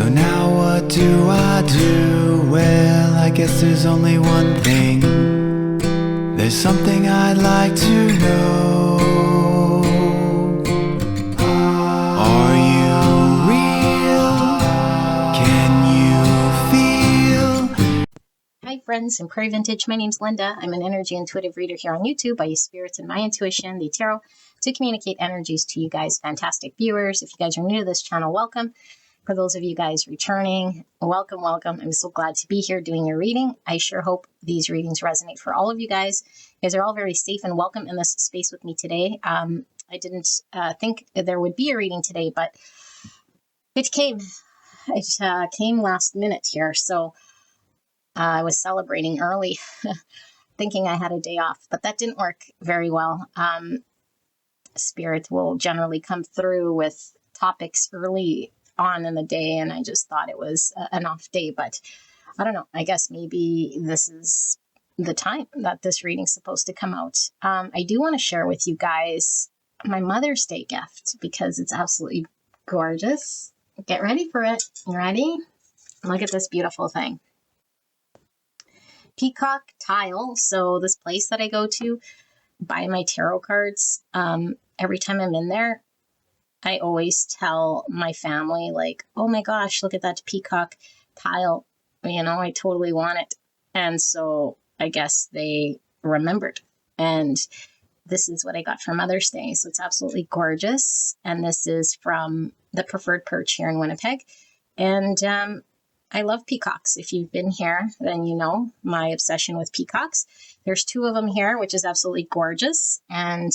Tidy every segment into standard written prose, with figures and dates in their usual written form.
So now what do I do? Well, I guess there's only one thing. There's something I'd like to know. Are you real? Can you feel? Hi friends and Prairie Vintage, my name's Linda. I'm an energy intuitive reader here on YouTube. I use spirits and my intuition, the tarot, to communicate energies to you guys, fantastic viewers. If you guys are new to this channel, welcome. For those of you guys returning, welcome, welcome. I'm so glad to be here doing your reading. I sure hope these readings resonate for all of you guys. You guys are all very safe and welcome in this space with me today. I didn't think there would be a reading today, but it came. It came last minute here, so I was celebrating early, thinking I had a day off, but that didn't work very well. Spirit will generally come through with topics early on in the day, and I just thought it was an off day, but I don't know. I guess maybe this is the time that this reading's supposed to come out. I do want to share with you guys my Mother's Day gift because it's absolutely gorgeous. Get ready for it. You ready? Look at this beautiful thing. Peacock tile. So this place that I go to buy my tarot cards, every time I'm in there, I always tell my family, like, oh my gosh, look at that peacock tile. You know, I totally want it. And so I guess they remembered. And this is what I got for Mother's Day. So it's absolutely gorgeous. And this is from the Preferred Perch here in Winnipeg. And I love peacocks. If you've been here, then you know my obsession with peacocks. There's two of them here, which is absolutely gorgeous. And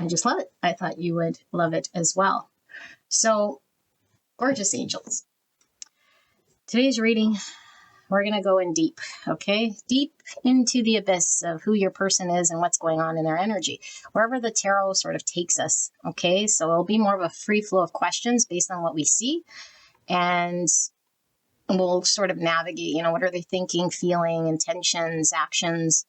I just love it. I thought you would love it as well. So, gorgeous angels. Today's reading, we're going to go in deep, okay? Deep into the abyss of who your person is and what's going on in their energy. Wherever the tarot sort of takes us, okay? So it'll be more of a free flow of questions based on what we see. And we'll sort of navigate, you know, what are they thinking, feeling, intentions, actions,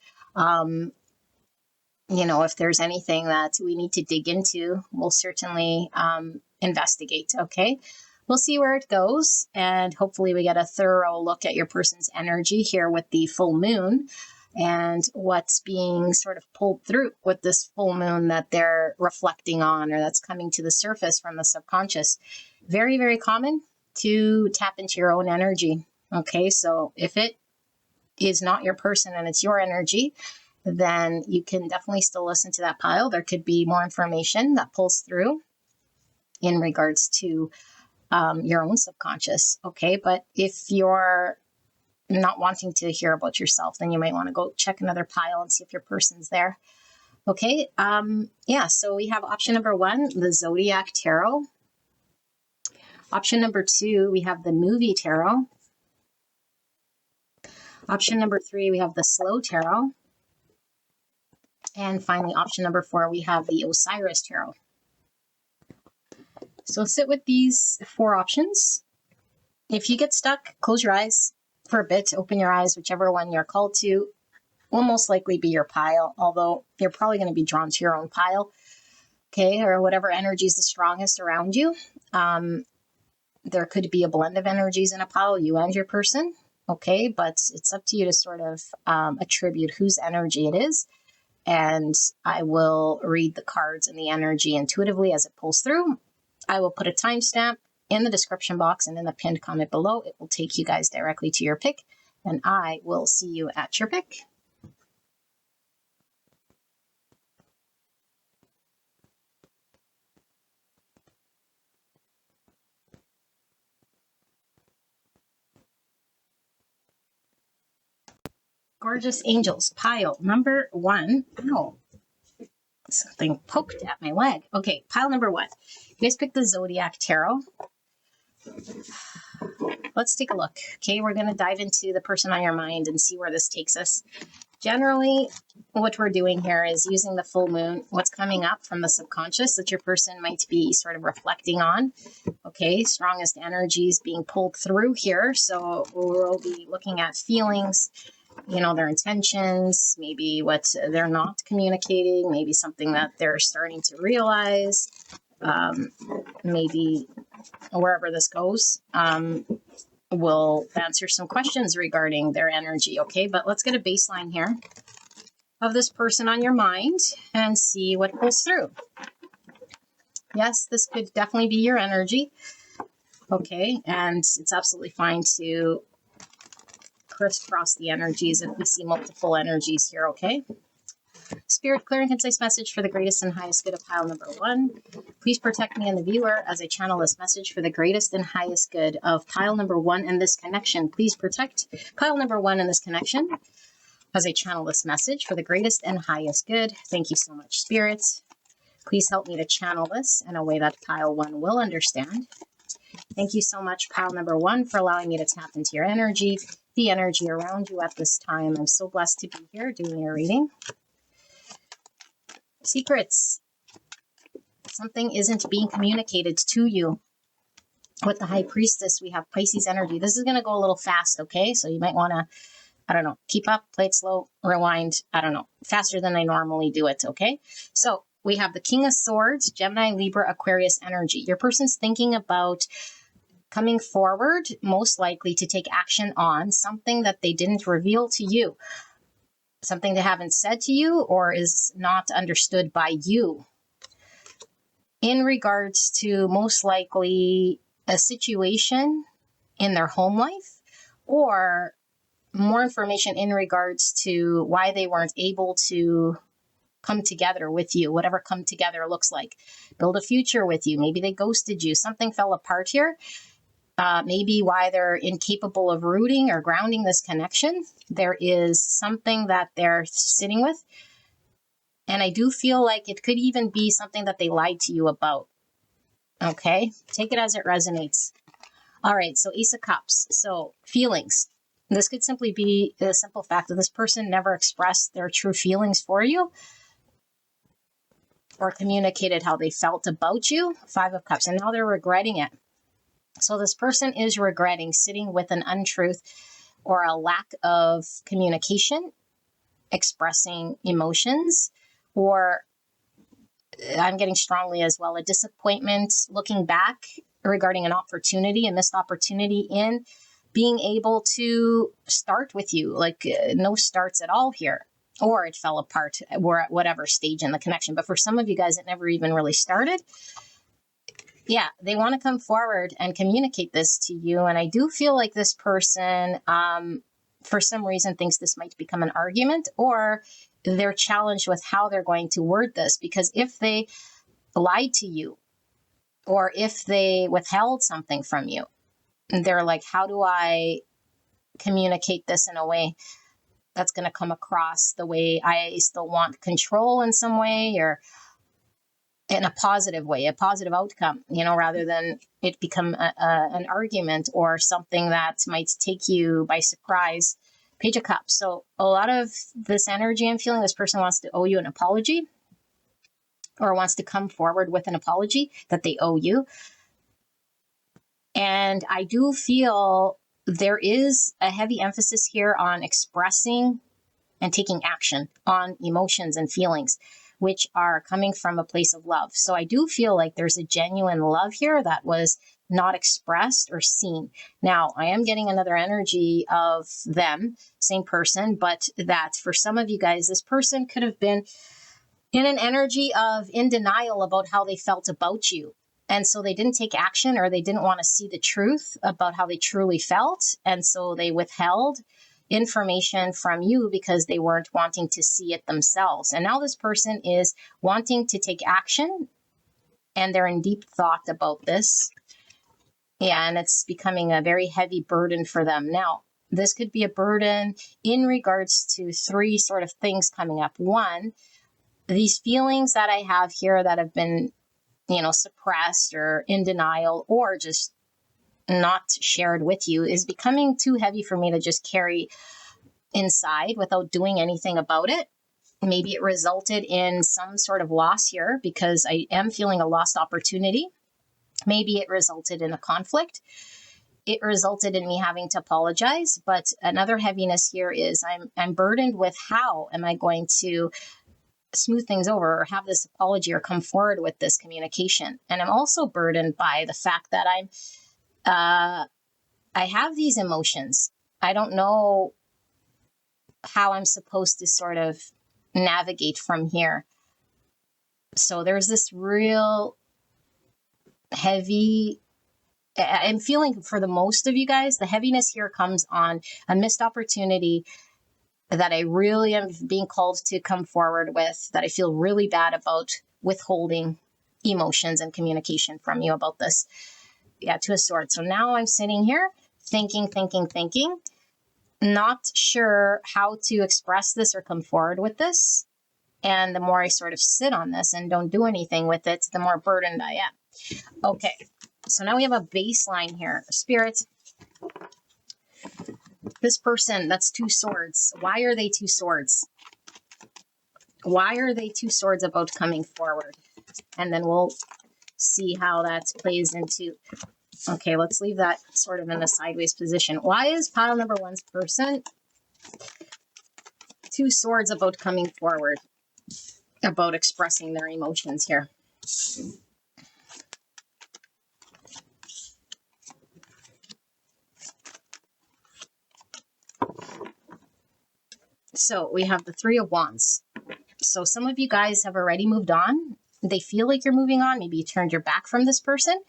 you know, if there's anything that we need to dig into, we'll certainly investigate, okay? We'll see where it goes, and hopefully we get a thorough look at your person's energy here with the full moon and what's being sort of pulled through with this full moon that they're reflecting on or that's coming to the surface from the subconscious. Very, very common to tap into your own energy, okay? So if it is not your person and it's your energy, then you can definitely still listen to that pile. There could be more information that pulls through in regards to your own subconscious, okay? But if you're not wanting to hear about yourself, then you might want to go check another pile and see if your person's there, okay? Yeah, so we have option number 1, the Zodiac Tarot. Option number 2, we have the Movie Tarot. Option number 3, we have the Slow Tarot. And finally, option number 4, we have the Osiris Tarot. So sit with these 4 options. If you get stuck, close your eyes for a bit, open your eyes, whichever one you're called to will most likely be your pile, although you're probably going to be drawn to your own pile, okay, or whatever energy is the strongest around you. There could be a blend of energies in a pile, you and your person, okay, but it's up to you to sort of attribute whose energy it is. And I will read the cards and the energy intuitively as it pulls through. I will put a timestamp in the description box and in the pinned comment below. It will take you guys directly to your pick, and I will see you at your pick. Gorgeous angels, pile number 1. Ow. Something poked at my leg. Okay, pile number 1. You guys picked the Zodiac Tarot. Let's take a look. Okay, we're going to dive into the person on your mind and see where this takes us. Generally, what we're doing here is using the full moon, what's coming up from the subconscious that your person might be sort of reflecting on. Okay, strongest energies being pulled through here. So we'll be looking at feelings, you know, their intentions, maybe what they're not communicating, maybe something that they're starting to realize, maybe wherever this goes, we'll answer some questions regarding their energy, okay? But let's get a baseline here of this person on your mind and see what pulls through. Yes, this could definitely be your energy, okay? And it's absolutely fine to crisscross the energies if we see multiple energies here, okay? Spirit, clear and concise message for the greatest and highest good of pile number 1. Please protect me and the viewer as I channel this message for the greatest and highest good of pile number 1 and this connection. Please protect pile number 1 and this connection as I channel this message for the greatest and highest good. Thank you so much, Spirit. Please help me to channel this in a way that pile 1 will understand. Thank you so much, pile number 1, for allowing me to tap into your energy, the energy around you at this time. I'm so blessed to be here doing your reading. Secrets. Something isn't being communicated to you. With the High Priestess, we have Pisces energy. This is going to go a little fast, okay? So you might want to, I don't know, keep up, play it slow, rewind, I don't know, faster than I normally do it, okay? So we have the King of Swords, Gemini, Libra, Aquarius energy. Your person's thinking about coming forward, most likely to take action on something that they didn't reveal to you. Something they haven't said to you or is not understood by you in regards to most likely a situation in their home life, or more information in regards to why they weren't able to come together with you, whatever come together looks like, build a future with you. Maybe they ghosted you. Something fell apart here. Maybe why they're incapable of rooting or grounding this connection. There is something that they're sitting with. And I do feel like it could even be something that they lied to you about. Okay, take it as it resonates. All right, so Ace of Cups. So feelings. This could simply be the simple fact that this person never expressed their true feelings for you or communicated how they felt about you. 5 of Cups, and now they're regretting it. So this person is regretting sitting with an untruth or a lack of communication, expressing emotions, or I'm getting strongly as well, a disappointment looking back regarding an opportunity, a missed opportunity in being able to start with you, like no starts at all here, or it fell apart or at whatever stage in the connection. But for some of you guys, it never even really started. Yeah, they want to come forward and communicate this to you. And I do feel like this person, for some reason, thinks this might become an argument, or they're challenged with how they're going to word this. Because if they lied to you, or if they withheld something from you, they're like, how do I communicate this in a way that's going to come across the way I still want control in some way, or in a positive way, a positive outcome, rather than it become an argument or something that might take you by surprise. Page of Cups. So a lot of this energy I'm feeling, this person wants to owe you an apology, or wants to come forward with an apology that they owe you. And I do feel there is a heavy emphasis here on expressing and taking action on emotions and feelings, which are coming from a place of love. So I do feel like there's a genuine love here that was not expressed or seen. Now, I am getting another energy of them, same person, but that for some of you guys, this person could have been in an energy of in denial about how they felt about you. And so they didn't take action, or they didn't want to see the truth about how they truly felt. And so they withheld information from you because they weren't wanting to see it themselves. And now this person is wanting to take action, and they're in deep thought about this. Yeah, and it's becoming a very heavy burden for them. Now, this could be a burden in regards to 3 sort of things coming up. 1, these feelings that I have here that have been, suppressed or in denial, or just not shared with you, is becoming too heavy for me to just carry inside without doing anything about it. Maybe it resulted in some sort of loss here, because I am feeling a lost opportunity. Maybe it resulted in a conflict. It resulted in me having to apologize. But another heaviness here is I'm burdened with how am I going to smooth things over or have this apology or come forward with this communication. And I'm also burdened by the fact that I have these emotions. I don't know how I'm supposed to sort of navigate from here. So there's this real heavy, I'm feeling for the most of you guys, the heaviness here comes on a missed opportunity that I really am being called to come forward with, that I feel really bad about withholding emotions and communication from you about this. Yeah, Two of Swords. So now I'm sitting here thinking, not sure how to express this or come forward with this. And the more I sort of sit on this and don't do anything with it, the more burdened I am. Okay, so now we have a baseline here. Spirit, this person, that's Two Swords. Why are they Two Swords? Why are they Two Swords about coming forward? And then we'll see how that plays into... Okay, let's leave that sort of in a sideways position. Why is pile number one's person Two Swords about coming forward, about expressing their emotions here? So we have the Three of Wands. So some of you guys have already moved on. They feel like you're moving on. Maybe you turned your back from this person.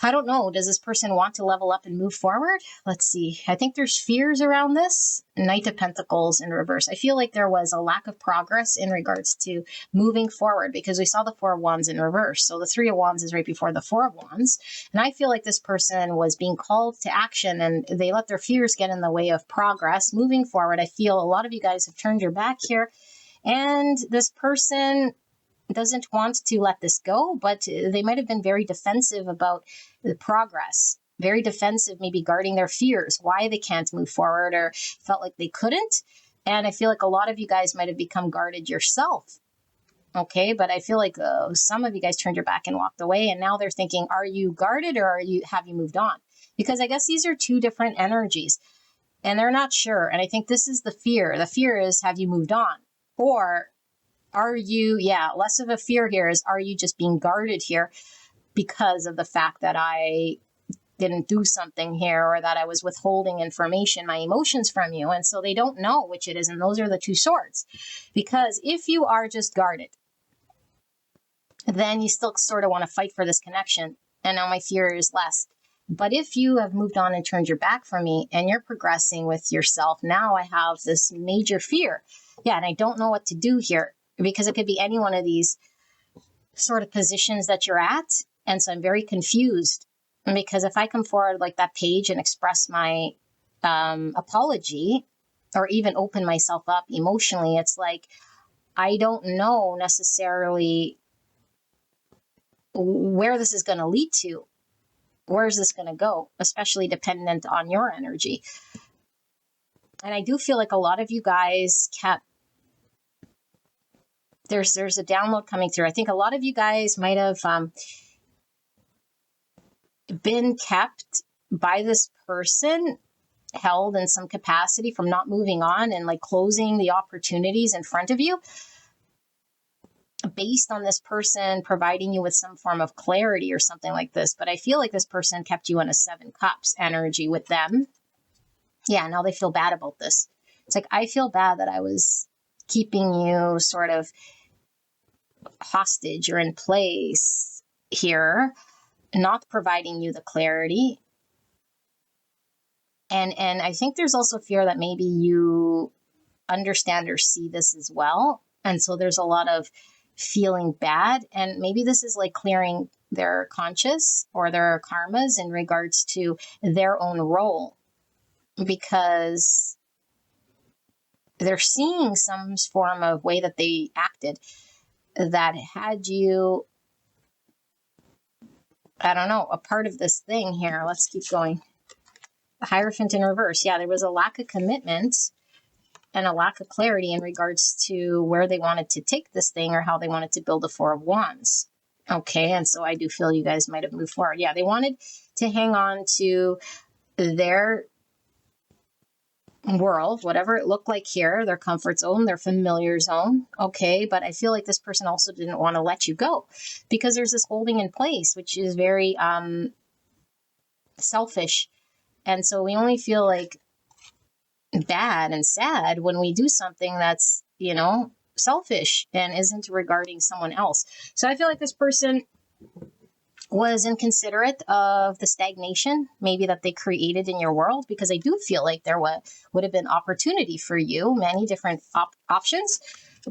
I don't know. Does this person want to level up and move forward? Let's see. I think there's fears around this. Knight of Pentacles in reverse. I feel like there was a lack of progress in regards to moving forward because we saw the Four of Wands in reverse. So the Three of Wands is right before the Four of Wands. And I feel like this person was being called to action and they let their fears get in the way of progress. Moving forward, I feel a lot of you guys have turned your back here. And this person doesn't want to let this go, but they might have been very defensive about the progress, very defensive, maybe guarding their fears, why they can't move forward or felt like they couldn't. And I feel like a lot of you guys might have become guarded yourself. Okay, but I feel like some of you guys turned your back and walked away, and now they're thinking, are you guarded or have you moved on? Because I guess these are two different energies and they're not sure. And I think this is the fear. The fear is, have you moved on? Or are you, less of a fear here is, are you just being guarded here because of the fact that I didn't do something here or that I was withholding information, my emotions from you? And so they don't know which it is. And those are the Two Swords. Because if you are just guarded, then you still sort of want to fight for this connection. And now my fear is less. But if you have moved on and turned your back from me and you're progressing with yourself, now I have this major fear. Yeah, and I don't know what to do here. Because it could be any one of these sort of positions that you're at. And so I'm very confused. Because if I come forward like that page and express my apology or even open myself up emotionally, it's like I don't know necessarily where this is going to lead to. Where is this going to go? Especially dependent on your energy. And I do feel like a lot of you guys kept... There's a download coming through. I think a lot of you guys might have been kept by this person, held in some capacity from not moving on and like closing the opportunities in front of you based on this person providing you with some form of clarity or something like this. But I feel like this person kept you in a Seven Cups energy with them. Yeah, now they feel bad about this. It's like, I feel bad that I was keeping you sort of hostage or in place here, not providing you the clarity. And I think there's also fear that maybe you understand or see this as well. And so there's a lot of feeling bad. And maybe this is like clearing their conscious or their karmas in regards to their own role, because they're seeing some form of way that they acted that had you, I don't know, a part of this thing here. Let's keep going. The Hierophant in reverse. Yeah, there was a lack of commitment and a lack of clarity in regards to where they wanted to take this thing or how they wanted to build a Four of Wands. Okay, and so I do feel you guys might have moved forward. Yeah, they wanted to hang on to their world, whatever it looked like here, their comfort zone, their familiar zone. Okay. But I feel like this person also didn't want to let you go because there's this holding in place, which is very selfish. And so we only feel like bad and sad when we do something that's, selfish and isn't regarding someone else. So I feel like this person was inconsiderate of the stagnation maybe that they created in your world, because I do feel like there would have been opportunity for you, many different options.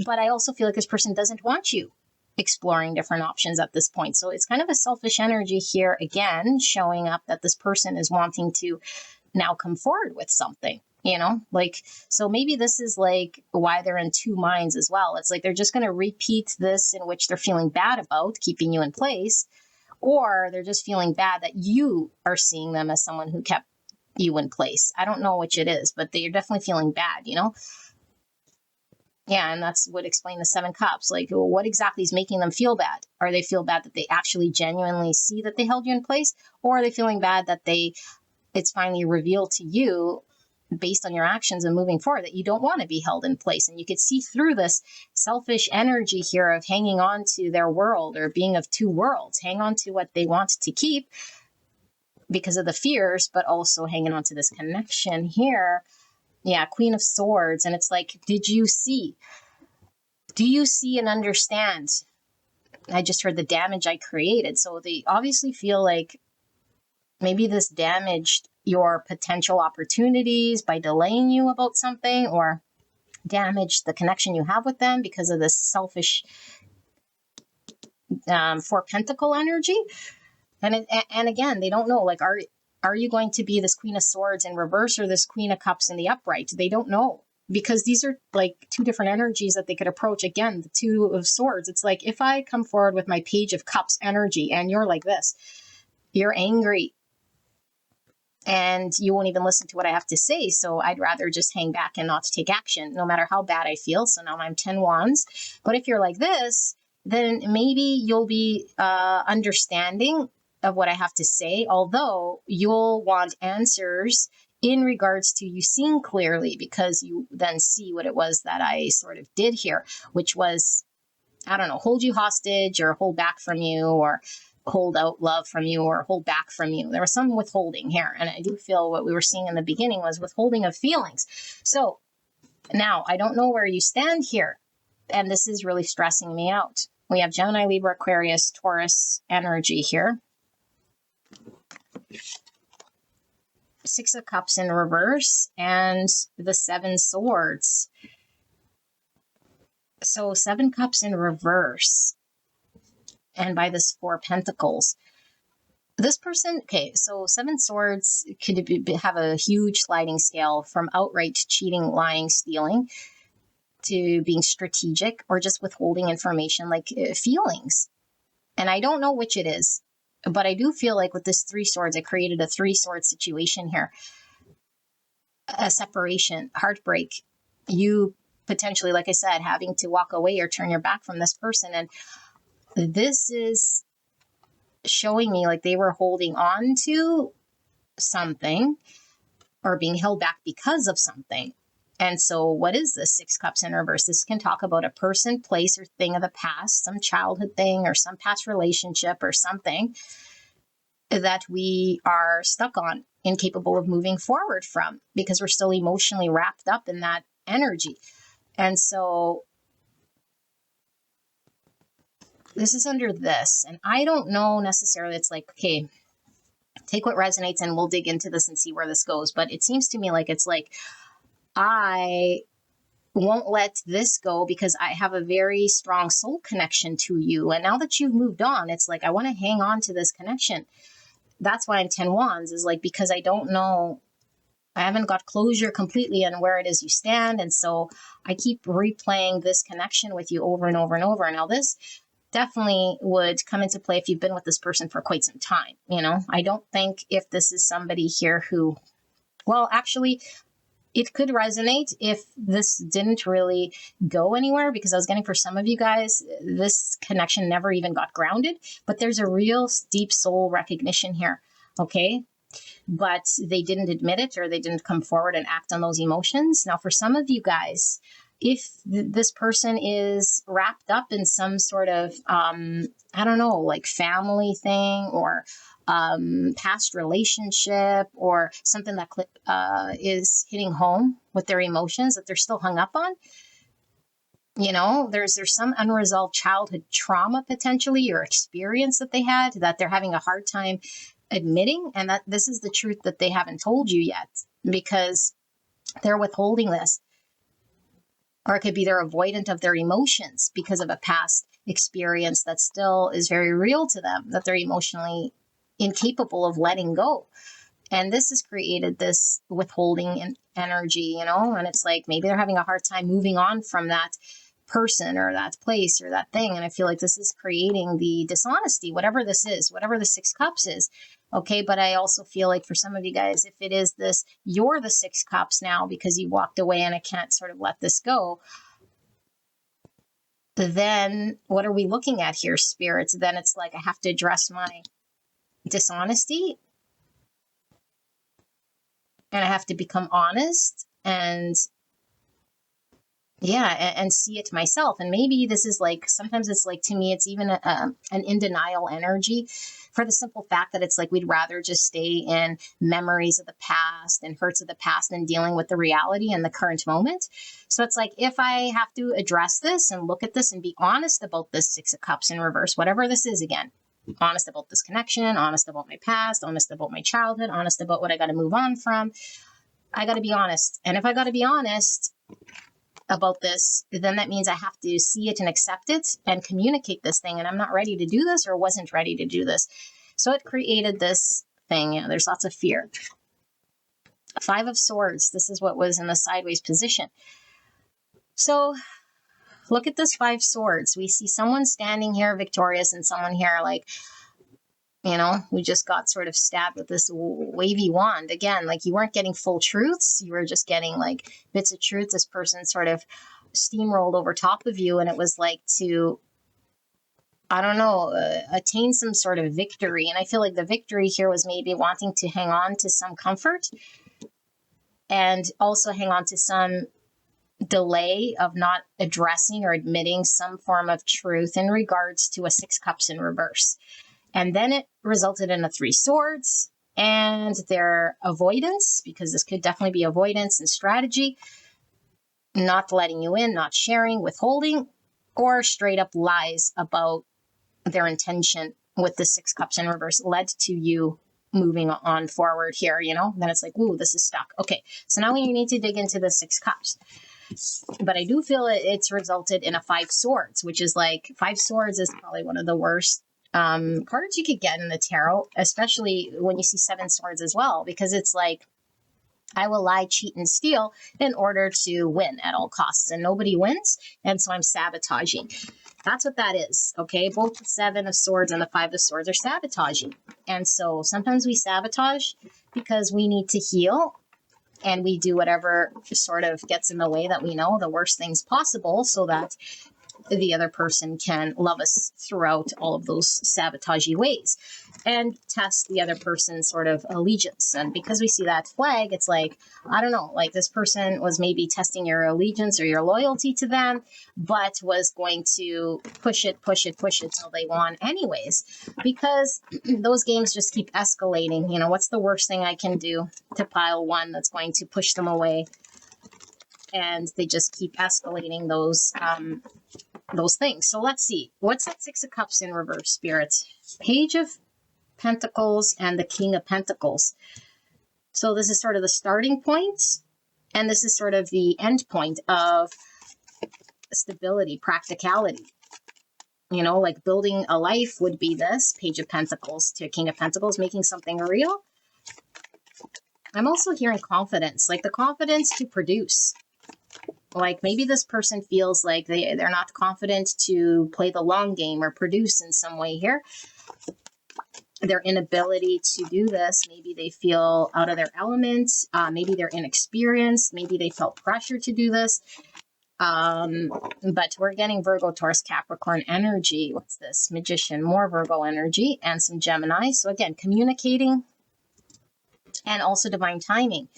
But I also feel like this person doesn't want you exploring different options at this point. So it's kind of a selfish energy here again, showing up that this person is wanting to now come forward with something, so maybe this is like why they're in two minds as well. It's like they're just going to repeat this in which they're feeling bad about keeping you in place, or they're just feeling bad that you are seeing them as someone who kept you in place. I don't know which it is, but they're definitely feeling bad, Yeah, and that's would explain the 7 cups. Like, well, what exactly is making them feel bad? Are they feel bad that they actually genuinely see that they held you in place? Or are they feeling bad that it's finally revealed to you based on your actions and moving forward that you don't want to be held in place? And you could see through this selfish energy here of hanging on to their world, or being of two worlds, hang on to what they want to keep because of the fears, but also hanging on to this connection here. Yeah, Queen of Swords. And it's like, do you see and understand? I just heard the damage I created. So they obviously feel like maybe this damaged your potential opportunities by delaying you about something, or damaged the connection you have with them because of this selfish 4 pentacle energy. And again, they don't know, like, are you going to be this Queen of Swords in reverse or this Queen of Cups in the upright? They don't know, because these are like 2 different energies that they could approach. Again, the 2 of Swords. It's like, if I come forward with my Page of Cups energy and you're like this, you're angry, and you won't even listen to what I have to say. So I'd rather just hang back and not take action, no matter how bad I feel. So now I'm 10 wands. But if you're like this, then maybe you'll be understanding of what I have to say, although you'll want answers in regards to you seeing clearly, because you then see what it was that I sort of did here, which was, I don't know, hold you hostage or hold back from you, or hold out love from you, or hold back from you. There was some withholding here. And I do feel what we were seeing in the beginning was withholding of feelings. So now I don't know where you stand here. And this is really stressing me out. We have Gemini, Libra, Aquarius, Taurus energy here. 6 of Cups in reverse and the 7 Swords. So 7 Cups in reverse, and by this 4 Pentacles. This person, okay, so 7 Swords could have a huge sliding scale from outright cheating, lying, stealing, to being strategic, or just withholding information, like feelings. And I don't know which it is, but I do feel like with this 3 Swords, I created a 3 Swords situation here. A separation, heartbreak, you potentially, like I said, having to walk away or turn your back from this person. And this is showing me like they were holding on to something or being held back because of something. And so what is this 6 Cups in reverse? This can talk about a person, place, or thing of the past, some childhood thing or some past relationship or something that we are stuck on, incapable of moving forward from, because we're still emotionally wrapped up in that energy. And so this is under this, and I don't know necessarily. It's like, okay, take what resonates and we'll dig into this and see where this goes. But it seems to me like it's like, I won't let this go because I have a very strong soul connection to you. And now that you've moved on, it's like, I want to hang on to this connection. That's why I'm 10 wands, is like, because I don't know, I haven't got closure completely on where it is you stand. And so I keep replaying this connection with you over and over and over. Now this definitely would come into play if you've been with this person for quite some time. I don't think if this is somebody here who, well, actually, it could resonate if this didn't really go anywhere, because I was getting, for some of you guys, this connection never even got grounded, but there's a real deep soul recognition here. Okay. but they didn't admit it, or they didn't come forward and act on those emotions. Now, for some of you guys, if this person is wrapped up in some sort of, I don't know, like family thing, or past relationship, or something that is hitting home with their emotions that they're still hung up on, there's some unresolved childhood trauma potentially, or experience that they had that they're having a hard time admitting, and that this is the truth that they haven't told you yet because they're withholding this. Or it could be they're avoidant of their emotions because of a past experience that still is very real to them, that they're emotionally incapable of letting go. And this has created this withholding energy, and it's like maybe they're having a hard time moving on from that person or that place or that thing. And I feel like this is creating the dishonesty, whatever this is, whatever the Six Cups is. Okay. But I also feel like for some of you guys, if it is this, you're the Six Cups now because you walked away and I can't sort of let this go. Then what are we looking at here, spirits? Then it's like, I have to address my dishonesty, and I have to become honest and see it myself. And maybe this is like, sometimes it's like, to me, it's even an in denial energy, for the simple fact that it's like we'd rather just stay in memories of the past and hurts of the past than dealing with the reality in the current moment. So it's like, if I have to address this and look at this and be honest about this Six of Cups in reverse, whatever this is, again, honest about this connection, honest about my past, honest about my childhood, honest about what I got to move on from, I got to be honest. And if I got to be honest about this, then that means I have to see it and accept it and communicate this thing. And I'm not ready to do this, or wasn't ready to do this. So it created this thing. There's lots of fear. Five of Swords. This is what was in the sideways position. So look at this Five Swords. We see someone standing here victorious and someone here like, we just got sort of stabbed with this wavy wand. Again, like you weren't getting full truths. You were just getting like bits of truth. This person sort of steamrolled over top of you. And it was like to, I don't know, attain some sort of victory. And I feel like the victory here was maybe wanting to hang on to some comfort and also hang on to some delay of not addressing or admitting some form of truth in regards to a Six Cups in reverse. And then it resulted in a Three Swords and their avoidance, because this could definitely be avoidance and strategy, not letting you in, not sharing, withholding, or straight up lies about their intention with the Six Cups in reverse led to you moving on forward here, then it's like, ooh, this is stuck. Okay. So now we need to dig into the Six Cups. But I do feel it's resulted in a Five Swords, which is like, Five Swords is probably one of the worst cards you could get in the tarot, especially when you see Seven Swords as well, because it's like, I will lie, cheat, and steal in order to win at all costs, and nobody wins, and so I'm sabotaging. That's what that is, okay? Both the Seven of Swords and the Five of Swords are sabotaging. And so sometimes we sabotage because we need to heal, and we do whatever sort of gets in the way that we know the worst things possible so that the other person can love us throughout all of those sabotagey ways and test the other person's sort of allegiance. And because we see that flag, it's like, I don't know, like this person was maybe testing your allegiance or your loyalty to them, but was going to push it till they won anyways, because those games just keep escalating. What's the worst thing I can do to pile one that's going to push them away? And they just keep escalating those things. So let's see. What's that Six of Cups in reverse, spirits? Page of Pentacles and the King of Pentacles. So this is sort of the starting point, and this is sort of the end point of stability, practicality. Like building a life would be this Page of Pentacles to King of Pentacles, making something real. I'm also hearing confidence, like the confidence to produce. Like maybe this person feels like they're not confident to play the long game or produce in some way here. Their inability to do this, maybe they feel out of their element, maybe they're inexperienced, maybe they felt pressure to do this. But we're getting Virgo, Taurus, Capricorn energy. What's this? Magician, more Virgo energy, and some Gemini. So again, communicating and also divine timing.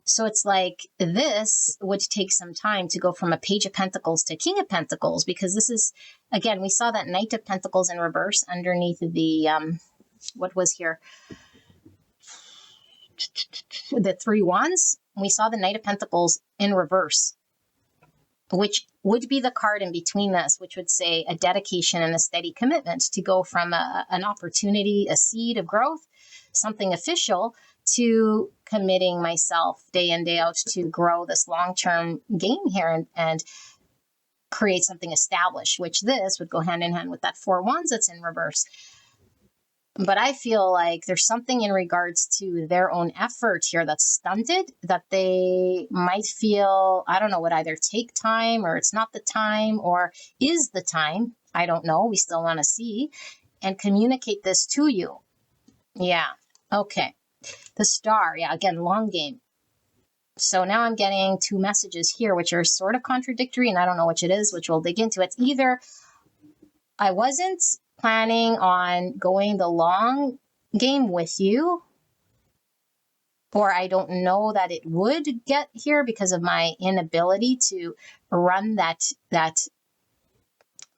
So it's like this would take some time to go from a Page of Pentacles to King of Pentacles, because this is, again, we saw that Knight of Pentacles in reverse underneath the, what was here? The 3 Wands. We saw the Knight of Pentacles in reverse, which would be the card in between this, which would say a dedication and a steady commitment to go from an opportunity, a seed of growth, something official, to committing myself day in, day out to grow this long-term game here and create something established, which this would go hand in hand with that 4 Wands that's in reverse. But I feel like there's something in regards to their own effort here that's stunted, that they might feel, I don't know, would either take time, or it's not the time, or is the time. I don't know. We still want to see and communicate this to you. Yeah. Okay. The Star. Yeah. Again, long game. So now I'm getting 2 messages here, which are sort of contradictory, and I don't know which it is, which we'll dig into. It's either I wasn't planning on going the long game with you, or I don't know that it would get here because of my inability to run that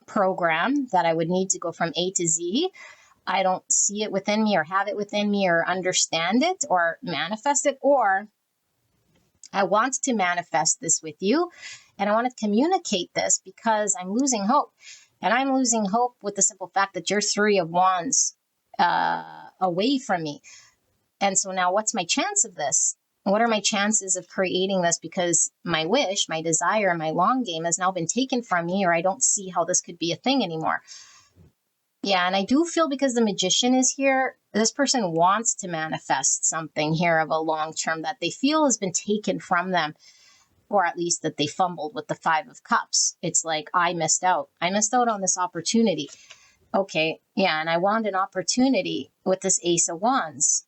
program that I would need to go from A to Z. I don't see it within me, or have it within me, or understand it, or manifest it, or I want to manifest this with you, and I want to communicate this because I'm losing hope. And I'm losing hope with the simple fact that you're 3 of Wands away from me. And so now what's my chance of this? What are my chances of creating this? Because my wish, my desire, my long game has now been taken from me, or I don't see how this could be a thing anymore. Yeah, and I do feel, because the Magician is here, this person wants to manifest something here of a long term that they feel has been taken from them, or at least that they fumbled with the 5 of Cups. It's like, I missed out. I missed out on this opportunity. Okay, yeah, and I want an opportunity with this Ace of Wands.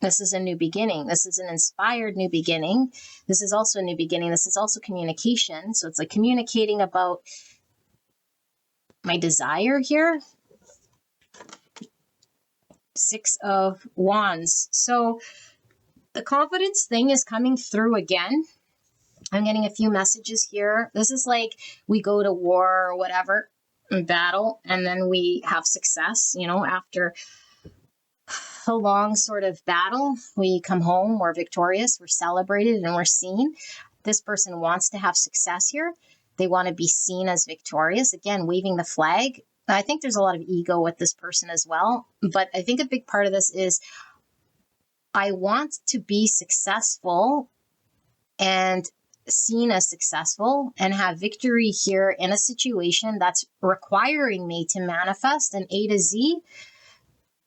This is a new beginning. This is an inspired new beginning. This is also a new beginning. This is also communication. So it's like communicating about my desire here. 6 of Wands. So the confidence thing is coming through again. I'm getting a few messages here. This is like we go to war or whatever, battle, and then we have success, after a long sort of battle, we come home, we're victorious, we're celebrated, and we're seen. This person wants to have success here. They want to be seen as victorious. Again, waving the flag. I think there's a lot of ego with this person as well. But I think a big part of this is I want to be successful and seen as successful and have victory here in a situation that's requiring me to manifest an A to Z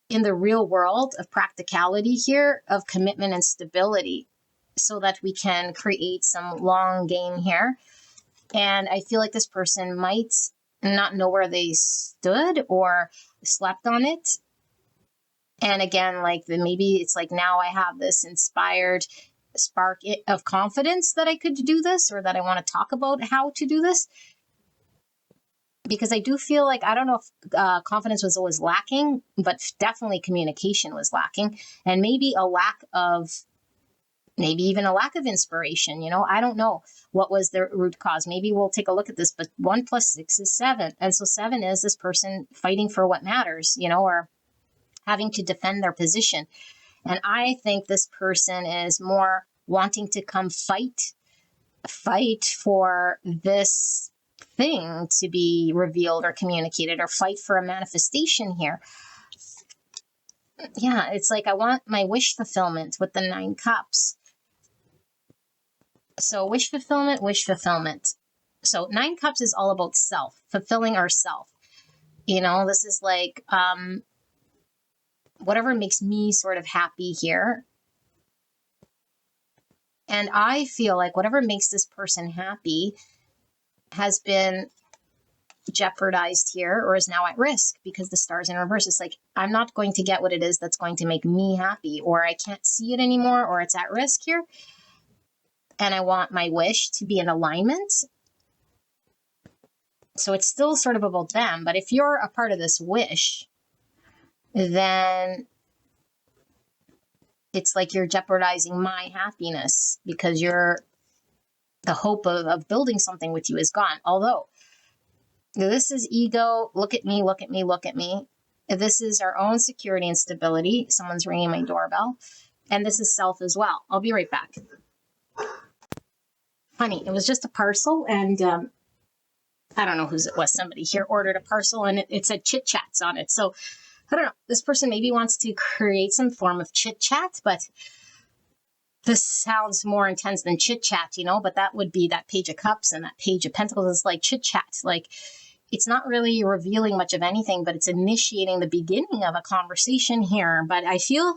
in the real world of practicality here, of commitment and stability, so that we can create some long game here. And I feel like this person might not know where they stood or slept on it. And again, like maybe it's like now I have this inspired spark of confidence that I could do this, or that I want to talk about how to do this. Because I do feel like, I don't know if confidence was always lacking, but definitely communication was lacking. And maybe even a lack of inspiration. I don't know what was the root cause. Maybe we'll take a look at this, but 1 + 6 is 7. And so 7 is this person fighting for what matters, or having to defend their position. And I think this person is more wanting to come fight for this thing to be revealed or communicated, or fight for a manifestation here. Yeah, it's like I want my wish fulfillment with the 9 cups. So wish fulfillment. So 9 cups is all about self, fulfilling ourself. This is like whatever makes me sort of happy here. And I feel like whatever makes this person happy has been jeopardized here, or is now at risk, because the star's in reverse. It's like, I'm not going to get what it is that's going to make me happy, or I can't see it anymore, or it's at risk here. And I want my wish to be in alignment. So it's still sort of about them. But if you're a part of this wish, then it's like you're jeopardizing my happiness because the hope of building something with you is gone. Although this is ego, look at me, look at me, look at me. This is our own security and stability. Someone's ringing my doorbell. And this is self as well. I'll be right back. Honey, it was just a parcel, and I don't know whose it was. Somebody here ordered a parcel, and it said chit chats on it. So I don't know. This person maybe wants to create some form of chit chat, but this sounds more intense than chit chat, but that would be that page of cups and that page of pentacles. It's like chit chat. Like, it's not really revealing much of anything, but it's initiating the beginning of a conversation here. But I feel,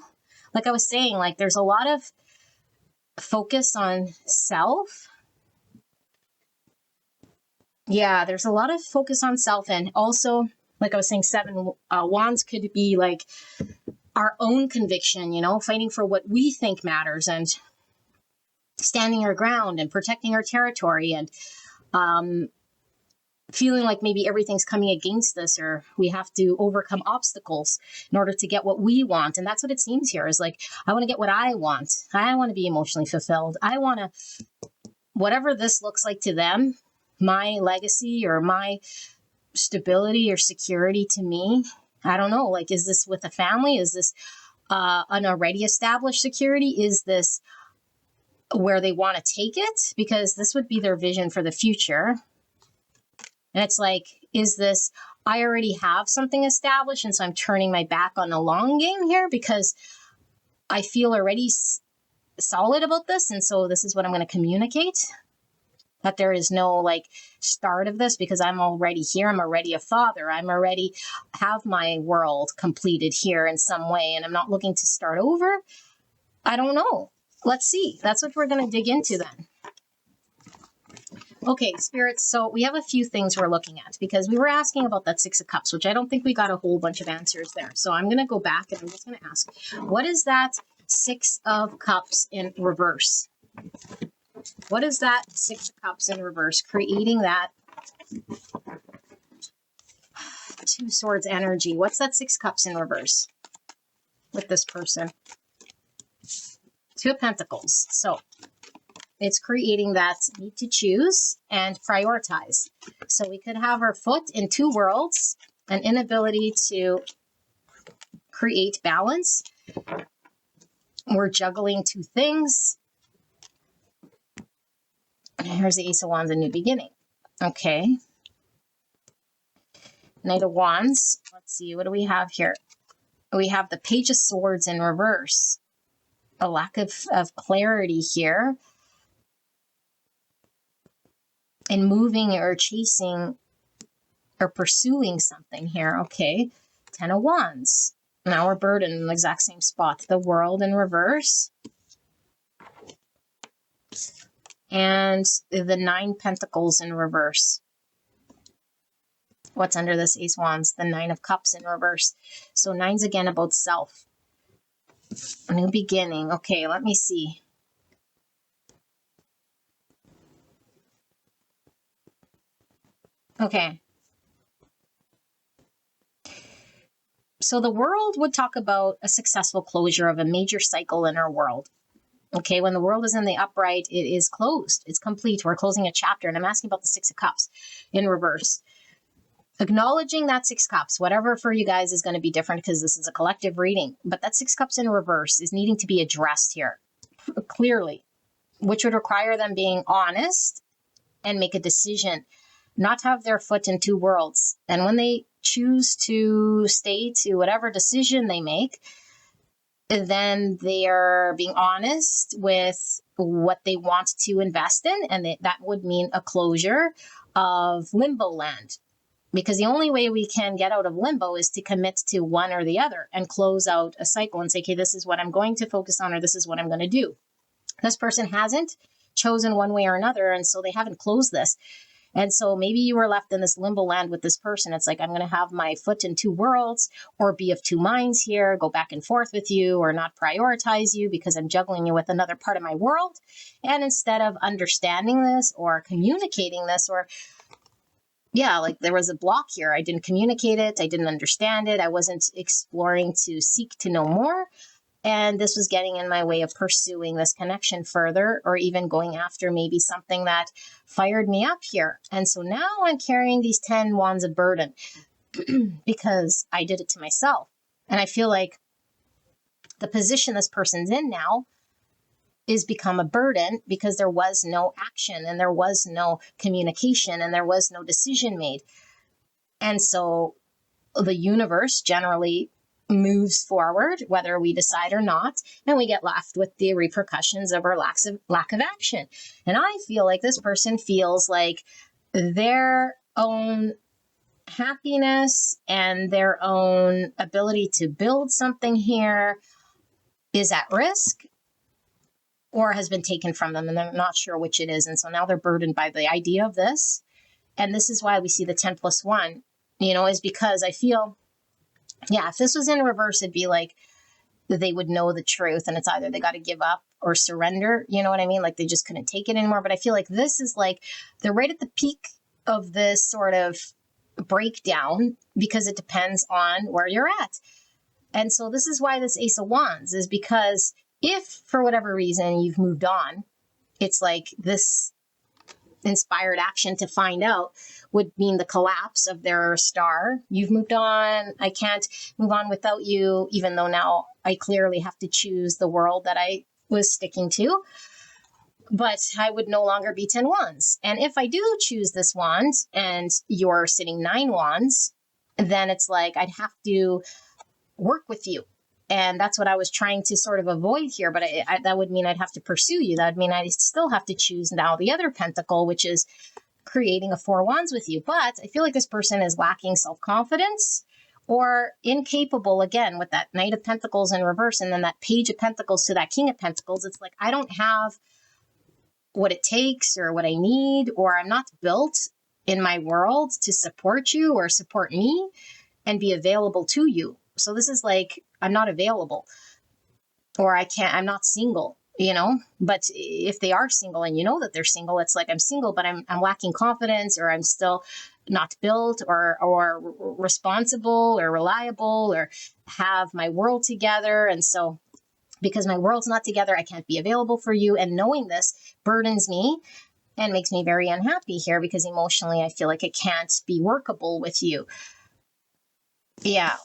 like I was saying, like there's a lot of focus on self. Yeah, there's a lot of focus on self. And also, like I was saying, 7 wands could be like our own conviction, fighting for what we think matters and standing our ground and protecting our territory and feeling like maybe everything's coming against us, or we have to overcome obstacles in order to get what we want. And that's what it seems here is like, I want to get what I want. I want to be emotionally fulfilled. I want to, whatever this looks like to them, my legacy or my stability or security to me, I don't know. Like, is this with a family? Is this an already established security? Is this where they want to take it? Because this would be their vision for the future. And it's like, is this, I already have something established, and so I'm turning my back on the long game here because I feel already solid about this. And so this is what I'm going to communicate. That there is no like start of this because I'm already here. I'm already a father. I'm already have my world completed here in some way. And I'm not looking to start over. I don't know. Let's see. That's what we're going to dig into then. Okay, spirits. So we have a few things we're looking at because we were asking about that 6 of Cups, which I don't think we got a whole bunch of answers there. So I'm going to go back and I'm just going to ask, what is that 6 of Cups in reverse? What is that 6 of Cups in reverse? Creating that 2 Swords energy. What's that 6 Cups in reverse with this person? 2 of Pentacles. So it's creating that need to choose and prioritize. So we could have our foot in 2 worlds, an inability to create balance. We're juggling 2 things. Here's the Ace of Wands, a new beginning. Okay. Knight of Wands. Let's see, what do we have here? We have the Page of Swords in reverse. A lack of clarity here. And moving or chasing or pursuing something here. Okay. 10 of Wands. Now we're burdened in the exact same spot. The World in reverse. And the 9 Pentacles in reverse. What's under this Ace Wands? The 9 of Cups in reverse. So 9's again about self. A new beginning. Okay, let me see. Okay. So the World would talk about a successful closure of a major cycle in our world. Okay, when the world is in the upright, it is closed. It's complete. We're closing a chapter. And I'm asking about the 6 of Cups in reverse. Acknowledging that 6 Cups, whatever for you guys is going to be different because this is a collective reading. But that 6 Cups in reverse is needing to be addressed here clearly, which would require them being honest and make a decision, not have their foot in 2 worlds. And when they choose to stay to whatever decision they make, then they are being honest with what they want to invest in. And that would mean a closure of limbo land. Because the only way we can get out of limbo is to commit to one or the other and close out a cycle and say, okay, this is what I'm going to focus on, or this is what I'm going to do. This person hasn't chosen one way or another, and so they haven't closed this. And so maybe you were left in this limbo land with this person. It's like, I'm going to have my foot in 2 worlds or be of 2 minds here, go back and forth with you or not prioritize you because I'm juggling you with another part of my world. And instead of understanding this or communicating this, or yeah, like there was a block here. I didn't communicate it. I didn't understand it. I wasn't exploring to seek to know more. And this was getting in my way of pursuing this connection further, or even going after maybe something that fired me up here. And so now I'm carrying these 10 wands of burden because I did it to myself. And I feel like the position this person's in now is become a burden because there was no action and there was no communication and there was no decision made. And so the universe generally moves forward, whether we decide or not, and we get left with the repercussions of our lack of action. And I feel like this person feels like their own happiness and their own ability to build something here is at risk or has been taken from them, and they're not sure which it is. And so now they're burdened by the idea of this. And this is why we see the 10 plus 1, is because I feel, if this was in reverse, it'd be like they would know the truth and it's either they got to give up or surrender. You know what I mean? Like they just couldn't take it anymore. But I feel like this is like they're right at the peak of this sort of breakdown because it depends on where you're at. And so this is why this Ace of Wands is because if for whatever reason you've moved on, it's like this inspired action to find out would mean the collapse of their star. You've moved on. I can't move on without you, even though now I clearly have to choose the world that I was sticking to. But I would no longer be 10 wands. And if I do choose this wand and you're sitting 9 wands, then it's like I'd have to work with you. And that's what I was trying to sort of avoid here. But that would mean I'd have to pursue you. That would mean I still have to choose now the other pentacle, which is creating a 4 wands with you. But I feel like this person is lacking self-confidence or incapable, again, with that Knight of Pentacles in reverse and then that Page of Pentacles to that King of Pentacles. It's like I don't have what it takes or what I need, or I'm not built in my world to support you or support me and be available to you. So this is like, I'm not available or I'm not single, but if they are single and that they're single, it's like I'm single, but I'm lacking confidence or I'm still not built or responsible or reliable or have my world together. And so because my world's not together, I can't be available for you. And knowing this burdens me and makes me very unhappy here because emotionally I feel like it can't be workable with you. Yeah,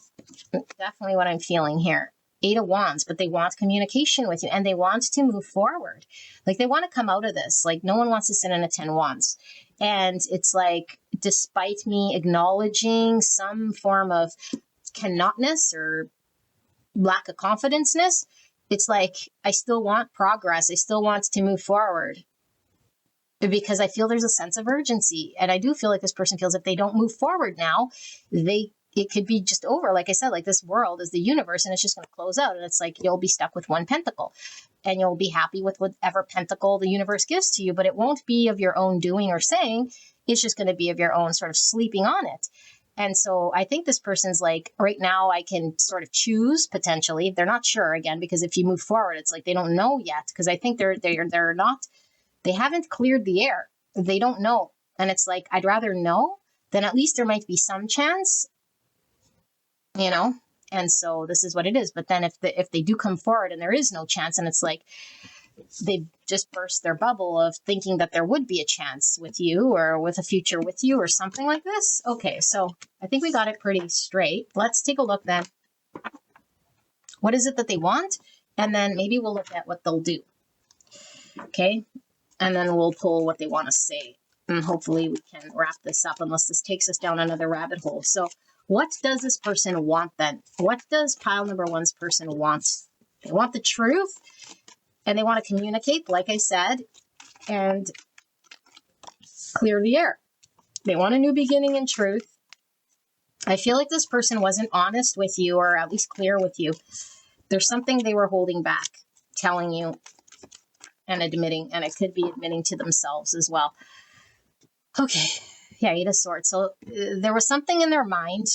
definitely what I'm feeling here. 8 of Wands, but they want communication with you and they want to move forward. Like they want to come out of this. Like no one wants to sit in a 10 Wands. And it's like, despite me acknowledging some form of cannotness or lack of confidence-ness, it's like, I still want progress. I still want to move forward because I feel there's a sense of urgency. And I do feel like this person feels if they don't move forward now, it could be just over. Like I said, like this world is the universe and it's just going to close out. And it's like, you'll be stuck with 1 pentacle and you'll be happy with whatever pentacle the universe gives to you, but it won't be of your own doing or saying. It's just going to be of your own sort of sleeping on it. And so I think this person's like, right now I can sort of choose potentially. They're not sure again, because if you move forward, it's like they don't know yet. Because I think they haven't cleared the air. They don't know. And it's like, I'd rather know than at least there might be some chance, And so this is what it is. But then if they do come forward and there is no chance, and it's like they've just burst their bubble of thinking that there would be a chance with you or with a future with you or something like this. Okay, so I think we got it pretty straight. Let's take a look then. What is it that they want? And then maybe we'll look at what they'll do. Okay, and then we'll pull what they want to say. And hopefully we can wrap this up unless this takes us down another rabbit hole. So what does this person want then? What does pile number 1's person want? They want the truth. And they want to communicate, like I said, and clear the air. They want a new beginning in truth. I feel like this person wasn't honest with you or at least clear with you. There's something they were holding back, telling you and admitting, and it could be admitting to themselves as well. Okay, yeah, 8 of Swords. So there was something in their mind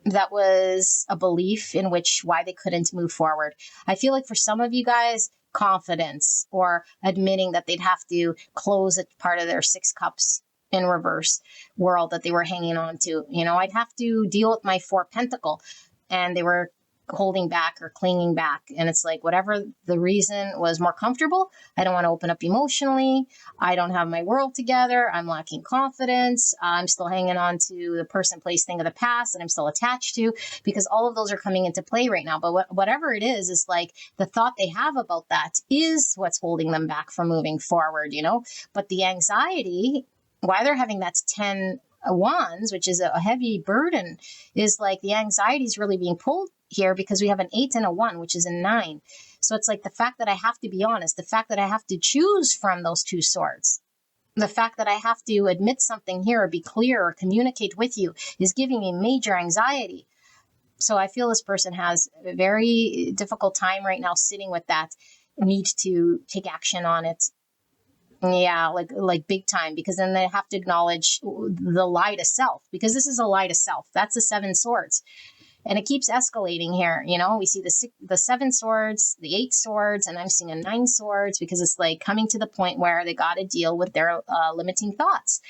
that was a belief in why they couldn't move forward. I feel like for some of you guys, confidence or admitting that they'd have to close a part of their 6 cups in reverse world that they were hanging on to. I'd have to deal with my 4 pentacle, and they were holding back or clinging back. And it's like, whatever the reason was more comfortable, I don't want to open up emotionally. I don't have my world together. I'm lacking confidence. I'm still hanging on to the person, place, thing of the past that I'm still attached to, because all of those are coming into play right now. But whatever it is like the thought they have about that is what's holding them back from moving forward, you know? But the anxiety, why they're having that 10 wands, which is a heavy burden, is like the anxiety is really being pulled here because we have an 8 and a 1, which is a 9. So it's like the fact that I have to be honest, the fact that I have to choose from those 2 swords, the fact that I have to admit something here or be clear or communicate with you is giving me major anxiety. So I feel this person has a very difficult time right now sitting with that need to take action on it. Yeah, like big time, because then they have to acknowledge the lie to self, because this is a lie to self. That's the 7 swords. And it keeps escalating here. You know, we see the 7 swords, the 8 swords, and I'm seeing a 9 swords, because it's like coming to the point where they got to deal with their limiting thoughts,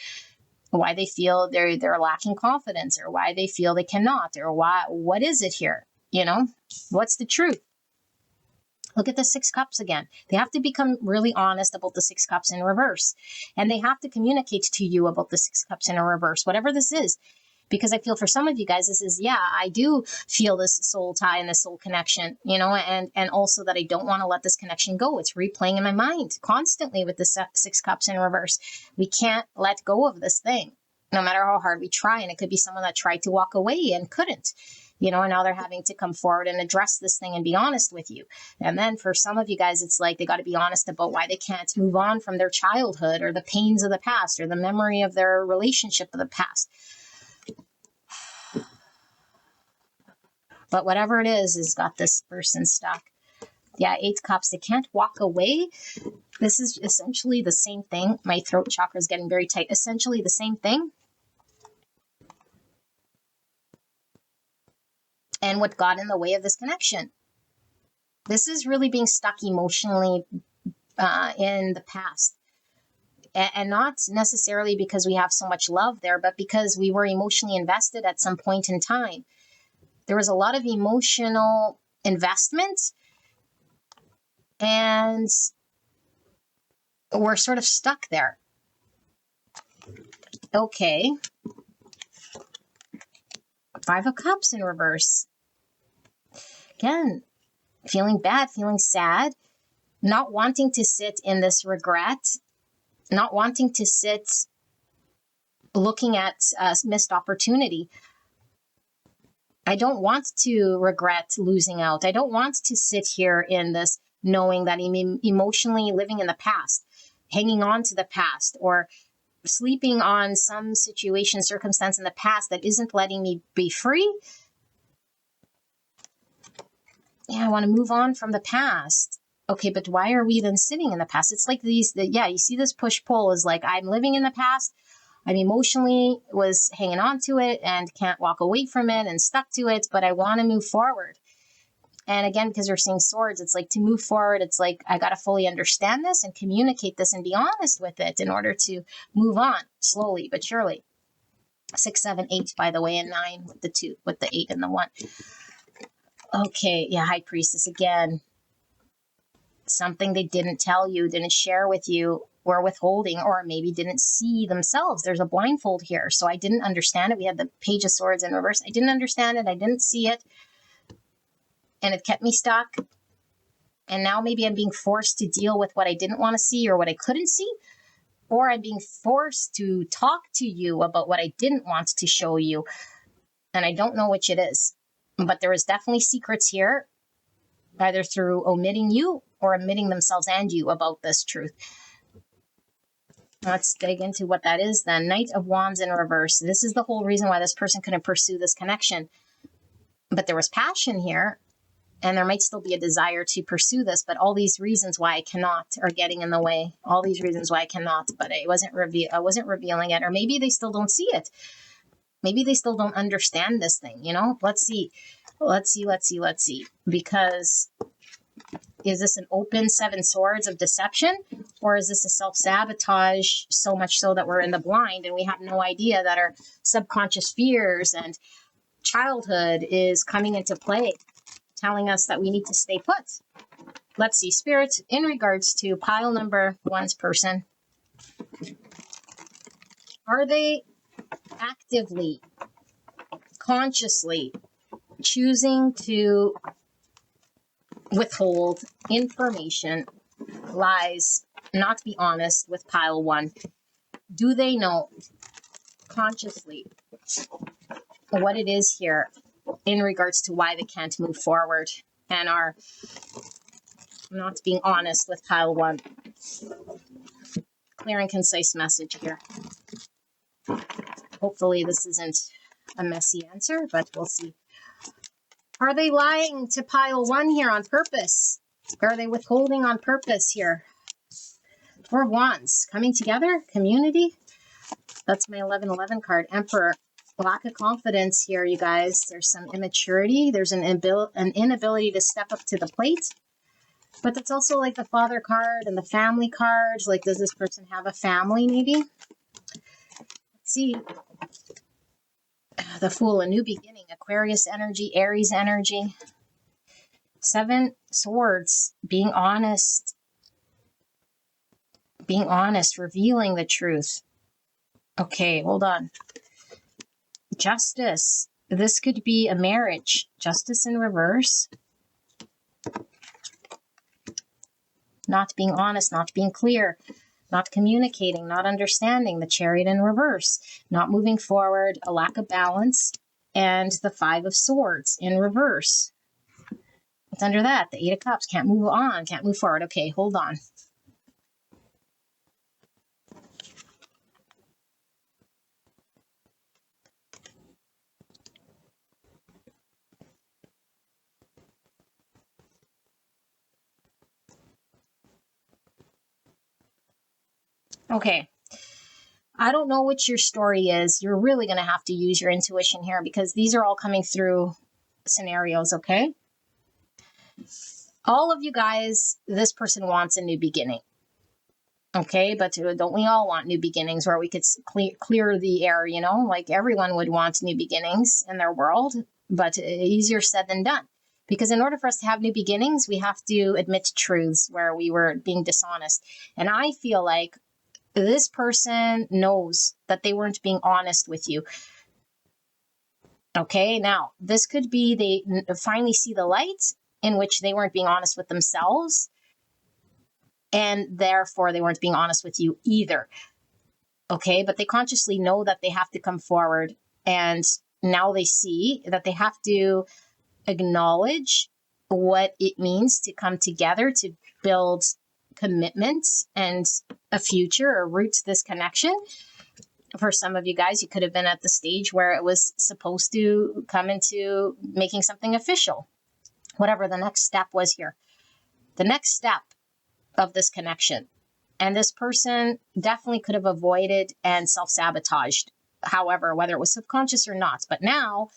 why they feel they're lacking confidence, or why they feel they cannot, or what is it here? You know, what's the truth? Look at the 6 cups again. They have to become really honest about the 6 cups in reverse. And they have to communicate to you about the 6 cups in a reverse, whatever this is. Because I feel for some of you guys, this is, yeah, I do feel this soul tie and this soul connection, you know, and also that I don't want to let this connection go. It's replaying in my mind constantly with the 6 cups in reverse. We can't let go of this thing, no matter how hard we try. And it could be someone that tried to walk away and couldn't. You know, and now they're having to come forward and address this thing and be honest with you. And then for some of you guys, it's like they got to be honest about why they can't move on from their childhood or the pains of the past or the memory of their relationship of the past. But whatever it is got this person stuck. Yeah, 8 cups. They can't walk away. This is essentially the same thing. My throat chakra is getting very tight. Essentially the same thing. And what got in the way of this connection. This is really being stuck emotionally in the past. And not necessarily because we have so much love there, but because we were emotionally invested at some point in time. There was a lot of emotional investment, and we're sort of stuck there. Okay. 5 of Cups in reverse. Again, feeling bad, feeling sad, not wanting to sit in this regret, not wanting to sit looking at missed opportunity. I don't want to regret losing out. I don't want to sit here in this knowing that I'm emotionally living in the past, hanging on to the past, or sleeping on some situation, circumstance in the past that isn't letting me be free. Yeah, I want to move on from the past. Okay, but why are we then sitting in the past? It's like you see this push-pull is like, I'm living in the past. I'm emotionally was hanging on to it and can't walk away from it and stuck to it, but I want to move forward. And again, because we're seeing swords, it's like to move forward, it's like I got to fully understand this and communicate this and be honest with it in order to move on slowly but surely. 6, 7, 8, by the way, and 9 with the 2, with the 8 and the 1. Okay, yeah, High Priestess again. Something they didn't tell you, didn't share with you, or withholding, or maybe didn't see themselves. There's a blindfold here. So I didn't understand it. We had the Page of Swords in reverse. I didn't understand it. I didn't see it. And it kept me stuck. And now maybe I'm being forced to deal with what I didn't want to see or what I couldn't see. Or I'm being forced to talk to you about what I didn't want to show you. And I don't know which it is. But there is definitely secrets here, either through omitting you or omitting themselves and you about this truth. Let's dig into what that is then. Knight of Wands in reverse. This is the whole reason why this person couldn't pursue this connection. But there was passion here, and there might still be a desire to pursue this, but all these reasons why I cannot are getting in the way. All these reasons why I cannot, but I wasn't revealing it, or maybe they still don't see it. Maybe they still don't understand this thing, you know? Let's see. Because is this an open 7 swords of deception, or is this a self-sabotage so much so that we're in the blind and we have no idea that our subconscious fears and childhood is coming into play? telling us that we need to stay put. Let's see, Spirit, in regards to pile number one's person, are they actively, consciously choosing to withhold information, lies, not be honest with pile one? Do they know consciously what it is here in regards to why they can't move forward and are not being honest with pile one? Clear and concise message here. Hopefully this isn't a messy answer, but we'll see. Are they lying to pile one here on purpose? Are they withholding on purpose here? Four of Wands, coming together, community. That's my 1111 card. Emperor, lack of confidence here, you guys. There's some immaturity. There's an inability to step up to the plate. But that's also like the Father card and the family card. Like, does this person have a family maybe? Let's see. The Fool, a new beginning. Aquarius energy, Aries energy. 7 Swords, being honest. Being honest, revealing the truth. Okay, hold on. Justice. This could be a marriage. Justice in reverse. Not being honest, not being clear, not communicating, not understanding. The Chariot in reverse. Not moving forward, a lack of balance. And the 5 of Swords in reverse. What's under that? The 8 of Cups. Can't move on, can't move forward. Okay, hold on. Okay. I don't know what your story is. You're really going to have to use your intuition here because these are all coming through scenarios, okay? All of you guys, this person wants a new beginning. Okay, but don't we all want new beginnings where we could clear the air, you know? Like everyone would want new beginnings in their world, but easier said than done. Because in order for us to have new beginnings, we have to admit truths where we were being dishonest. And I feel like this person knows that they weren't being honest with you. Okay, now this could be they finally see the light in which they weren't being honest with themselves. And therefore, they weren't being honest with you either. Okay, but they consciously know that they have to come forward. And now they see that they have to acknowledge what it means to come together to build commitment and a future or root this connection. For some of you guys, you could have been at the stage where it was supposed to come into making something official. Whatever the next step was here. The next step of this connection. And this person definitely could have avoided and self-sabotaged. However, whether it was subconscious or not. But now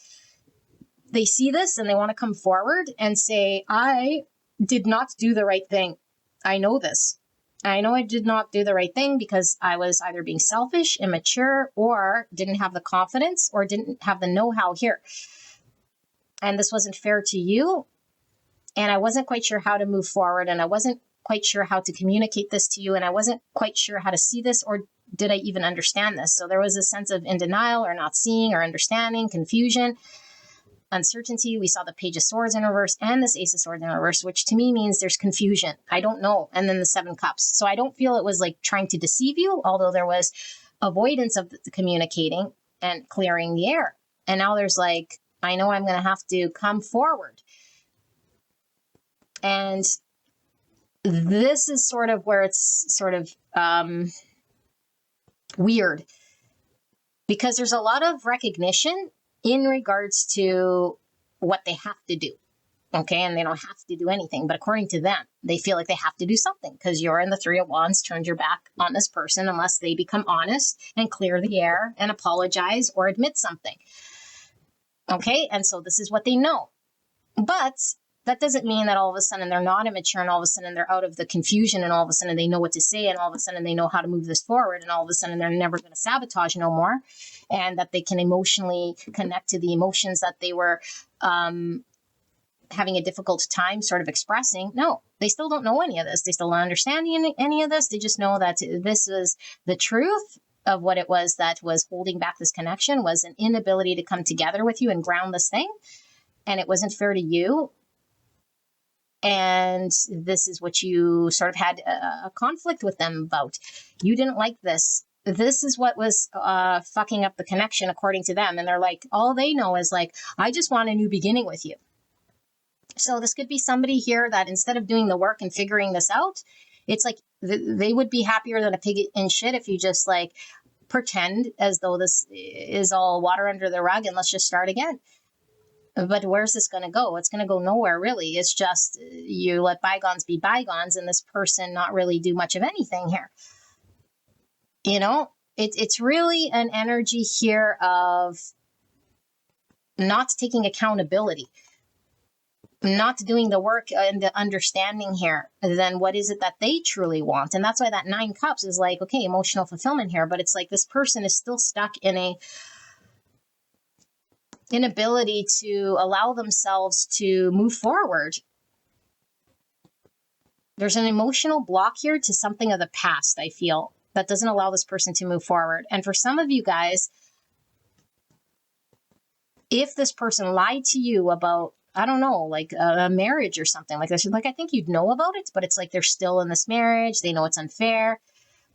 they see this and they want to come forward and say, I did not do the right thing. I know this. I know I did not do the right thing because I was either being selfish, immature, or didn't have the confidence or didn't have the know-how here. And this wasn't fair to you. And I wasn't quite sure how to move forward. And I wasn't quite sure how to communicate this to you. And I wasn't quite sure how to see this, or did I even understand this? So there was a sense of in denial or not seeing or understanding, confusion, uncertainty. We saw the Page of Swords in reverse and this Ace of Swords in reverse, which to me means there's confusion. I don't know. And then the 7 Cups. So I don't feel it was like trying to deceive you, although there was avoidance of the communicating and clearing the air. And now there's like, I know I'm going to have to come forward. And this is sort of where it's sort of weird, because there's a lot of recognition in regards to what they have to do. Okay, and they don't have to do anything, but according to them, they feel like they have to do something because you're in the 3 of Wands, turned your back on this person unless they become honest and clear the air and apologize or admit something. Okay, and so this is what they know. But that doesn't mean that all of a sudden they're not immature and all of a sudden they're out of the confusion and all of a sudden they know what to say and all of a sudden they know how to move this forward and all of a sudden they're never going to sabotage no more, and that they can emotionally connect to the emotions that they were having a difficult time sort of expressing. No, they still don't know any of this. They still don't understand any of this. They just know that this is the truth of what it was that was holding back this connection, was an inability to come together with you and ground this thing. And it wasn't fair to you. And this is what you sort of had a conflict with them about. You didn't like this. This is what was fucking up the connection according to them. And they're like, all they know is like, I just want a new beginning with you. So this could be somebody here that instead of doing the work and figuring this out, it's like they would be happier than a pig in shit if you just like pretend as though this is all water under the rug and let's just start again. But where's this going to go? It's going to go nowhere, really. It's just you let bygones be bygones and this person not really do much of anything here. You know, it's really an energy here of not taking accountability, not doing the work and the understanding here. Then what is it that they truly want? And that's why that 9 cups is like, okay, emotional fulfillment here. But it's like this person is still stuck in a inability to allow themselves to move forward. There's an emotional block here to something of the past, I feel, that doesn't allow this person to move forward. And for some of you guys, if this person lied to you about, I don't know, like a marriage or something like this, like I think you'd know about it, but it's like they're still in this marriage. They know it's unfair.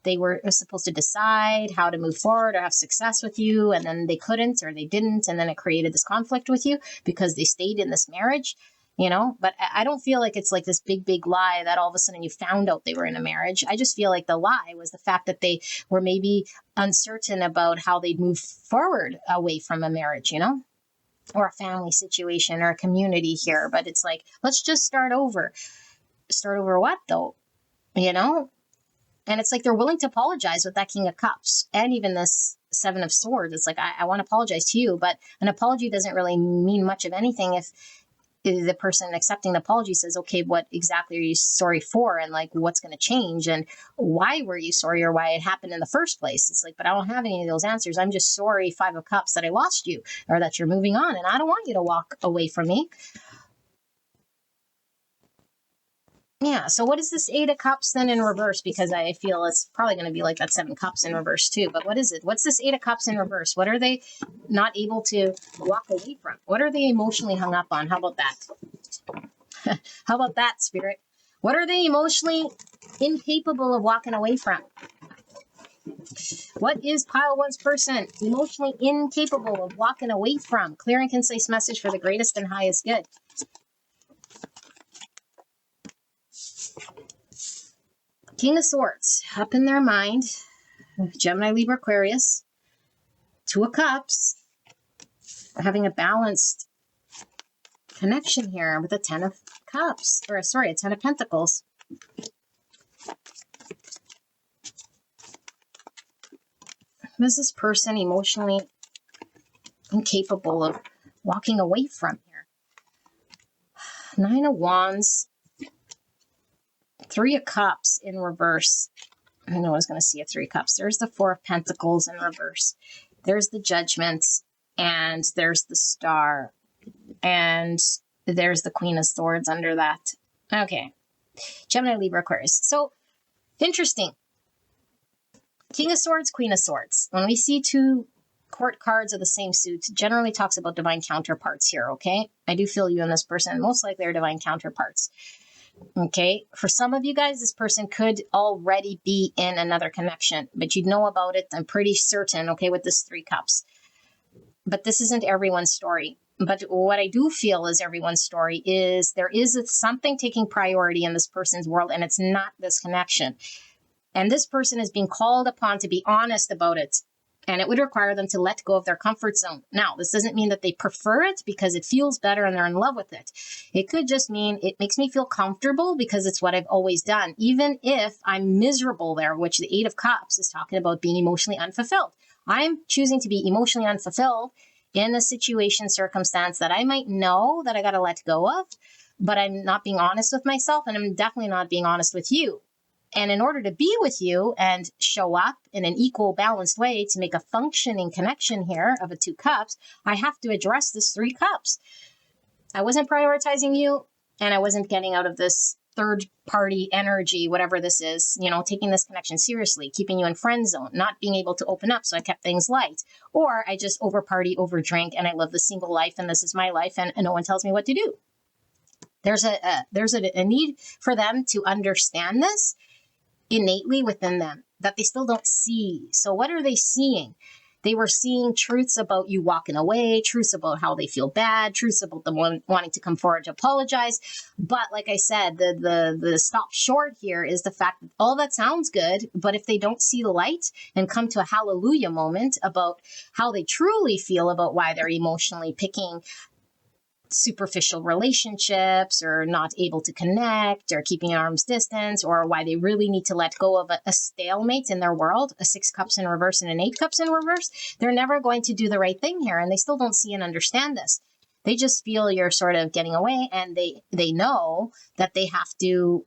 They were supposed to decide how to move forward or have success with you, and then they couldn't or they didn't, and then it created this conflict with you because they stayed in this marriage, you know? But I don't feel like it's like this big lie that all of a sudden you found out they were in a marriage. I just feel like the lie was the fact that they were maybe uncertain about how they'd move forward away from a marriage, you know? Or a family situation or a community here. But it's like, let's just start over. Start over what, though? You know? And it's like they're willing to apologize with that King of Cups and even this 7 of Swords. It's like, I want to apologize to you, but an apology doesn't really mean much of anything if the person accepting the apology says, okay, what exactly are you sorry for? And like, what's going to change? And why were you sorry or why it happened in the first place? It's like, but I don't have any of those answers. I'm just sorry, 5 of Cups, that I lost you or that you're moving on. And I don't want you to walk away from me. Yeah, so what is this 8 of Cups then in reverse? Because I feel it's probably going to be like that 7 Cups in reverse too. But what is it? What's this 8 of Cups in reverse? What are they not able to walk away from? What are they emotionally hung up on? How about that? How about that, Spirit? What are they emotionally incapable of walking away from? What is pile 1's person emotionally incapable of walking away from? Clear and concise message for the greatest and highest good. King of Swords, up in their mind, Gemini, Libra, Aquarius, 2 of Cups, having a balanced connection here with a 10 of Cups, or sorry, a 10 of Pentacles. What is this person emotionally incapable of walking away from here? 9 of Wands, 3 of Cups in reverse. I know I was going to see a 3 of Cups. There's the 4 of Pentacles in reverse. There's the Judgment, and there's the Star, and there's the Queen of Swords under that. Okay. Gemini, Libra, Aquarius. So, interesting. King of Swords, Queen of Swords. When we see 2 court cards of the same suit, generally talks about divine counterparts here, okay? I do feel you and this person. Most likely are divine counterparts. Okay, for some of you guys, this person could already be in another connection, but you'd know about it, I'm pretty certain, okay, with this 3 Cups. But this isn't everyone's story. But what I do feel is everyone's story is there is something taking priority in this person's world, and it's not this connection. And this person is being called upon to be honest about it. And it would require them to let go of their comfort zone. Now, this doesn't mean that they prefer it because it feels better and they're in love with it. It could just mean it makes me feel comfortable because it's what I've always done, even if I'm miserable there, which the 8 of Cups is talking about being emotionally unfulfilled. I'm choosing to be emotionally unfulfilled in a situation, circumstance that I might know that I got to let go of, but I'm not being honest with myself, and I'm definitely not being honest with you. And in order to be with you and show up in an equal, balanced way to make a functioning connection here of a 2 Cups, I have to address this 3 Cups. I wasn't prioritizing you, and I wasn't getting out of this third party energy, whatever this is, taking this connection seriously, keeping you in friend zone, not being able to open up. So I kept things light, or I just over party, over drink, and I live the single life, and this is my life, and no one tells me what to do. There's a need for them to understand this innately within them that they still don't see. So what are they seeing? They were seeing truths about you walking away, truths about how they feel bad, truths about them wanting to come forward to apologize. But like I said, the stop short here is the fact that all that sounds good, but if they don't see the light and come to a hallelujah moment about how they truly feel about why they're emotionally picking superficial relationships or not able to connect or keeping an arm's distance, or why they really need to let go of a stalemate in their world, a 6 cups in reverse and an 8 cups in reverse, they're never going to do the right thing here. And they still don't see and understand this. They just feel you're sort of getting away, and they know that they have to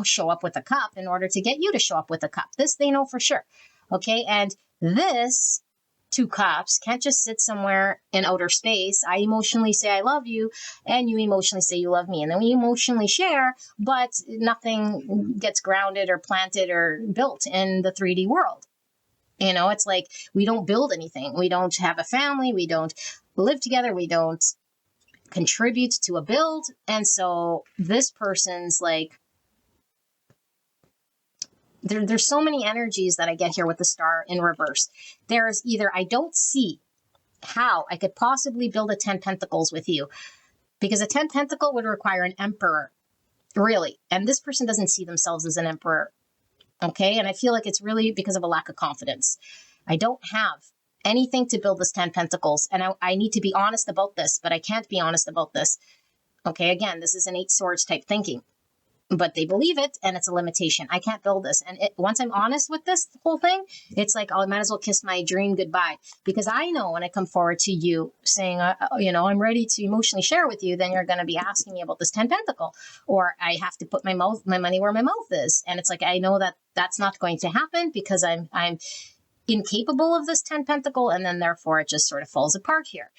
show up with a cup in order to get you to show up with a cup. This they know for sure. Okay. And this 2 cups can't just sit somewhere in outer space. I emotionally say I love you, and you emotionally say you love me. And then we emotionally share, but nothing gets grounded or planted or built in the 3D world. It's like we don't build anything. We don't have a family. We don't live together. We don't contribute to a build. And so this person's like, there's so many energies that I get here with the star in reverse. There's either I don't see how I could possibly build a 10 pentacles with you, because a 10 pentacle would require an emperor, really. And this person doesn't see themselves as an emperor. Okay. And I feel like it's really because of a lack of confidence. I don't have anything to build this 10 pentacles. And I need to be honest about this, but I can't be honest about this. Okay. Again, this is an 8 swords type thinking. But they believe it, and it's a limitation. I can't build this. And once I'm honest with this whole thing, it's like, I might as well kiss my dream goodbye, because I know when I come forward to you saying, I'm ready to emotionally share with you, then you're going to be asking me about this 10 pentacle, or I have to put my money where my mouth is. And it's like, I know that that's not going to happen because I'm incapable of this 10 pentacle. And then therefore it just sort of falls apart here.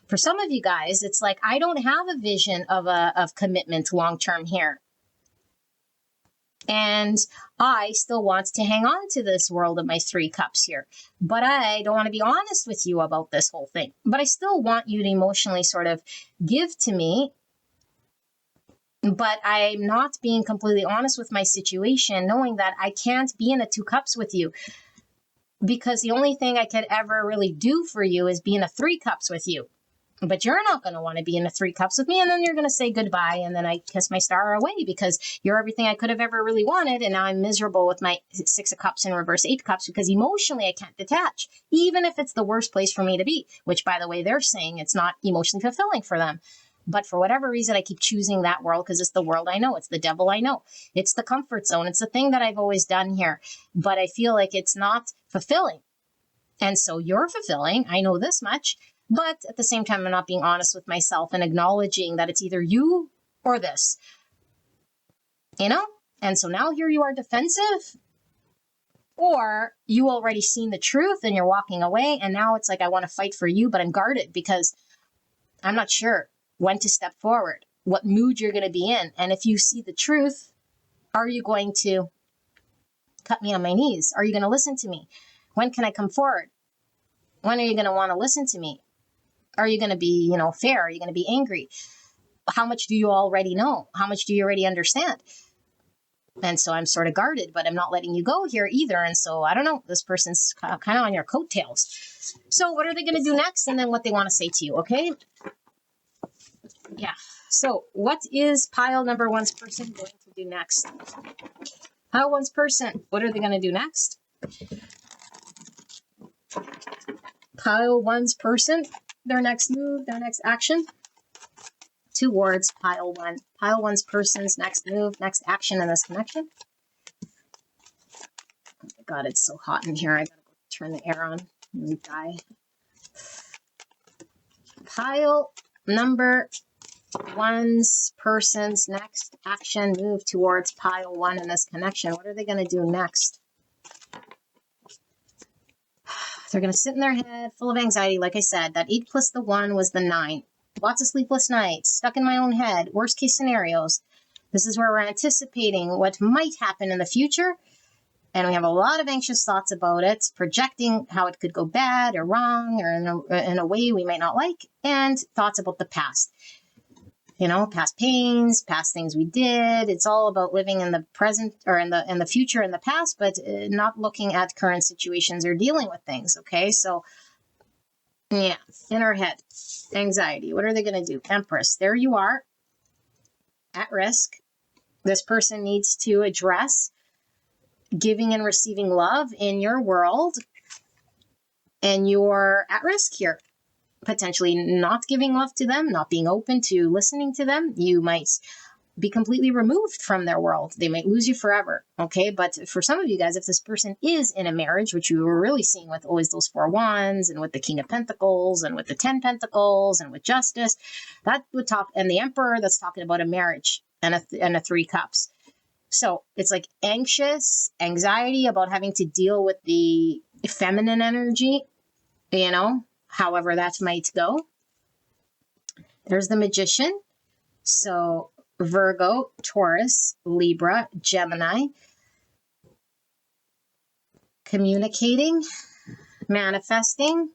For some of you guys, it's like, I don't have a vision of commitment long-term here. And I still want to hang on to this world of my 3 cups here. But I don't want to be honest with you about this whole thing. But I still want you to emotionally sort of give to me. But I'm not being completely honest with my situation, knowing that I can't be in a 2 cups with you. Because the only thing I could ever really do for you is be in a 3 cups with you. But you're not going to want to be in a 3 cups with me, and then you're going to say goodbye, and then I kiss my star away because you're everything I could have ever really wanted, and now I'm miserable with my 6 of cups in reverse 8 cups because emotionally I can't detach, even if it's the worst place for me to be, which, by the way, they're saying it's not emotionally fulfilling for them. But for whatever reason, I keep choosing that world because it's the world I know. It's the devil I know. It's the comfort zone. It's the thing that I've always done here, but I feel like it's not fulfilling. And so you're fulfilling. I know this much. But at the same time, I'm not being honest with myself and acknowledging that it's either you or this, And so now here you are defensive, or you already seen the truth and you're walking away. And now it's like, I want to fight for you, but I'm guarded because I'm not sure when to step forward, what mood you're going to be in. And if you see the truth, are you going to cut me on my knees? Are you going to listen to me? When can I come forward? When are you going to want to listen to me? Are you going to be, fair? Are you going to be angry? How much do you already know? How much do you already understand? And so I'm sort of guarded, but I'm not letting you go here either. And so I don't know, this person's kind of on your coattails. So what are they going to do next? And then what they want to say to you, okay? Yeah. So what is pile number 1's person going to do next? Pile 1's person, what are they going to do next? Pile 1's person, their next move, their next action towards pile 1. Pile 1's person's next move, next action in this connection. Oh my God, it's so hot in here. I gotta go turn the air on and die. Pile number 1's person's next action move towards pile 1 in this connection. What are they going to do next? They're going to sit in their head full of anxiety. Like I said, that 8 plus the 1 was the 9. lots of sleepless nights, stuck in my own head, worst case scenarios. This is where we're anticipating what might happen in the future. And we have a lot of anxious thoughts about it, projecting how it could go bad or wrong or in a way we might not like, and thoughts about the past. Past pains, past things we did. It's all about living in the present or in the future, in the past, but not looking at current situations or dealing with things. Okay, so yeah, in our head, anxiety. What are they going to do? Empress. There you are, at risk. This person needs to address giving and receiving love in your world, and you're at risk here. Potentially not giving love to them, not being open to listening to them. You might be completely removed from their world. They might lose you forever. Okay. But for some of you guys, if this person is in a marriage, which you were really seeing with always those 4 wands and with the King of Pentacles and with the 10 Pentacles and with Justice, that would talk, and the Emperor, that's talking about a marriage and a 3 cups. So it's like anxiety about having to deal with the feminine energy, however that might go. There's the Magician. So Virgo, Taurus, Libra, Gemini. Communicating, manifesting,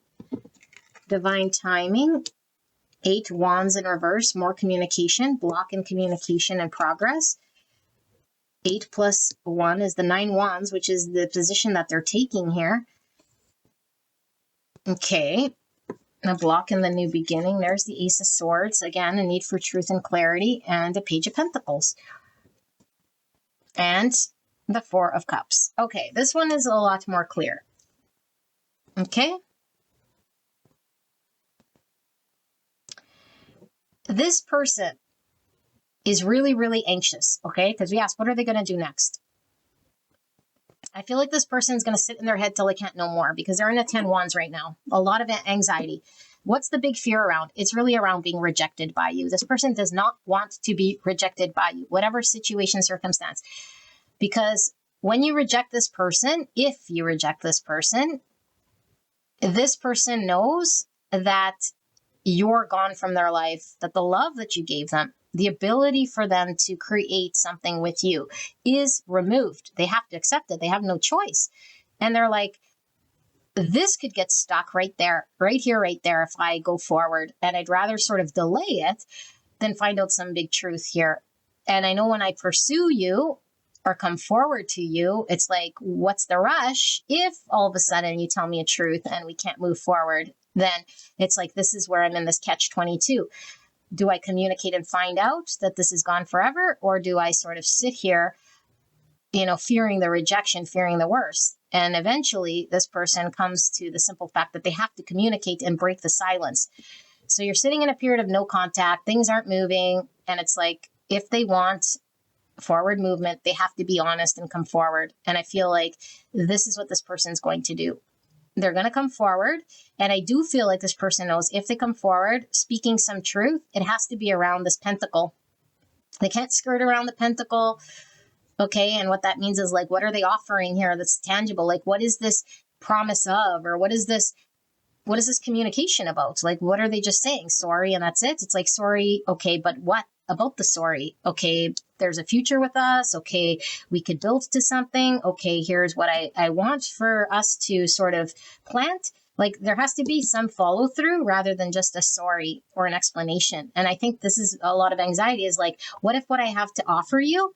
divine timing. 8 wands in reverse, more communication, block in communication and progress. 8 plus 1 is the 9 wands, which is the position that they're taking here. Okay. A block in the new beginning. There's the Ace of Swords. Again, a need for truth and clarity, and the Page of Pentacles. And the 4 of Cups. Okay, this one is a lot more clear. Okay. This person is really, really anxious, okay? Because we asked, what are they going to do next? I feel like this person is going to sit in their head till they can't no more, because they're in the 10 wands right now. A lot of anxiety. What's the big fear around? It's really around being rejected by you. This person does not want to be rejected by you, whatever situation, circumstance. Because when you reject this person, if you reject this person knows that you're gone from their life, that the love that you gave them, the ability for them to create something with you is removed. They have to accept it. They have no choice. And they're like, this could get stuck right there, right here, right there if I go forward. And I'd rather sort of delay it than find out some big truth here. And I know when I pursue you or come forward to you, it's like, what's the rush? If all of a sudden you tell me a truth and we can't move forward, then it's like, this is where I'm in this catch-22. Do I communicate and find out that this is gone forever? Or do I sort of sit here, fearing the rejection, fearing the worst? And eventually this person comes to the simple fact that they have to communicate and break the silence. So you're sitting in a period of no contact, things aren't moving. And it's like, if they want forward movement, they have to be honest and come forward. And I feel like this is what this person's going to do. They're going to come forward. And I do feel like this person knows if they come forward speaking some truth, it has to be around this pentacle. They can't skirt around the pentacle. Okay. And what that means is like, what are they offering here that's tangible? Like, what is this promise of, or what is this communication about? Like, what are they just saying? Sorry. And that's it. It's like, sorry. Okay. But what about the sorry? Okay. There's a future with us. Okay. We could build to something. Okay. Here's what I want for us to sort of plant. Like, there has to be some follow through rather than just a sorry or an explanation. And I think this is a lot of anxiety, is like, what if what I have to offer you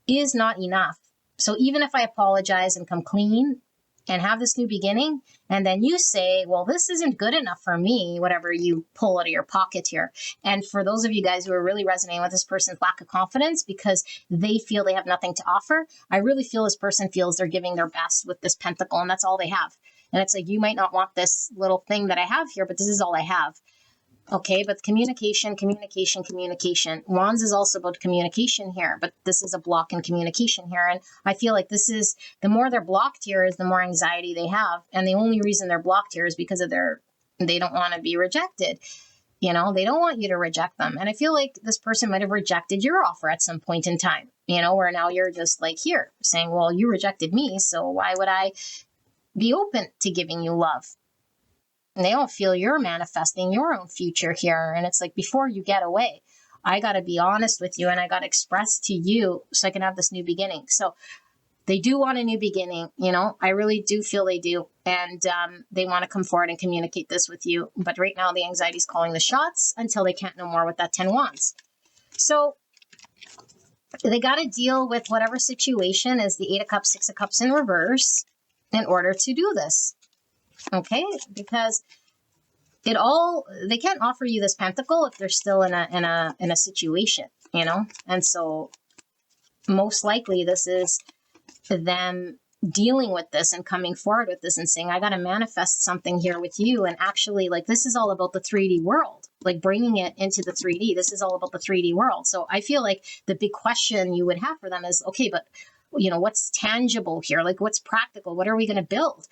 is not enough? So even if I apologize and come clean and have this new beginning, and then you say, well, this isn't good enough for me, whatever you pull out of your pocket here. And for those of you guys who are really resonating with this person's lack of confidence because they feel they have nothing to offer, I really feel this person feels they're giving their best with this pentacle, and that's all they have. And it's like, you might not want this little thing that I have here, but this is all I have. Okay, but communication. Wands is also about communication here, but this is a block in communication here. And I feel like this is, the more they're blocked here is the more anxiety they have. And the only reason they're blocked here is because of they don't want to be rejected. They don't want you to reject them. And I feel like this person might have rejected your offer at some point in time, where now you're just like here saying, well, you rejected me, so why would I be open to giving you love? And they don't feel you're manifesting your own future here. And it's like, before you get away, I got to be honest with you and I got to express to you so I can have this new beginning. So they do want a new beginning, you know, I really do feel they do. And they want to come forward and communicate this with you. But right now, the anxiety is calling the shots until they can't no more with that 10 wands. So they got to deal with whatever situation is the 8 of Cups, 6 of Cups in reverse in order to do this. Okay? Because they can't offer you this pentacle if they're still in a situation, you know? And so most likely this is them dealing with this and coming forward with this and saying, I got to manifest something here with you. And actually, like, this is all about the 3D world, like bringing it into the 3D. This is all about the 3D world. So I feel like the big question you would have for them is, okay, but you know, what's tangible here? Like, what's practical? What are we going to build?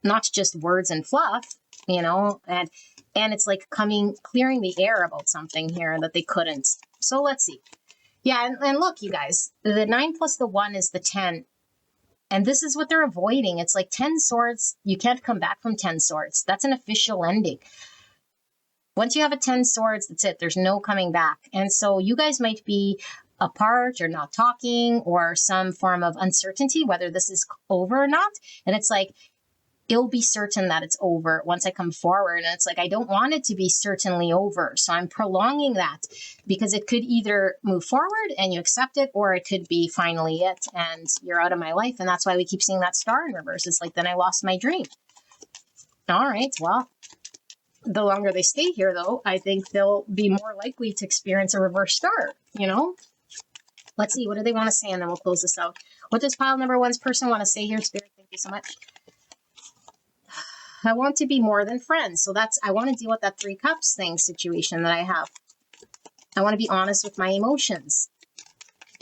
Not just words and fluff, you know, and it's like clearing the air about something here that they couldn't. So let's see. Yeah. And look, you guys, the 9 plus the 1 is the 10. And this is what they're avoiding. It's like 10 swords. You can't come back from 10 swords. That's an official ending. Once you have a 10 swords, that's it. There's no coming back. And so you guys might be apart or not talking or some form of uncertainty, whether this is over or not. And it's like, it'll be certain that it's over once I come forward. And it's like, I don't want it to be certainly over. So I'm prolonging that because it could either move forward and you accept it, or it could be finally it and you're out of my life. And that's why we keep seeing that star in reverse. It's like, then I lost my dream. All right, well, the longer they stay here, though, I think they'll be more likely to experience a reverse star, you know? Let's see, what do they want to say? And then we'll close this out. What does pile number 1's person want to say here, Spirit? Thank you so much. I want to be more than friends. So I want to deal with that 3 cups thing situation that I have. I want to be honest with my emotions.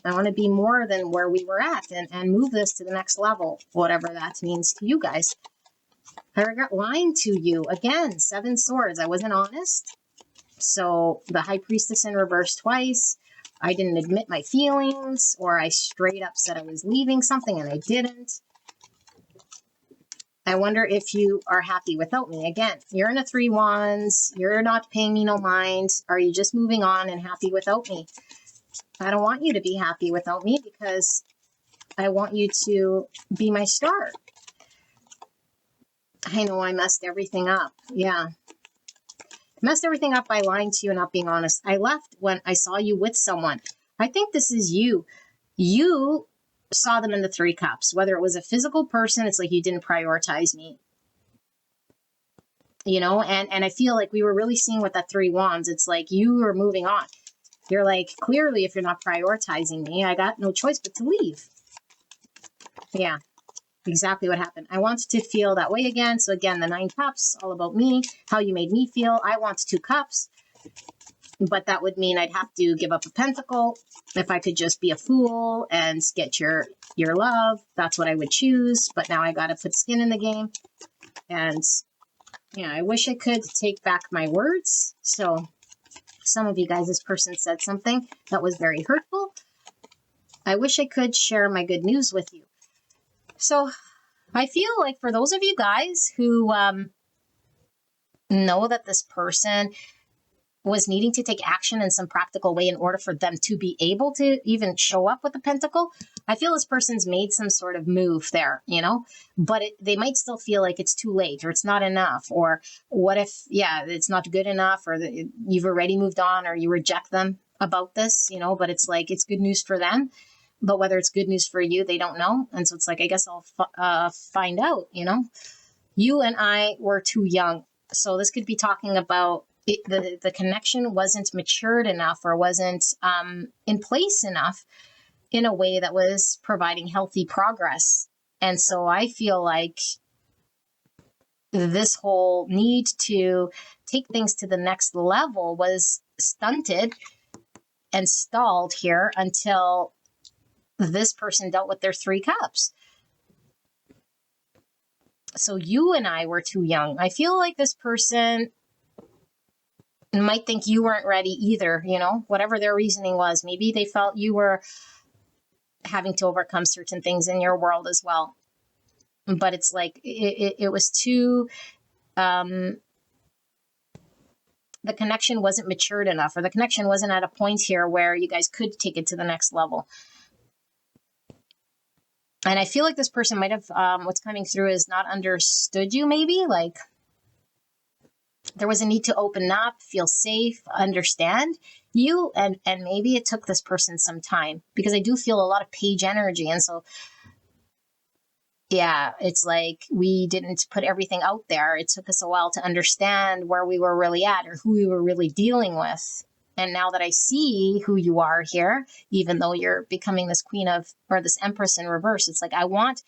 I want to be more than where we were at and move this to the next level, whatever that means to you guys. I regret lying to you. Again, 7 swords. I wasn't honest. So the High Priestess in reverse twice. I didn't admit my feelings, or I straight up said I was leaving something and I didn't. I wonder if you are happy without me. Again, you're in a 3 wands. You're not paying me no mind. Are you just moving on and happy without me? I don't want you to be happy without me because I want you to be my star. I know I messed everything up. Yeah. Messed everything up by lying to you and not being honest. I left when I saw you with someone. I think this is you. You saw them in the 3 cups, whether it was a physical person, it's like you didn't prioritize me, you know, and I feel like we were really seeing with that 3 wands. It's like you were moving on. You're like, clearly, if you're not prioritizing me, I got no choice but to leave. Yeah, exactly what happened. I wanted to feel that way again. So again, the 9 cups, all about me, how you made me feel. I want 2 cups. But that would mean I'd have to give up a pentacle. If I could just be a fool and get your love, that's what I would choose. But now I got to put skin in the game. And, yeah, I wish I could take back my words. So some of you guys, this person said something that was very hurtful. I wish I could share my good news with you. So I feel like for those of you guys who know that this person was needing to take action in some practical way in order for them to be able to even show up with the pentacle, I feel this person's made some sort of move there, you know, but they might still feel like it's too late or it's not enough, or what if, yeah, it's not good enough, or you've already moved on, or you reject them about this, you know, but it's like, it's good news for them, but whether it's good news for you, they don't know. And so it's like, I guess I'll find out, you know. You and I were too young. So this could be talking about the connection wasn't matured enough, or wasn't in place enough in a way that was providing healthy progress. And so I feel like this whole need to take things to the next level was stunted and stalled here until this person dealt with their 3 cups. So you and I were too young. I feel like this person might think you weren't ready either, you know, whatever their reasoning was. Maybe they felt you were having to overcome certain things in your world as well. But it's like, it was too the connection wasn't matured enough, or the connection wasn't at a point here where you guys could take it to the next level. And I feel like this person might have, what's coming through is not understood you, maybe. Like there was a need to open up, feel safe, understand you. And maybe it took this person some time, because I do feel a lot of page energy. And so, yeah, it's like we didn't put everything out there. It took us a while to understand where we were really at, or who we were really dealing with. And now that I see who you are here, even though you're becoming this queen of, or this empress in reverse, it's like, I want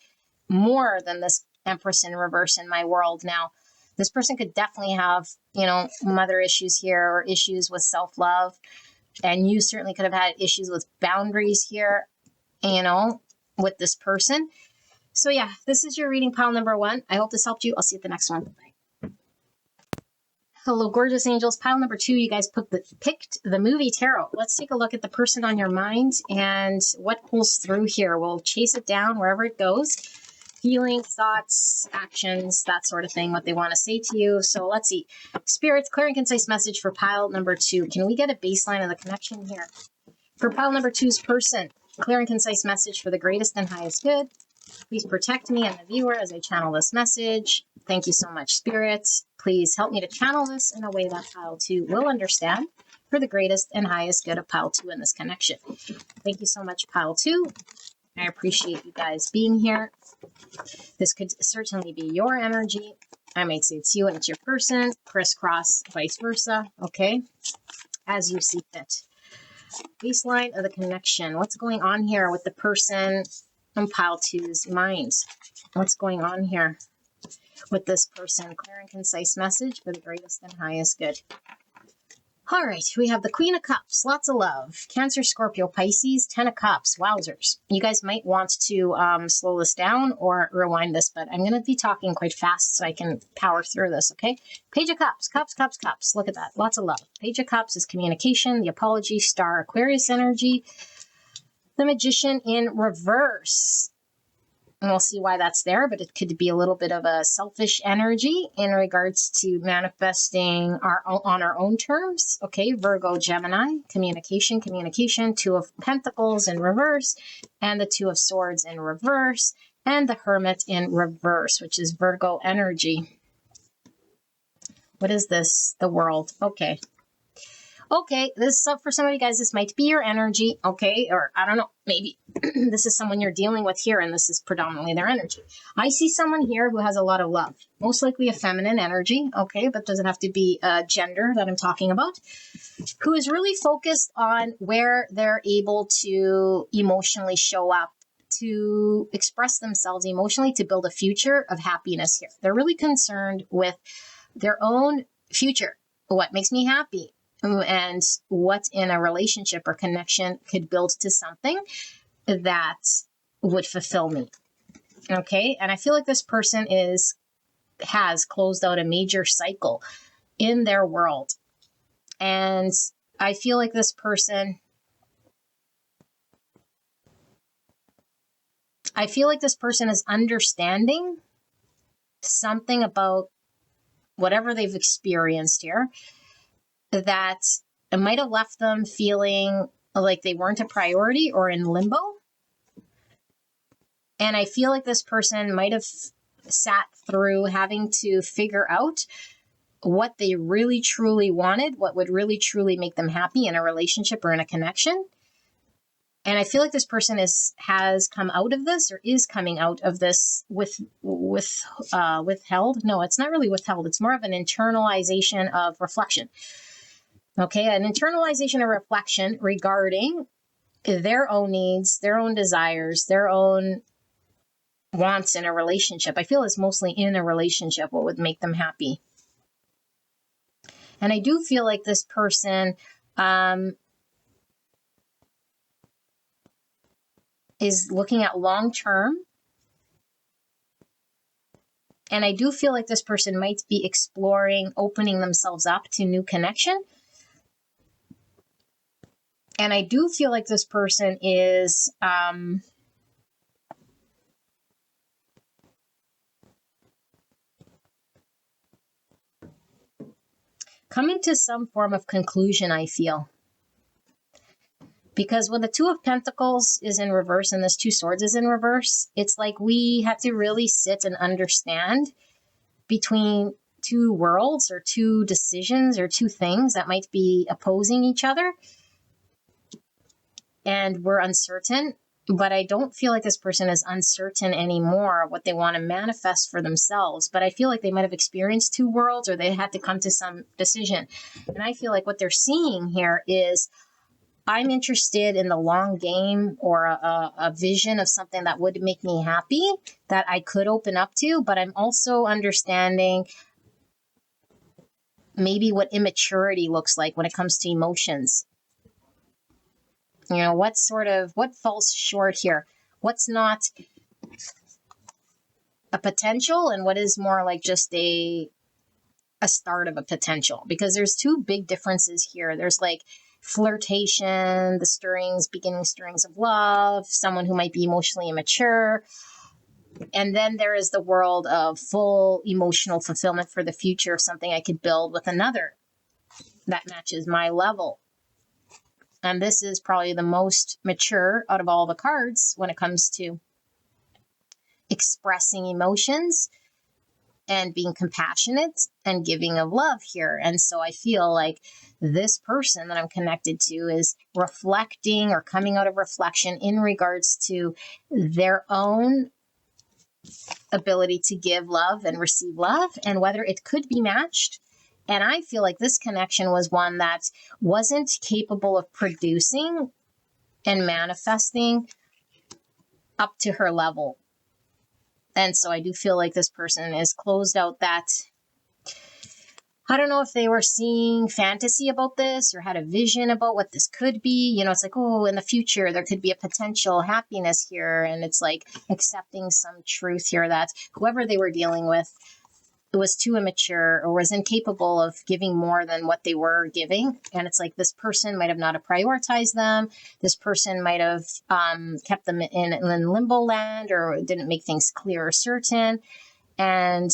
more than this empress in reverse in my world now. This person could definitely have, mother issues here, or issues with self-love. And you certainly could have had issues with boundaries here, with this person. So yeah, this is your reading, pile number 1. I hope this helped you. I'll see you at the next one. Bye. Hello, gorgeous angels. Pile number 2, you guys picked the movie tarot. Let's take a look at the person on your mind and what pulls through here. We'll chase it down wherever it goes. Feeling, thoughts, actions, that sort of thing, what they want to say to you. So let's see. Spirits, clear and concise message for pile number 2. Can we get a baseline of the connection here? For pile number 2's person, clear and concise message for the greatest and highest good. Please protect me and the viewer as I channel this message. Thank you so much, spirits. Please help me to channel this in a way that pile 2 will understand, for the greatest and highest good of pile 2 in this connection. Thank you so much, pile 2. I appreciate you guys being here. This could certainly be your energy. I might say it's you and it's your person. Crisscross, vice versa. Okay, as you see fit. Baseline of the connection. What's going on here with the person on pile 2's mind? What's going on here with this person? Clear and concise message for the greatest and highest good. All right, we have the Queen of Cups, lots of love. Cancer, Scorpio, Pisces, 10 of Cups, wowzers. You guys might want to slow this down or rewind this, but I'm going to be talking quite fast so I can power through this, okay? Page of Cups, cups, cups, cups. Look at that, lots of love. Page of Cups is communication, the apology, star, Aquarius energy, the Magician in reverse. And we'll see why that's there, but it could be a little bit of a selfish energy in regards to manifesting on our own terms. Okay, Virgo, Gemini, communication, 2 of Pentacles in reverse, and the 2 of Swords in reverse, and the Hermit in reverse, which is Virgo energy. What is this? The World. Okay. Okay, this for some of you guys, this might be your energy, okay? Or I don't know, maybe this is someone you're dealing with here, and this is predominantly their energy. I see someone here who has a lot of love, most likely a feminine energy, okay? But doesn't have to be a gender that I'm talking about, who is really focused on where they're able to emotionally show up, to express themselves emotionally, to build a future of happiness here. They're really concerned with their own future. What makes me happy? And what in a relationship or connection could build to something that would fulfill me. Okay. And I feel like this person has closed out a major cycle in their world. And I feel like this person is understanding something about whatever they've experienced here, that it might have left them feeling like they weren't a priority or in limbo. And I feel like this person might have sat through having to figure out what they really truly wanted, what would really truly make them happy in a relationship or in a connection. And I feel like this person has come out of this, or is coming out of this withheld. No, it's not really withheld. It's more of an internalization of reflection. Okay, an internalization of reflection regarding their own needs, their own desires, their own wants in a relationship. I feel it's mostly in a relationship what would make them happy. And I do feel like this person is looking at long term. And I do feel like this person might be exploring, opening themselves up to new connection. And I do feel like this person is coming to some form of conclusion, I feel. Because when the Two of Pentacles is in reverse and this Two Swords is in reverse, it's like we have to really sit and understand between two worlds or two decisions or two things that might be opposing each other. And we're uncertain, but I don't feel like this person is uncertain anymore what they want to manifest for themselves. But I feel like they might have experienced two worlds, or they had to come to some decision. And I feel like what they're seeing here is, I'm interested in the long game, or a vision of something that would make me happy, that I could open up to, but I'm also understanding maybe what immaturity looks like when it comes to emotions. You know, what falls short here? What's not a potential, and what is more like just a start of a potential? Because there's two big differences here. There's like flirtation, the beginning stirrings of love, someone who might be emotionally immature. And then there is the world of full emotional fulfillment for the future, something I could build with another that matches my level. And this is probably the most mature out of all the cards when it comes to expressing emotions and being compassionate and giving of love here. And so I feel like this person that I'm connected to is reflecting or coming out of reflection in regards to their own ability to give love and receive love, and whether it could be matched. And I feel like this connection was one that wasn't capable of producing and manifesting up to her level. And so I do feel like this person is closed out that. I don't know if they were seeing fantasy about this or had a vision about what this could be. You know, it's like, oh, in the future, there could be a potential happiness here. And it's like accepting some truth here that whoever they were dealing with was too immature or was incapable of giving more than what they were giving. And it's like this person might have not prioritized them. This person might have kept them in limbo land, or didn't make things clear or certain. And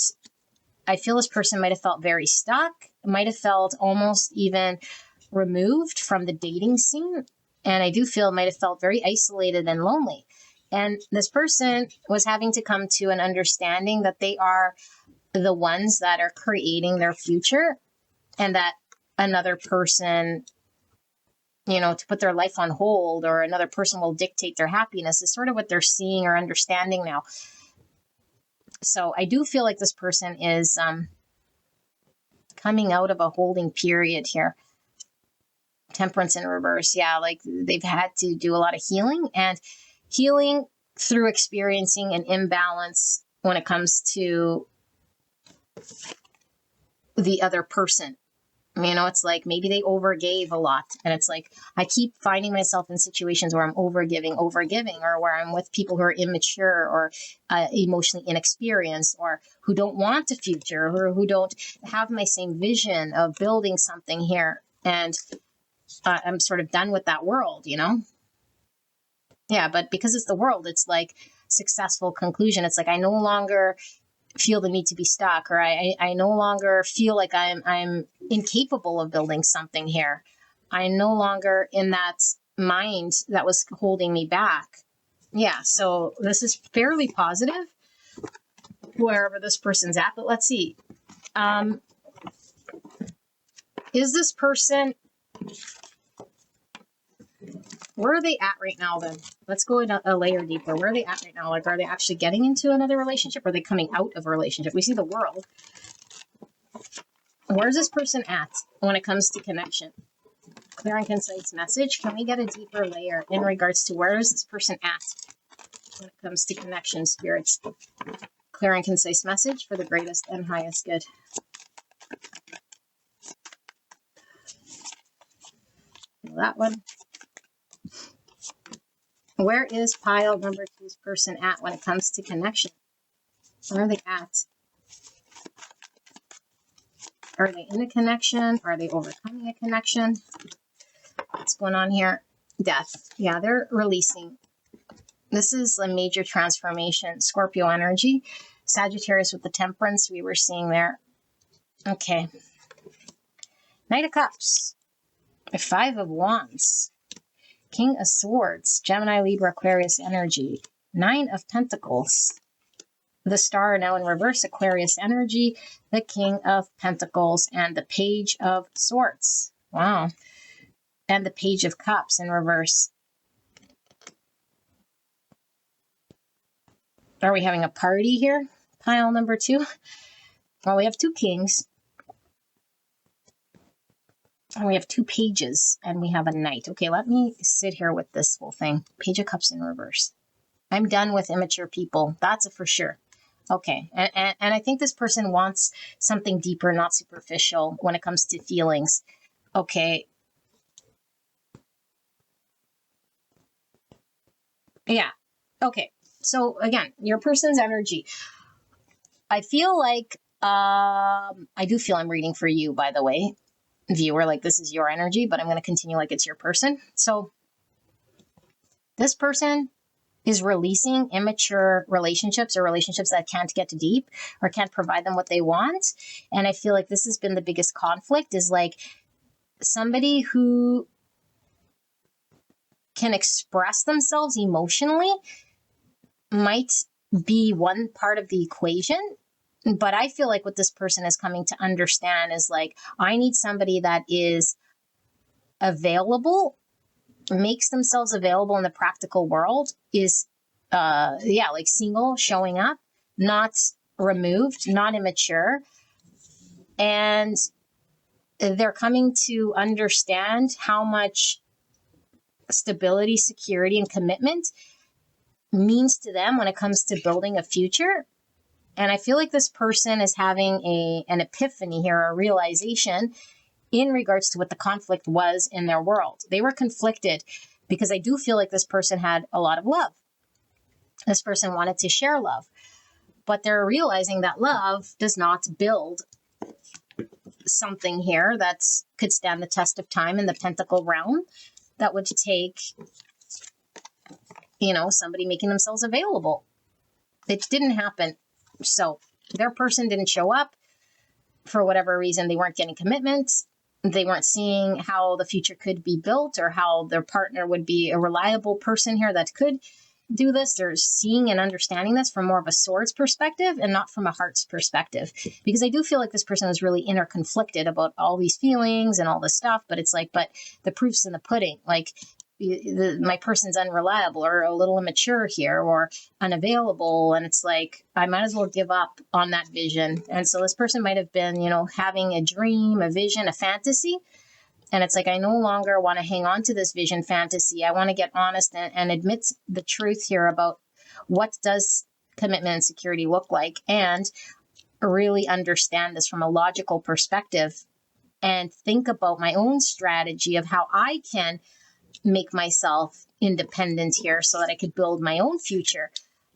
I feel this person might have felt very stuck, might have felt almost even removed from the dating scene. And I do feel might have felt very isolated and lonely. And this person was having to come to an understanding that they are the ones that are creating their future, and that another person, you know, to put their life on hold, or another person will dictate their happiness, is sort of what they're seeing or understanding now. So I do feel like this person is coming out of a holding period here. Temperance in reverse. Yeah, like they've had to do a lot of healing, and healing through experiencing an imbalance when it comes to the other person. You know, it's like maybe they overgave a lot, and it's like I keep finding myself in situations where I'm overgiving, or where I'm with people who are immature or emotionally inexperienced, or who don't want a future, or who don't have my same vision of building something here. And I'm sort of done with that world, you know? Yeah, but because it's the world, it's like successful conclusion. It's like I no longer feel the need to be stuck, or I no longer feel like I'm incapable of building something here. I'm no longer in that mind that was holding me back. Yeah, so this is fairly positive wherever this person's at. But let's see. Is this person, where are they at right now then? Let's go a layer deeper. Where are they at right now? Like, are they actually getting into another relationship? Or are they coming out of a relationship? We see the world. Where's this person at when it comes to connection? Clear and concise message. Can we get a deeper layer in regards to where is this person at when it comes to connection, spirits? Clear and concise message for the greatest and highest good. That one. Where is pile number two's person at when it comes to connection? Where are they at? Are they in a connection? Are they overcoming a connection? What's going on here? Death. Yeah, they're releasing. This is a major transformation. Scorpio energy. Sagittarius with the temperance we were seeing there. Okay. Knight of Cups, Five of Wands, King of Swords, Gemini, Libra, Aquarius energy, Nine of Pentacles, the Star now in reverse, Aquarius energy, the King of Pentacles, and the Page of Swords. Wow. And the Page of Cups in reverse. Are we having a party here? Pile number 2. Well, we have 2 kings. And we have 2 pages. And we have a knight. Okay, let me sit here with this whole thing. Page of Cups in reverse. I'm done with immature people. That's a for sure. Okay, and I think this person wants something deeper, not superficial when it comes to feelings. Okay. Yeah. Okay. So again, your person's energy. I feel like, I do feel I'm reading for you, by the way, viewer, like this is your energy, but I'm going to continue like it's your person. So this person is releasing immature relationships or relationships that can't get deep or can't provide them what they want. And I feel like this has been the biggest conflict, is like somebody who can express themselves emotionally might be one part of the equation. But I feel like what this person is coming to understand is like, I need somebody that is available, makes themselves available in the practical world, is like single, showing up, not removed, not immature. And they're coming to understand how much stability, security, and commitment means to them when it comes to building a future. And I feel like this person is having an epiphany here, a realization in regards to what the conflict was in their world. They were conflicted because I do feel like this person had a lot of love. This person wanted to share love, but they're realizing that love does not build something here that could stand the test of time in the pentacle realm. That would take, somebody making themselves available. It didn't happen. So their person didn't show up for whatever reason. They weren't getting commitments. They weren't seeing how the future could be built or how their partner would be a reliable person here that could do this. They're seeing and understanding this from more of a swords perspective and not from a heart's perspective. Because I do feel like this person is really inner conflicted about all these feelings and all this stuff. But it's like, but the proof's in the pudding. Like, my person's unreliable or a little immature here or unavailable. And it's like, I might as well give up on that vision. And so this person might have been, having a dream, a vision, a fantasy. And it's like, I no longer want to hang on to this vision fantasy. I want to get honest and admit the truth here about what does commitment and security look like, and really understand this from a logical perspective and think about my own strategy of how I can make myself independent here so that I could build my own future,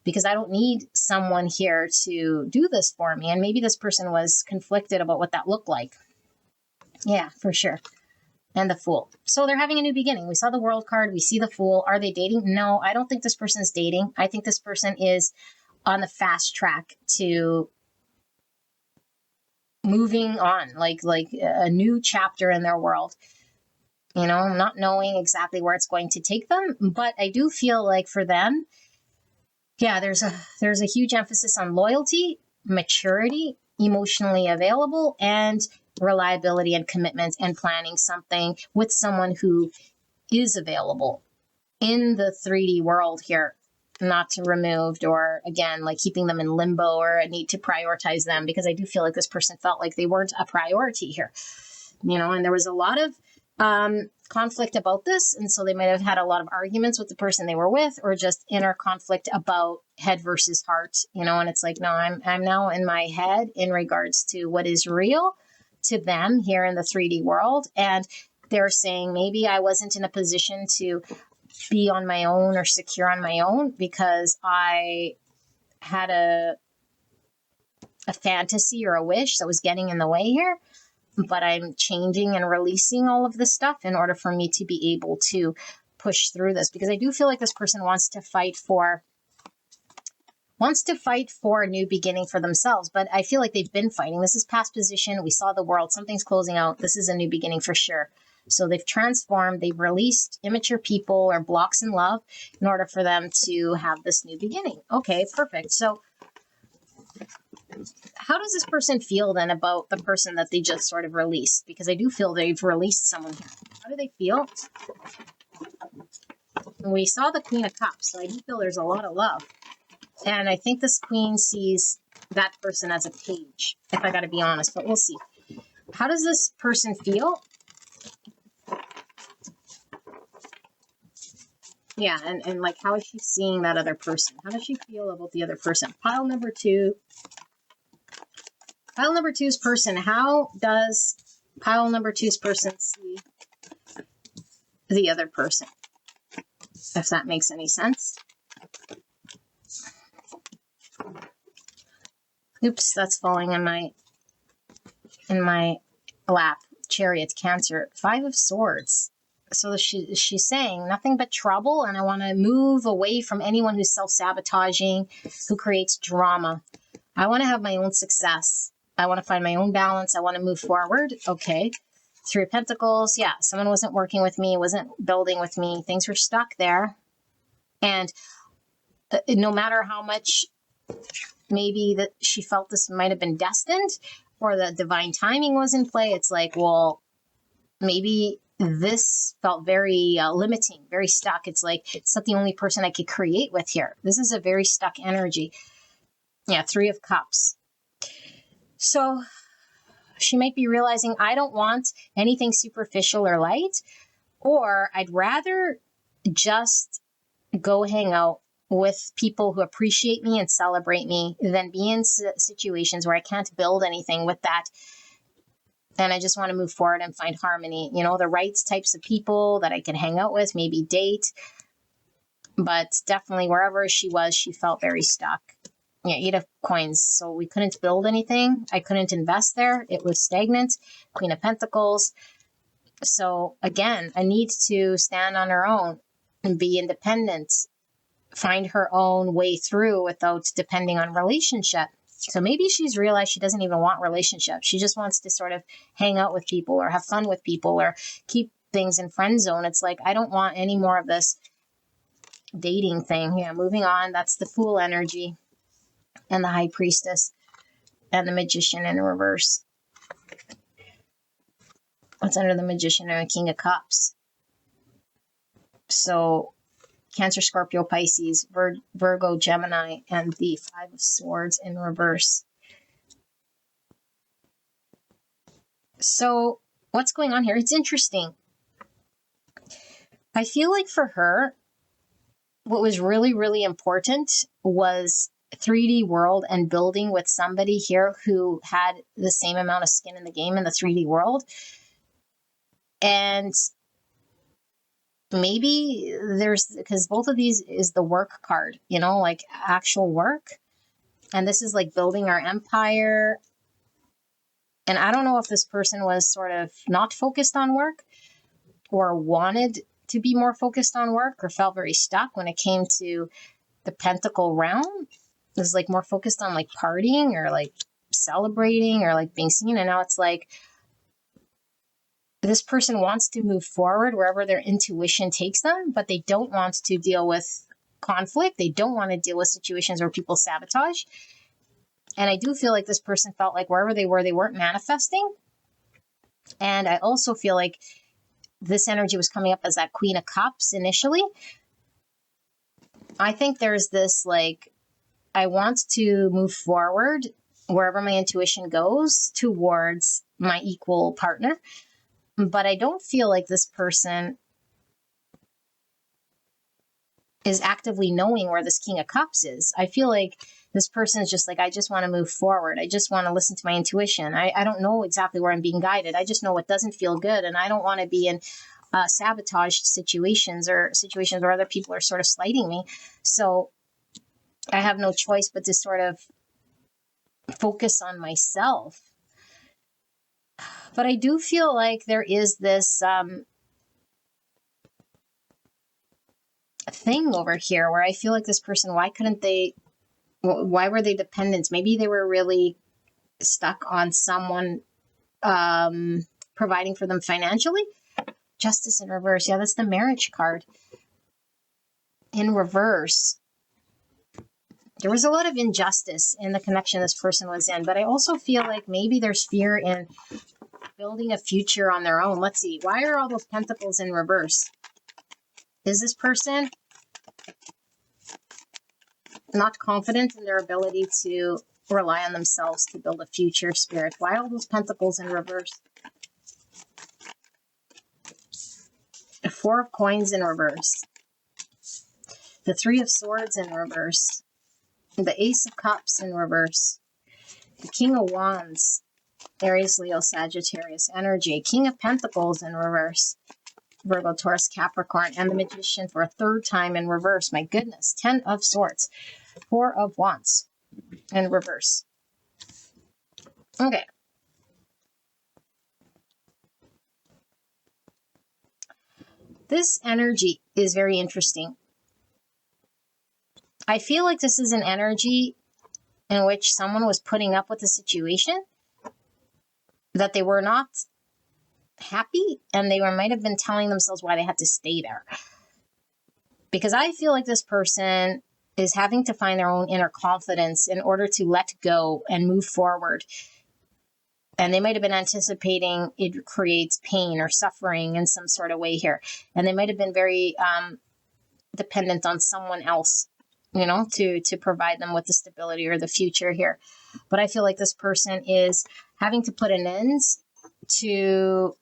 because I don't need someone here to do this for me. And maybe this person was conflicted about what that looked like. Yeah, for sure. And the Fool. So they're having a new beginning. We saw the World card. We see the Fool. Are they dating? No, I don't think this person's dating. I think this person is on the fast track to moving on, like a new chapter in their world. Not knowing exactly where it's going to take them. But I do feel like for them, yeah, there's a huge emphasis on loyalty, maturity, emotionally available, and reliability and commitment, and planning something with someone who is available in the 3D world here, not removed or, again, like keeping them in limbo or a need to prioritize them, because I do feel like this person felt like they weren't a priority here, and there was a lot of conflict about this. And so they might have had a lot of arguments with the person they were with, or just inner conflict about head versus heart, and it's like, no, I'm now in my head in regards to what is real to them here in the 3D world. And they're saying, maybe I wasn't in a position to be on my own or secure on my own because I had a fantasy or a wish that was getting in the way here. But I'm changing and releasing all of this stuff in order for me to be able to push through this, because I do feel like this person wants to fight for wants to fight for a new beginning for themselves, but I feel like they've been fighting. This is past position. We saw the world. Something's closing out. This is a new beginning for sure. So they've transformed. They've released immature people or blocks in love in order for them to have this new beginning. Okay, perfect. So how does this person feel then about the person that they just sort of released? Because I do feel they've released someone here. How do they feel? We saw the Queen of Cups, so I do feel there's a lot of love. And I think this queen sees that person as a page, if I got to be honest, but we'll see. How does this person feel? Yeah, and like, how is she seeing that other person? How does she feel about the other person? Pile number two's person. How does pile number two's person see the other person? If that makes any sense. Oops, that's falling in my lap. Chariot, Cancer, 5 of Swords. So she's saying nothing but trouble, and I want to move away from anyone who's self-sabotaging, who creates drama. I want to have my own success. I want to find my own balance. I want to move forward. Okay. 3 of Pentacles. Yeah, someone wasn't working with me, wasn't building with me. Things were stuck there. And no matter how much maybe that she felt this might have been destined or the divine timing was in play, it's like, well, maybe this felt very limiting, very stuck. It's like, it's not the only person I could create with here. This is a very stuck energy. Yeah, 3 of Cups. So she might be realizing, I don't want anything superficial or light, or I'd rather just go hang out with people who appreciate me and celebrate me than be in situations where I can't build anything with that. And I just want to move forward and find harmony, you know, the right types of people that I can hang out with, maybe date. But definitely wherever she was, she felt very stuck. Yeah, 8 of Coins. So we couldn't build anything. I couldn't invest there. It was stagnant. Queen of Pentacles. So again, a need to stand on her own and be independent, find her own way through without depending on relationship. So maybe she's realized she doesn't even want relationship. She just wants to sort of hang out with people or have fun with people or keep things in friend zone. It's like, I don't want any more of this dating thing. Yeah, moving on. That's the Fool energy and the High Priestess and the Magician in reverse. What's under the Magician and the King of Cups? So Cancer, Scorpio, Pisces, Virgo, Gemini, and the 5 of Swords in reverse. So what's going on here? It's interesting. I feel like for her, what was really, really important was 3D world and building with somebody here who had the same amount of skin in the game in the 3D world. And maybe because both of these is the work card, you know, like actual work. And this is like building our empire. And I don't know if this person was sort of not focused on work or wanted to be more focused on work or felt very stuck when it came to the Pentacle realm. It was like more focused on like partying or like celebrating or like being seen. And now it's like, this person wants to move forward wherever their intuition takes them, but they don't want to deal with conflict. They don't want to deal with situations where people sabotage. And I do feel like this person felt like wherever they weren't manifesting. And I also feel like this energy was coming up as that Queen of Cups initially. I think there's this like, I want to move forward wherever my intuition goes towards my equal partner. But I don't feel like this person is actively knowing where this King of Cups is. I feel like this person is just like, I just want to move forward. I just want to listen to my intuition. I don't know exactly where I'm being guided. I just know what doesn't feel good. And I don't want to be in sabotaged situations or situations where other people are sort of slighting me. So I have no choice but to sort of focus on myself. But I do feel like there is this thing over here where I feel like this person, why couldn't they Why were they dependent? Maybe they were really stuck on someone providing for them financially. Justice in reverse. Yeah, that's the marriage card. In reverse, there was a lot of injustice in the connection this person was in, but I also feel like maybe there's fear in building a future on their own. Let's see. Why are all those pentacles in reverse? Is this person not confident in their ability to rely on themselves to build a future, Spirit? Why all those pentacles in reverse? The Four of Coins in reverse. The Three of Swords in reverse. The Ace of Cups in reverse. The King of Wands. Aries, Leo, Sagittarius energy. King of Pentacles in reverse. Virgo, Taurus, Capricorn. And the Magician for a third time in reverse. My goodness. 10 of Swords. Four of Wands in reverse. Okay. This energy is very interesting. I feel like this is an energy in which someone was putting up with a situation that they were not happy, and they might have been telling themselves why they had to stay there. Because I feel like this person is having to find their own inner confidence in order to let go and move forward. And they might have been anticipating it creates pain or suffering in some sort of way here. And they might have been very dependent on someone else, to provide them with the stability or the future here. But I feel like this person is having to put an end to,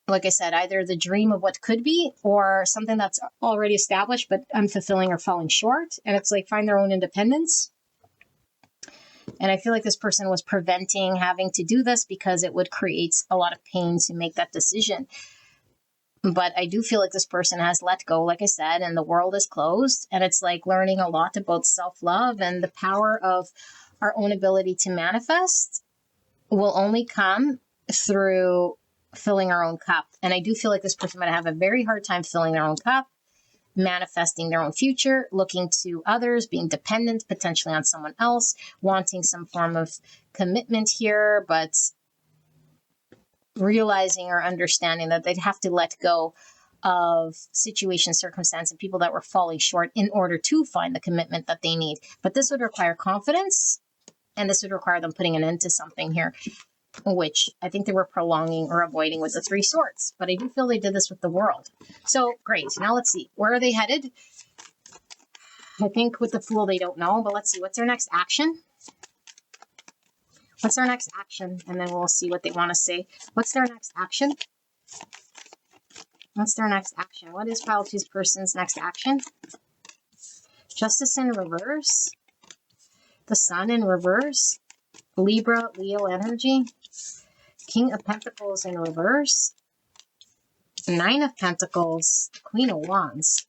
like I said, either the dream of what could be or something that's already established but unfulfilling or falling short. And it's like find their own independence. And I feel like this person was preventing having to do this because it would create a lot of pain to make that decision. But I do feel like this person has let go, like I said, and the world is closed. And it's like learning a lot about self-love and the power of our own ability to manifest will only come through filling our own cup. And I do feel like this person might have a very hard time filling their own cup, manifesting their own future, looking to others, being dependent potentially on someone else, wanting some form of commitment here, but realizing or understanding that they'd have to let go of situation, circumstance, and people that were falling short in order to find the commitment that they need. But this would require confidence, and this would require them putting an end to something here, which I think they were prolonging or avoiding with the Three Swords. But I do feel they did this with the world. So great. Now let's see. Where are they headed? I think with the Fool, they don't know, but let's see. What's their next action? What's their next action? And then we'll see what they want to say. What's their next action? What's their next action? What is Pile 2's person's next action? Justice in reverse. The Sun in reverse. Libra, Leo energy. King of Pentacles in reverse. Nine of Pentacles. Queen of Wands.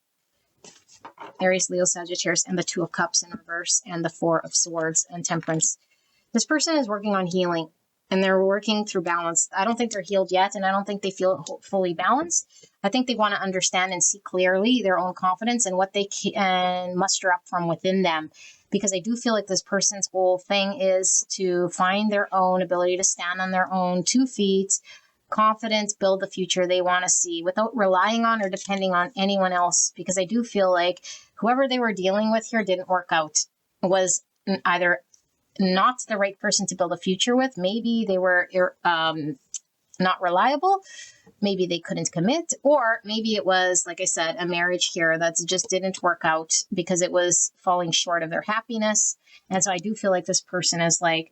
Aries, Leo, Sagittarius, and the Two of Cups in reverse. And the Four of Swords and Temperance. This person is working on healing, and they're working through balance. I don't think they're healed yet, and I don't think they feel fully balanced. I think they want to understand and see clearly their own confidence and what they can muster up from within them. Because I do feel like this person's whole thing is to find their own ability to stand on their own 2 feet, confident, build the future they want to see without relying on or depending on anyone else. Because I do feel like whoever they were dealing with here didn't work out, was either not the right person to build a future with. Maybe they were not reliable. Maybe they couldn't commit, or maybe it was, like I said, a marriage here that just didn't work out because it was falling short of their happiness. And so I do feel like this person is like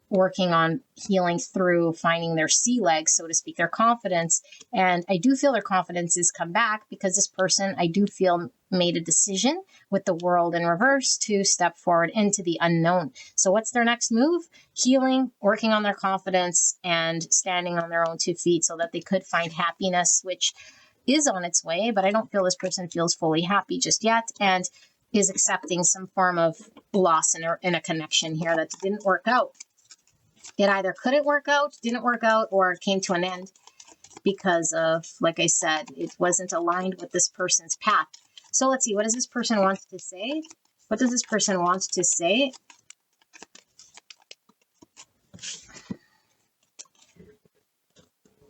working on healing through finding their sea legs, so to speak, their confidence. And I do feel their confidence has come back because this person, I do feel, made a decision with the world in reverse to step forward into the unknown. So what's their next move? Healing, working on their confidence, and standing on their own 2 feet so that they could find happiness, which is on its way. But I don't feel this person feels fully happy just yet, and is accepting some form of loss in a connection here that didn't work out. It either couldn't work out, didn't work out, or came to an end because of, like I said, it wasn't aligned with this person's path. So let's see, what does this person want to say? What does this person want to say?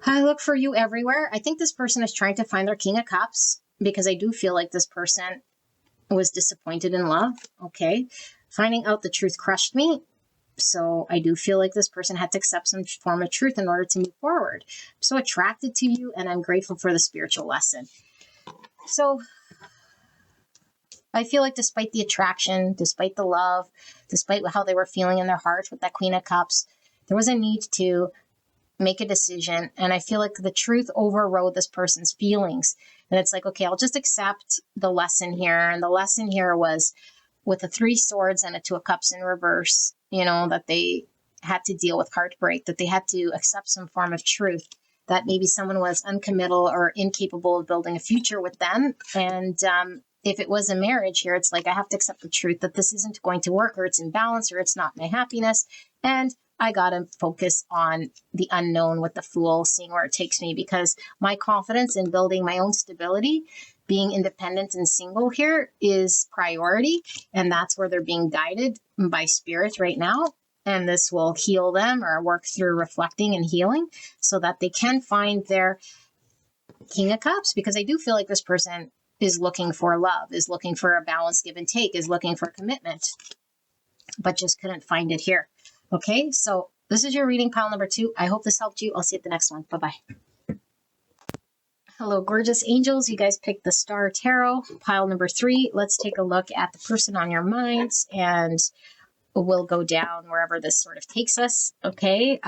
I look for you everywhere. I think this person is trying to find their King of Cups, because I do feel like this person was disappointed in love. Okay. Finding out the truth crushed me. So I do feel like this person had to accept some form of truth in order to move forward. I'm so attracted to you, and I'm grateful for the spiritual lesson. So I feel like despite the attraction, despite the love, despite how they were feeling in their heart with that Queen of Cups, there was a need to make a decision. And I feel like the truth overrode this person's feelings. And it's like, okay, I'll just accept the lesson here. And the lesson here was with the 3 swords and a 2 of cups in reverse, that they had to deal with heartbreak, that they had to accept some form of truth, that maybe someone was uncommittal or incapable of building a future with them. And if it was a marriage here, it's like, I have to accept the truth that this isn't going to work, or it's imbalance, or it's not my happiness. And I got to focus on the unknown with the Fool, seeing where it takes me, because my confidence in building my own stability, being independent and single here, is priority. And that's where they're being guided by spirit right now. And this will heal them, or work through reflecting and healing, so that they can find their King of Cups. Because I do feel like this person is looking for love, is looking for a balanced give and take, is looking for commitment, but just couldn't find it here. Okay, so this is your reading, pile number 2. I hope this helped you. I'll see you at the next one. Bye-bye. Hello, gorgeous angels. You guys picked the Star Tarot, pile number 3. Let's take a look at the person on your mind, and we'll go down wherever this sort of takes us. Okay,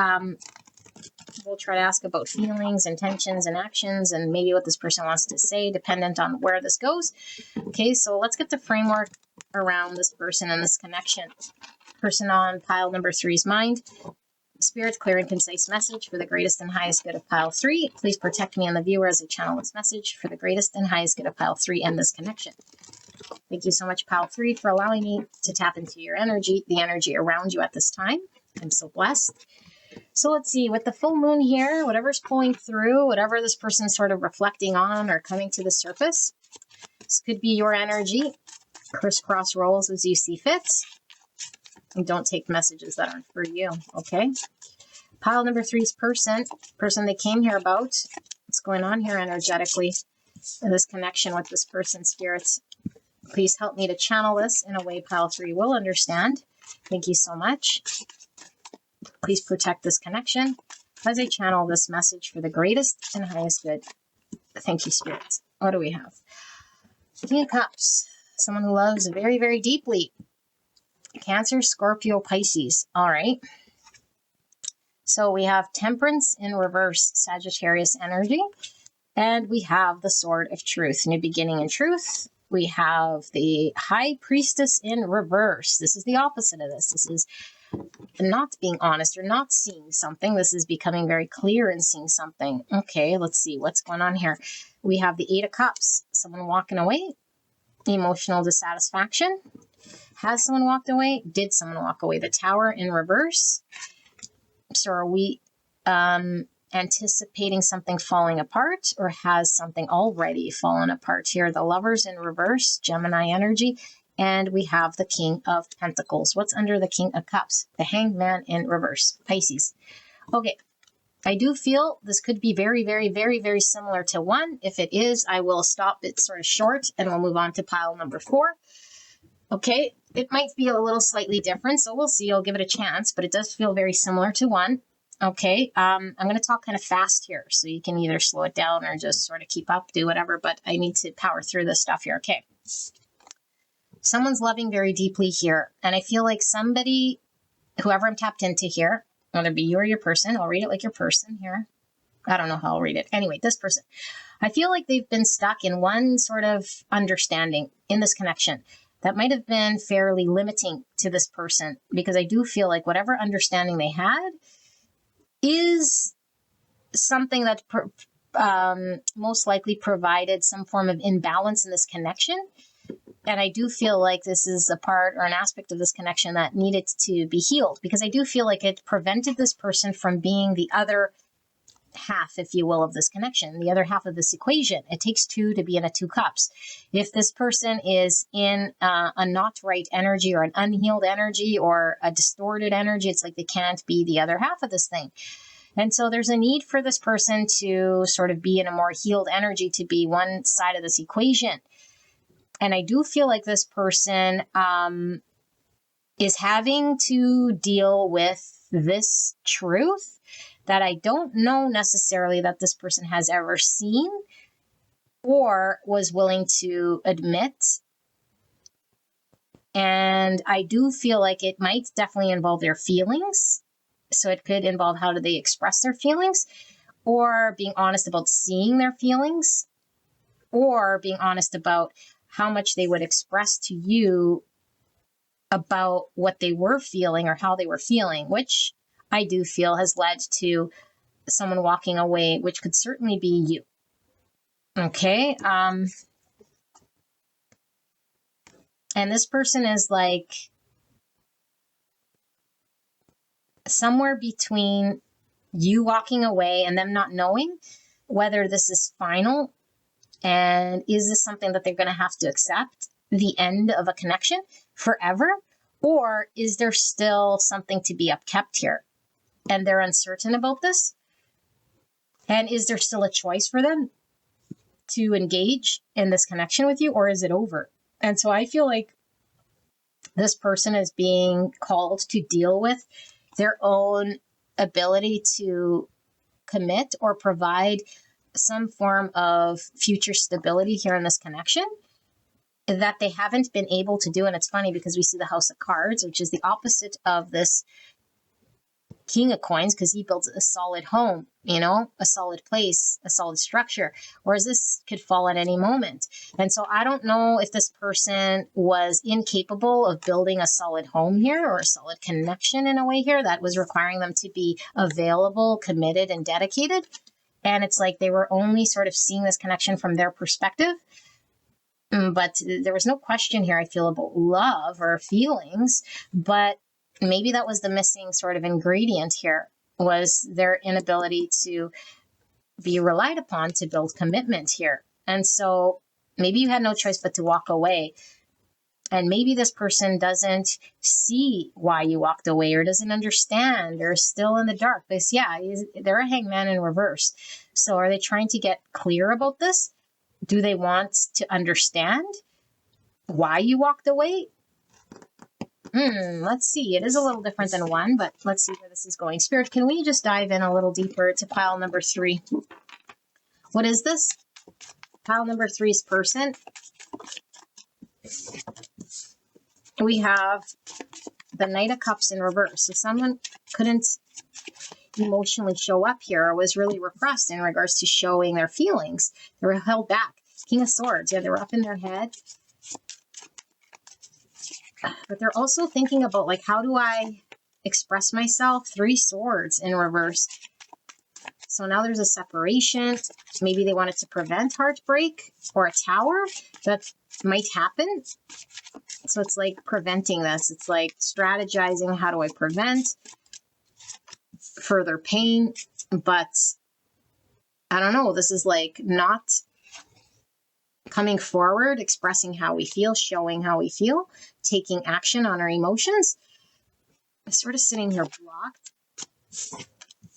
we'll try to ask about feelings, intentions, and actions, and maybe what this person wants to say, dependent on where this goes. Okay, so let's get the framework around this person and this connection. Person on pile number 3's mind. Spirit's clear and concise message for the greatest and highest good of pile 3. Please protect me and the viewer as I channel this message for the greatest and highest good of pile 3 and this connection. Thank you so much, pile 3, for allowing me to tap into your energy, the energy around you at this time. I'm so blessed. So let's see, with the full moon here, whatever's pulling through, whatever this person's sort of reflecting on or coming to the surface, this could be your energy. Crisscross rolls as you see fit. And don't take messages that aren't for you, okay? Pile number 3's person they came here about. What's going on here energetically in this connection with this person's spirits? Please help me to channel this in a way pile 3 will understand. Thank you so much. Please protect this connection as I channel this message for the greatest and highest good. Thank you, Spirit. What do we have? King of Cups. Someone who loves very, very deeply. Cancer, Scorpio, Pisces. All right. So we have Temperance in reverse, Sagittarius energy. And we have the Sword of Truth, New Beginning in Truth. We have the High Priestess in reverse. This is the opposite of this. This is not being honest or not seeing something. This is becoming very clear and seeing something. Okay, let's see what's going on here. We have the 8 of Cups. Someone walking away. Emotional dissatisfaction. Has someone walked away? Did someone walk away? The Tower in reverse. So are we anticipating something falling apart, or has something already fallen apart here? The Lovers in reverse, Gemini energy. And we have the King of Pentacles. What's under the King of Cups? The Hanged Man in reverse, Pisces. Okay, I do feel this could be very, very, very, very similar to 1. If it is, I will stop it sort of short and we'll move on to pile number 4. Okay, it might be a little slightly different, so we'll see. I'll give it a chance, but it does feel very similar to 1. Okay, I'm going to talk kind of fast here, so you can either slow it down or just sort of keep up, do whatever, but I need to power through this stuff here. Okay, someone's loving very deeply here, and I feel like somebody, whoever I'm tapped into here, whether it be you or your person, I'll read it like your person here. I don't know how I'll read it. Anyway, this person, I feel like they've been stuck in one sort of understanding in this connection that might have been fairly limiting to this person, because I do feel like whatever understanding they had is something that most likely provided some form of imbalance in this connection. And I do feel like this is a part or an aspect of this connection that needed to be healed, because I do feel like it prevented this person from being the other half, if you will, of this connection, the other half of this equation. It takes two to be in a two cups. If this person is in a not right energy or an unhealed energy or a distorted energy, it's like they can't be the other half of this thing. And so there's a need for this person to sort of be in a more healed energy to be one side of this equation. And I do feel like this person is having to deal with this truth that I don't know necessarily that this person has ever seen or was willing to admit. And I do feel like it might definitely involve their feelings. So it could involve how do they express their feelings, or being honest about seeing their feelings, or being honest about how much they would express to you about what they were feeling or how they were feeling, which I do feel has led to someone walking away, which could certainly be you. Okay. And this person is like somewhere between you walking away and them not knowing whether this is final and is this something that they're going to have to accept, the end of a connection forever, or is there still something to be upkept here and they're uncertain about this? And is there still a choice for them to engage in this connection with you, or is it over? And so I feel like this person is being called to deal with their own ability to commit or provide some form of future stability here in this connection that they haven't been able to do. And it's funny because we see the House of Cards, which is the opposite of this King of Coins, because he builds a solid home, a solid place, a solid structure, whereas this could fall at any moment. And so I don't know if this person was incapable of building a solid home here or a solid connection in a way here that was requiring them to be available, committed, and dedicated. And it's like they were only sort of seeing this connection from their perspective. But there was no question here, I feel, about love or feelings, but maybe that was the missing sort of ingredient here, was their inability to be relied upon to build commitment here. And so maybe you had no choice but to walk away. And maybe this person doesn't see why you walked away or doesn't understand or is still in the dark. Because, they're a hangman in reverse. So are they trying to get clear about this? Do they want to understand why you walked away? Let's see. It is a little different than one, but let's see where this is going. Spirit, can we just dive in a little deeper to pile number 3? What is this? Pile number 3's person. We have the Knight of Cups in reverse. So someone couldn't emotionally show up here or was really repressed in regards to showing their feelings. They were held back. King of Swords. Yeah, they were up in their head. But they're also thinking about, like, how do I express myself? 3 Swords in reverse. So now there's a separation. Maybe they wanted to prevent heartbreak or a tower that might happen. So it's like preventing this. It's like strategizing. How do I prevent further pain? But I don't know. This is like not coming forward, expressing how we feel, showing how we feel, taking action on our emotions. I'm sort of sitting here blocked.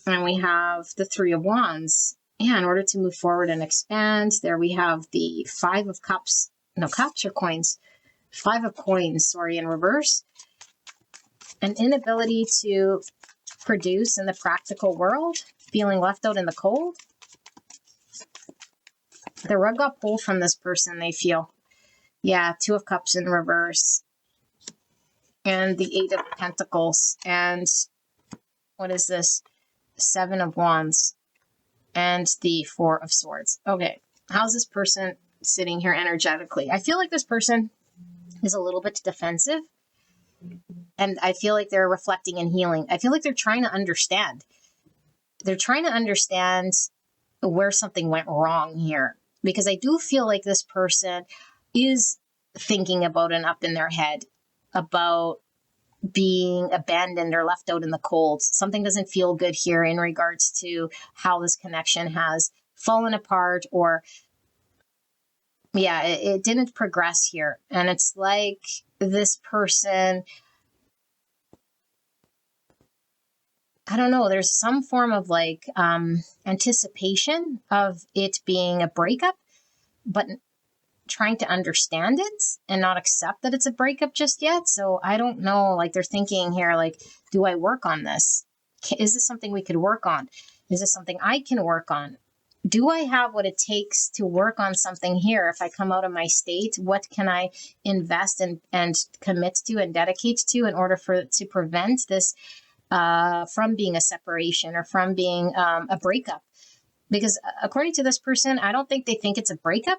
And we have the 3 of Wands. Yeah, in order to move forward and expand, there we have the 5 of Cups. No, cups or coins? 5 of Coins, sorry, in reverse. An inability to produce in the practical world, feeling left out in the cold. The rug got pulled from this person, they feel. Yeah, 2 of Cups in reverse. And the 8 of Pentacles. And what is this? 7 of Wands. And the 4 of Swords. Okay, how's this person sitting here energetically? I feel like this person is a little bit defensive. And I feel like they're reflecting and healing. I feel like they're trying to understand. They're trying to understand where something went wrong here. Because I do feel like this person is thinking about and up in their head about being abandoned or left out in the cold. Something doesn't feel good here in regards to how this connection has fallen apart, or it didn't progress here. And it's like this person, I don't know, there's some form of like anticipation of it being a breakup, but trying to understand it and not accept that it's a breakup just yet. So I don't know, like they're thinking here, like, do I work on this? Is this something we could work on? Is this something I can work on? Do I have what it takes to work on something here? If I come out of my state, what can I invest in and commit to and dedicate to in order to prevent this from being a separation or from being a breakup? Because according to this person, I don't think they think it's a breakup.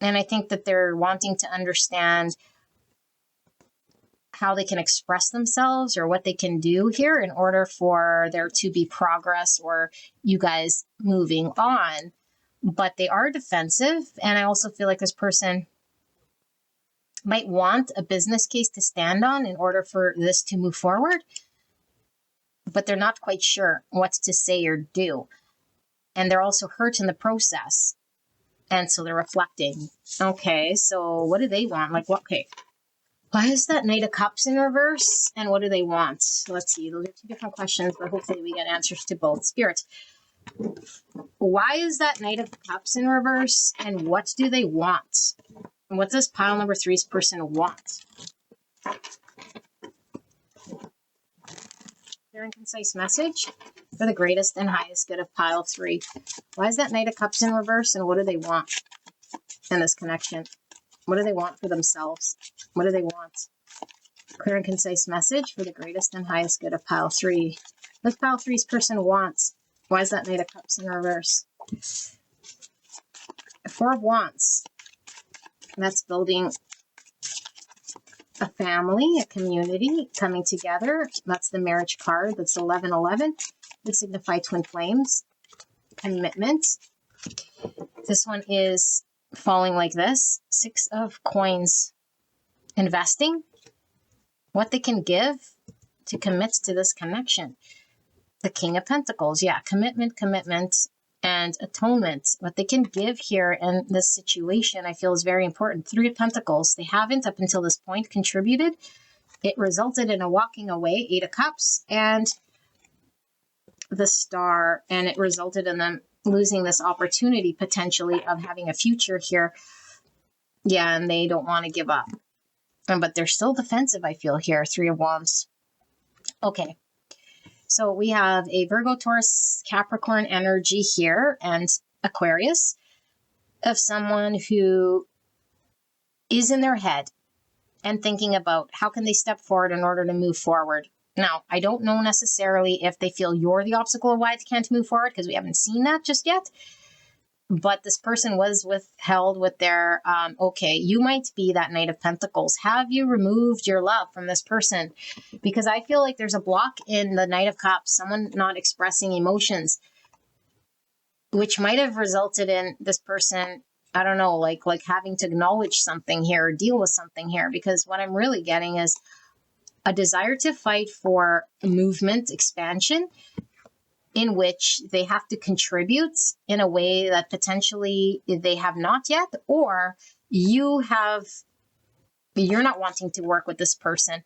And I think that they're wanting to understand how they can express themselves or what they can do here in order for there to be progress or you guys moving on. But they are defensive. And I also feel like this person might want a business case to stand on in order for this to move forward. But they're not quite sure what to say or do. And they're also hurt in the process. And so they're reflecting. Okay, so what do they want? Like, what? Okay, why is that Knight of Cups in reverse? And what do they want? Let's see. Those are two different questions, but hopefully we get answers to both. Spirit, why is that Knight of Cups in reverse? And what do they want? And what does pile number 3's person want? Clear and concise message for the greatest and highest good of pile 3. Why is that Knight of Cups in reverse? And what do they want in this connection? What do they want for themselves? What do they want? Clear and concise message for the greatest and highest good of pile 3. What does pile 3's person want? Why is that Knight of Cups in reverse? 4 of Wands. That's building a family, a community coming together. That's the marriage card. That's 1111. Would signify twin flames, commitment. This one is falling like this. 6 of Coins. Investing. What they can give to commit to this connection. The King of Pentacles. Yeah, commitment, and atonement. What they can give here in this situation, I feel, is very important. 3 of Pentacles. They haven't, up until this point, contributed. It resulted in a walking away. 8 of Cups and the Star. And it resulted in them losing this opportunity, potentially, of having a future here. Yeah, and they don't want to give up. But they're still defensive, I feel, here. 3 of Wands. Okay. So we have a Virgo, Taurus, Capricorn energy here and Aquarius of someone who is in their head and thinking about how can they step forward in order to move forward. Now, I don't know necessarily if they feel you're the obstacle of why they can't move forward because we haven't seen that just yet. But this person was withheld with their, okay, you might be that Knight of Pentacles. Have you removed your love from this person? Because I feel like there's a block in the Knight of Cups, someone not expressing emotions, which might have resulted in this person, I don't know, like having to acknowledge something here or deal with something here. Because what I'm really getting is a desire to fight for movement, expansion, in which they have to contribute in a way that potentially they have not yet, or you're not wanting to work with this person.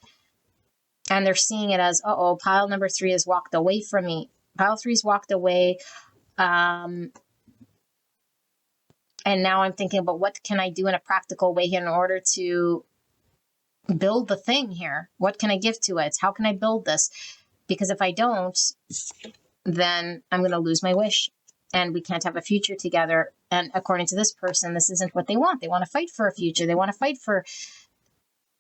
And they're seeing it as, uh-oh, pile number 3 has walked away from me. Pile 3's walked away. And now I'm thinking about what can I do in a practical way in order to build the thing here? What can I give to it? How can I build this? Because if I don't, then I'm going to lose my wish and we can't have a future together. And according to this person, this isn't what they want. They want to fight for a future. They want to fight for,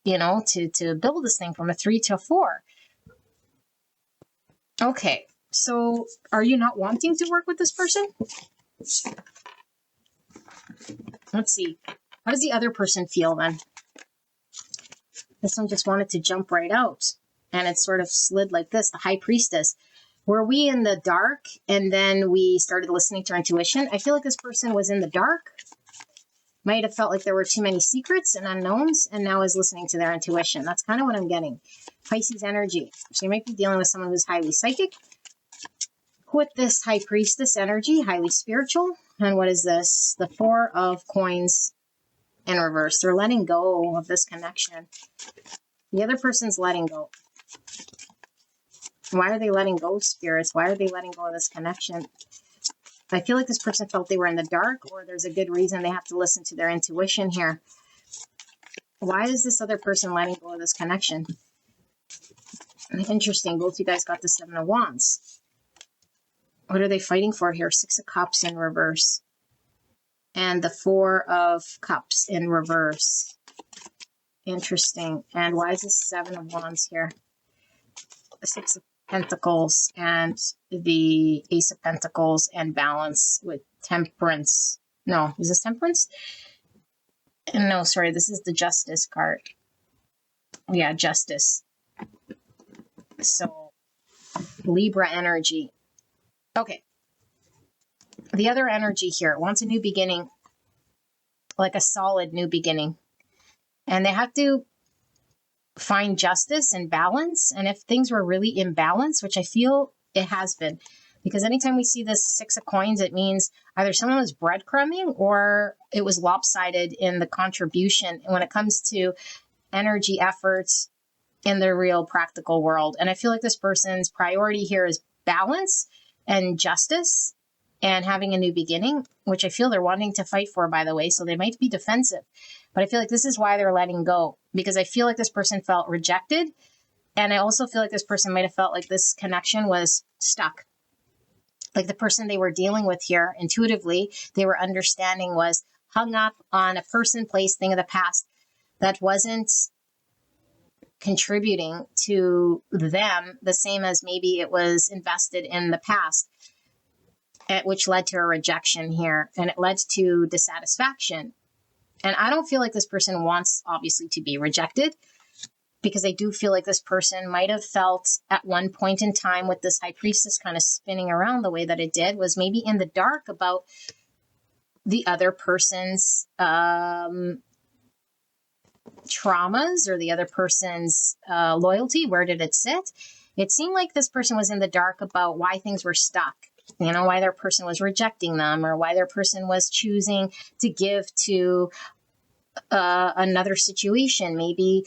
to build this thing from a 3 to a 4. Okay. So are you not wanting to work with this person? Let's see. How does the other person feel then? This one just wanted to jump right out and it sort of slid like this, the High Priestess. Were we in the dark and then we started listening to our intuition? I feel like this person was in the dark, might have felt like there were too many secrets and unknowns, and now is listening to their intuition. That's kind of what I'm getting. Pisces energy. So you might be dealing with someone who's highly psychic with this high priestess energy, highly spiritual. And what is this? The Four of Coins in reverse. They're letting go of this connection. The other person's letting go. Why are they letting go, spirits? Why are they letting go of this connection? I feel like this person felt they were in the dark, or there's a good reason they have to listen to their intuition here. Why is this other person letting go of this connection? Interesting. Both you guys got the Seven of Wands. What are they fighting for here? Six of Cups in reverse. And the Four of Cups in reverse. Interesting. And why is this Seven of Wands here? The Six of Pentacles and the Ace of Pentacles and balance with Temperance. No, is this Temperance? No, sorry, this is the Justice card. Yeah, Justice. So, Libra energy. Okay. The other energy here wants a new beginning, like a solid new beginning. And they have to find justice and balance. And if things were really imbalanced, which I feel it has been, because anytime we see this Six of Coins, it means either someone was breadcrumbing or it was lopsided in the contribution when it comes to energy efforts in the real practical world. And I feel like this person's priority here is balance and justice and having a new beginning, which I feel they're wanting to fight for, by the way. So they might be defensive. But I feel like this is why they're letting go, because I feel like this person felt rejected. And I also feel like this person might have felt like this connection was stuck. Like the person they were dealing with here, intuitively, they were understanding was hung up on a person, place, thing of the past that wasn't contributing to them the same as maybe it was invested in the past, which led to a rejection here. And it led to dissatisfaction. And I don't feel like this person wants, obviously, to be rejected, because I do feel like this person might have felt at one point in time with this High Priestess kind of spinning around the way that it did, was maybe in the dark about the other person's traumas or the other person's loyalty. Where did it sit? It seemed like this person was in the dark about why things were stuck. You know, why their person was rejecting them, or why their person was choosing to give to another situation. Maybe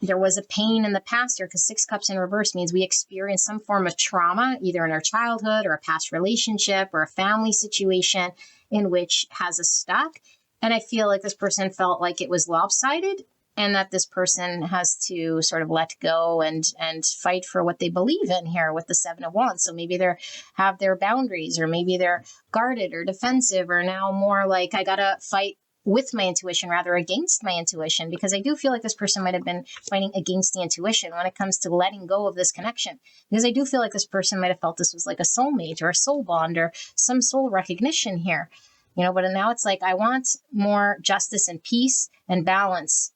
there was a pain in the past here, because Six Cups in reverse means we experience some form of trauma, either in our childhood or a past relationship or a family situation in which has us stuck. And I feel like this person felt like it was lopsided, and that this person has to sort of let go and fight for what they believe in here with the Seven of Wands. So maybe they have their boundaries, or maybe they're guarded or defensive, or now more like I gotta fight with my intuition rather against my intuition, because I do feel like this person might have been fighting against the intuition when it comes to letting go of this connection. Because I do feel like this person might have felt this was like a soulmate or a soul bond or some soul recognition here. You know, but now it's like I want more justice and peace and balance.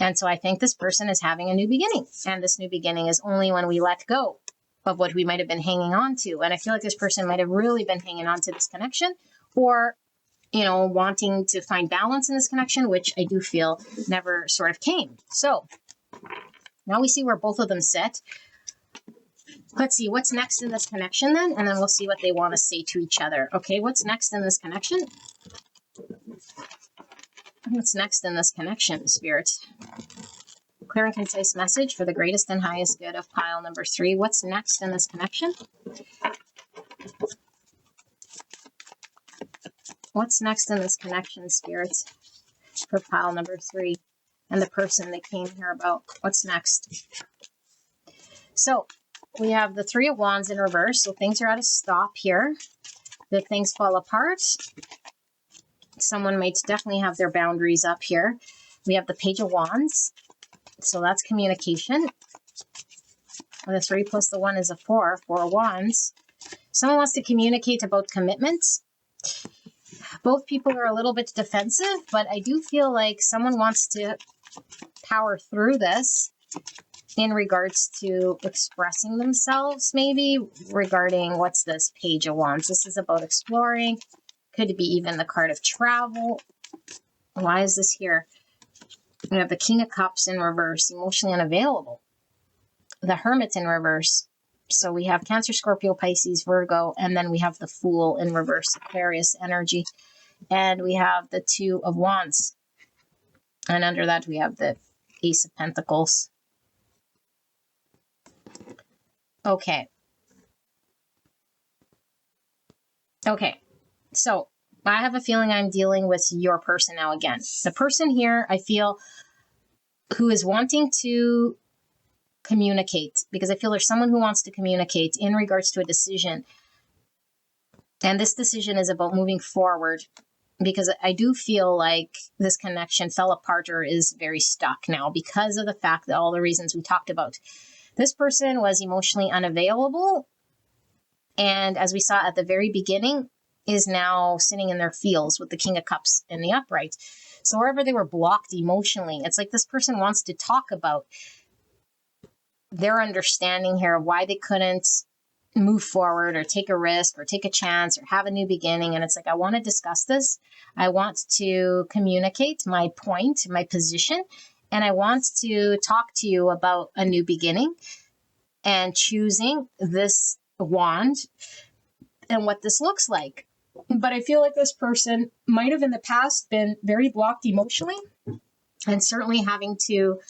And so I think this person is having a new beginning. And this new beginning is only when we let go of what we might have been hanging on to. And I feel like this person might have really been hanging on to this connection, or, you know, wanting to find balance in this connection, which I do feel never sort of came. So now we see where both of them sit. Let's see what's next in this connection then, and then we'll see what they want to say to each other. Okay, what's next in this connection? What's next in this connection, Spirit? Clear and concise message for the greatest and highest good of pile number 3. What's next in this connection? What's next in this connection, Spirit, for pile number 3 and the person they came here about? What's next? So we have the Three of Wands in reverse. So things are at a stop here. That things fall apart. Someone might definitely have their boundaries up here. We have the Page of Wands. So that's communication. And the 3 plus the 1 is a 4. 4 of Wands. Someone wants to communicate about commitments. Both people are a little bit defensive, but I do feel like someone wants to power through this in regards to expressing themselves, maybe regarding, what's this Page of Wands? This is about exploring. Could be even the card of travel. Why is this here? We have the King of Cups in reverse, emotionally unavailable. The Hermit in reverse. So we have Cancer, Scorpio, Pisces, Virgo, and then we have the Fool in reverse, Aquarius energy. And we have the Two of Wands. And under that, we have the Ace of Pentacles. Okay. Okay. So I have a feeling I'm dealing with your person now again. The person here, I feel, who is wanting to communicate, because I feel there's someone who wants to communicate in regards to a decision. And this decision is about moving forward, because I do feel like this connection fell apart or is very stuck now because of the fact that all the reasons we talked about. This person was emotionally unavailable. And as we saw at the very beginning, is now sitting in their feels with the King of Cups in the upright. So wherever they were blocked emotionally, it's like this person wants to talk about their understanding here of why they couldn't move forward or take a risk or take a chance or have a new beginning. And it's like, I want to discuss this. I want to communicate my point, my position, and I want to talk to you about a new beginning and choosing this wand and what this looks like. But I feel like this person might have in the past been very blocked emotionally and certainly having to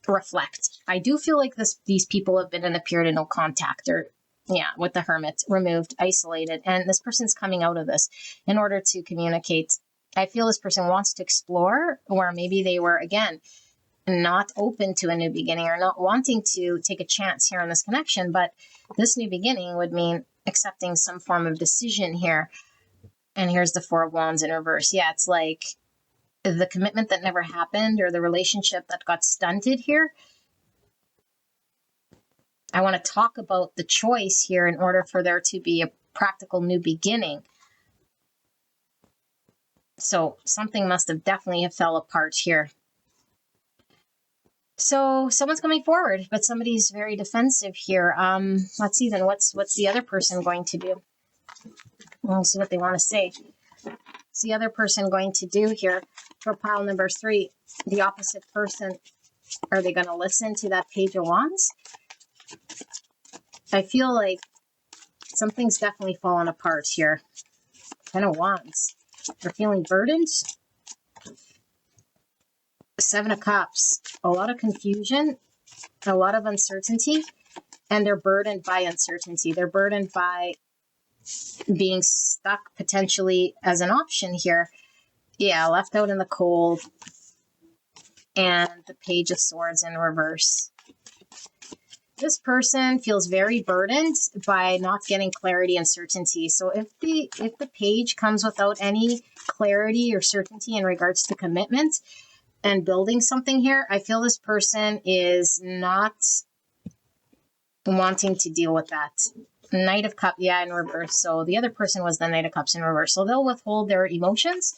reflect. I do feel like these people have been in a period of no contact, or with the Hermit, removed, isolated, and this person's coming out of this in order to communicate. I feel this person wants to explore, or maybe they were, again, not open to a new beginning or not wanting to take a chance here on this connection, but this new beginning would mean accepting some form of decision here. And here's the Four of Wands in reverse. Yeah, it's like the commitment that never happened or the relationship that got stunted here. I want to talk about the choice here in order for there to be a practical new beginning. So something must have definitely fell apart here. So someone's coming forward, but somebody's very defensive here. Let's see then, what's the other person going to do? We'll see what they want to say. What's the other person going to do here for pile number 3? The opposite person, are they going to listen to that Page of Wands? I feel like something's definitely fallen apart here. 10 of Wands. They're feeling burdened. 7 of Cups. A lot of confusion, a lot of uncertainty, and they're burdened by uncertainty. They're burdened by being stuck potentially as an option here. Yeah, left out in the cold. And the Page of Swords in reverse. This person feels very burdened by not getting clarity and certainty. So if the page comes without any clarity or certainty in regards to commitment and building something here, I feel this person is not wanting to deal with that. Knight of Cups, in reverse. So the other person was the Knight of Cups in reverse. So they'll withhold their emotions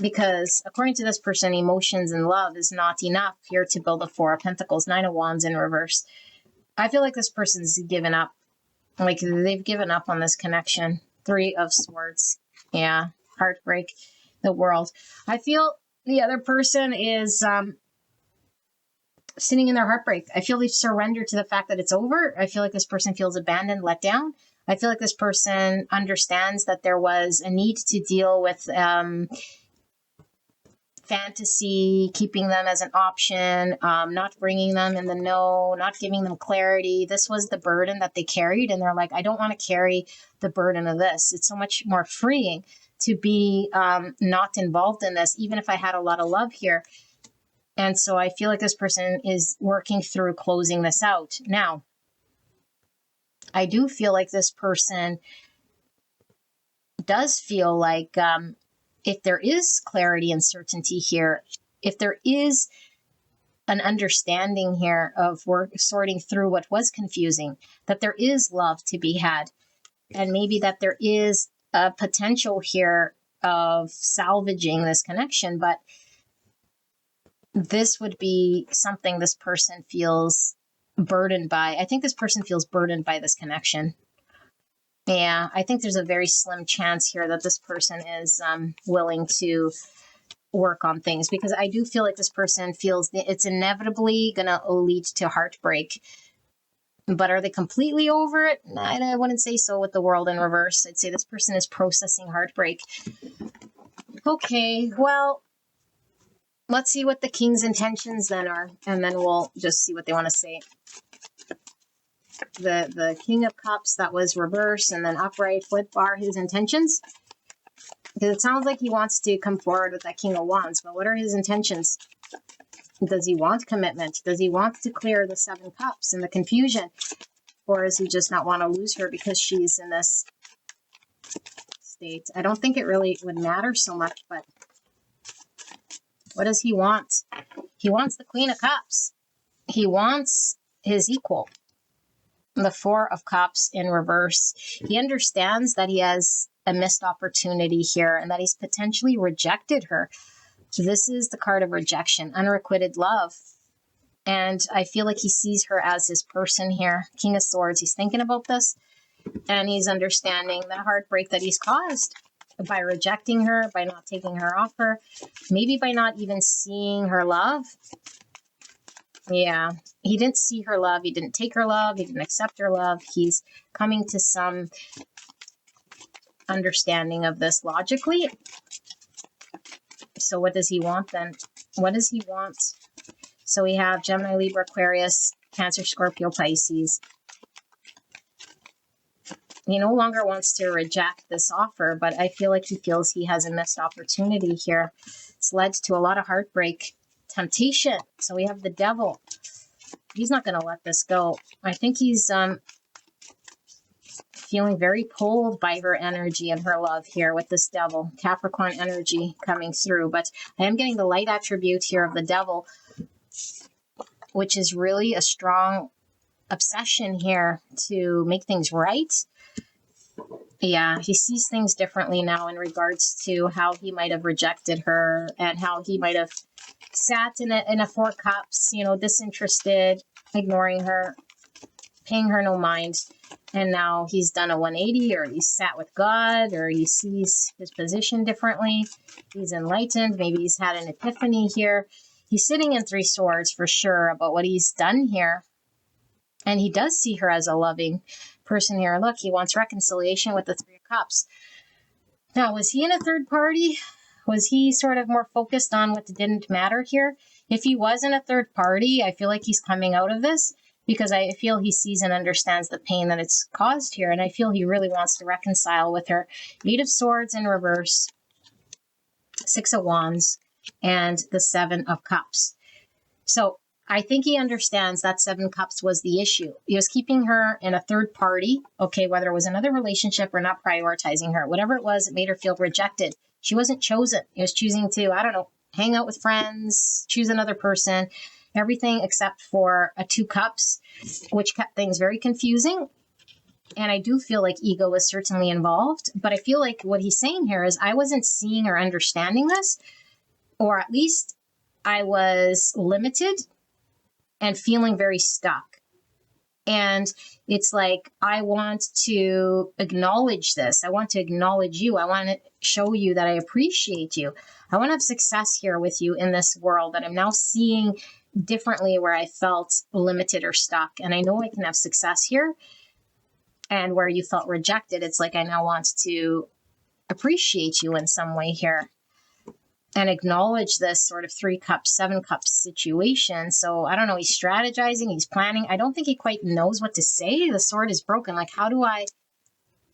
because according to this person, emotions and love is not enough here to build a 4 of Pentacles. 9 of Wands in reverse. I feel like this person's given up. Like they've given up on this connection. 3 of Swords. Yeah, heartbreak, the world. I feel the other person is sitting in their heartbreak. I feel they've surrendered to the fact that it's over. I feel like this person feels abandoned, let down. I feel like this person understands that there was a need to deal with fantasy, keeping them as an option, not bringing them in the know, not giving them clarity. This was the burden that they carried. And they're like, I don't want to carry the burden of this. It's so much more freeing to be not involved in this, even if I had a lot of love here. And so I feel like this person is working through closing this out. Now, I do feel like this person does feel like if there is clarity and certainty here, if there is an understanding here of work sorting through what was confusing, that there is love to be had, and maybe that there is a potential here of salvaging this connection, but this would be something this person feels burdened by. I think this person feels burdened by this connection. Yeah, I think there's a very slim chance here that this person is willing to work on things, because I do feel like this person feels it's inevitably going to lead to heartbreak. But are they completely over it? I wouldn't say so with the world in reverse. I'd say this person is processing heartbreak. Okay, well, let's see what the king's intentions then are, and then we'll just see what they want to say. The King of Cups, that was reverse, and then upright, what are his intentions? Because it sounds like he wants to come forward with that King of Wands, but what are his intentions? Does he want commitment? Does he want to clear the 7 cups and the confusion? Or does he just not want to lose her because she's in this state? I don't think it really would matter so much, but what does he want? He wants the Queen of Cups. He wants his equal. The 4 of Cups in reverse. He understands that he has a missed opportunity here and that he's potentially rejected her. This is the card of rejection, unrequited love. And I feel like he sees her as his person here. King of Swords, he's thinking about this, and he's understanding the heartbreak that he's caused by rejecting her, by not taking her offer, maybe by not even seeing her love. Yeah, he didn't see her love. He didn't take her love. He didn't accept her love. He's coming to some understanding of this logically. So what does he want then? What does he want? So we have Gemini, Libra, Aquarius, Cancer, Scorpio, Pisces. He no longer wants to reject this offer, but I feel like he feels he has a missed opportunity here. It's led to a lot of heartbreak, temptation. So we have the Devil. He's not going to let this go. I think he's feeling very pulled by her energy and her love here with this Devil. Capricorn energy coming through. But I am getting the light attribute here of the Devil, which is really a strong obsession here to make things right. Yeah, he sees things differently now in regards to how he might have rejected her and how he might have sat in a 4 cups, you know, disinterested, ignoring her, paying her no mind. And now he's done a 180, or he's sat with God, or he sees his position differently. He's enlightened. Maybe he's had an epiphany here. He's sitting in 3 swords for sure about what he's done here. And he does see her as a loving person here. Look, he wants reconciliation with the 3 of Cups. Now, was he in a third party? Was he sort of more focused on what didn't matter here? If he was in a third party, I feel like he's coming out of this, because I feel he sees and understands the pain that it's caused here. And I feel he really wants to reconcile with her. 8 of Swords in reverse, 6 of Wands, and the 7 of Cups. So I think he understands that 7 cups was the issue. He was keeping her in a third party, okay, whether it was another relationship or not prioritizing her. Whatever it was, it made her feel rejected. She wasn't chosen. He was choosing to, I don't know, hang out with friends, choose another person, everything except for a 2 cups, which kept things very confusing. And I do feel like ego was certainly involved. But I feel like what he's saying here is I wasn't seeing or understanding this, or at least I was limited and feeling very stuck. And it's like, I want to acknowledge this. I want to acknowledge you. I want to show you that I appreciate you. I want to have success here with you in this world that I'm now seeing differently, where I felt limited or stuck. And I know I can have success here. And where you felt rejected, it's like I now want to appreciate you in some way here and acknowledge this sort of 3 cups, 7 cups situation. So I don't know, he's strategizing, he's planning. I don't think he quite knows what to say. The sword is broken. Like, how do I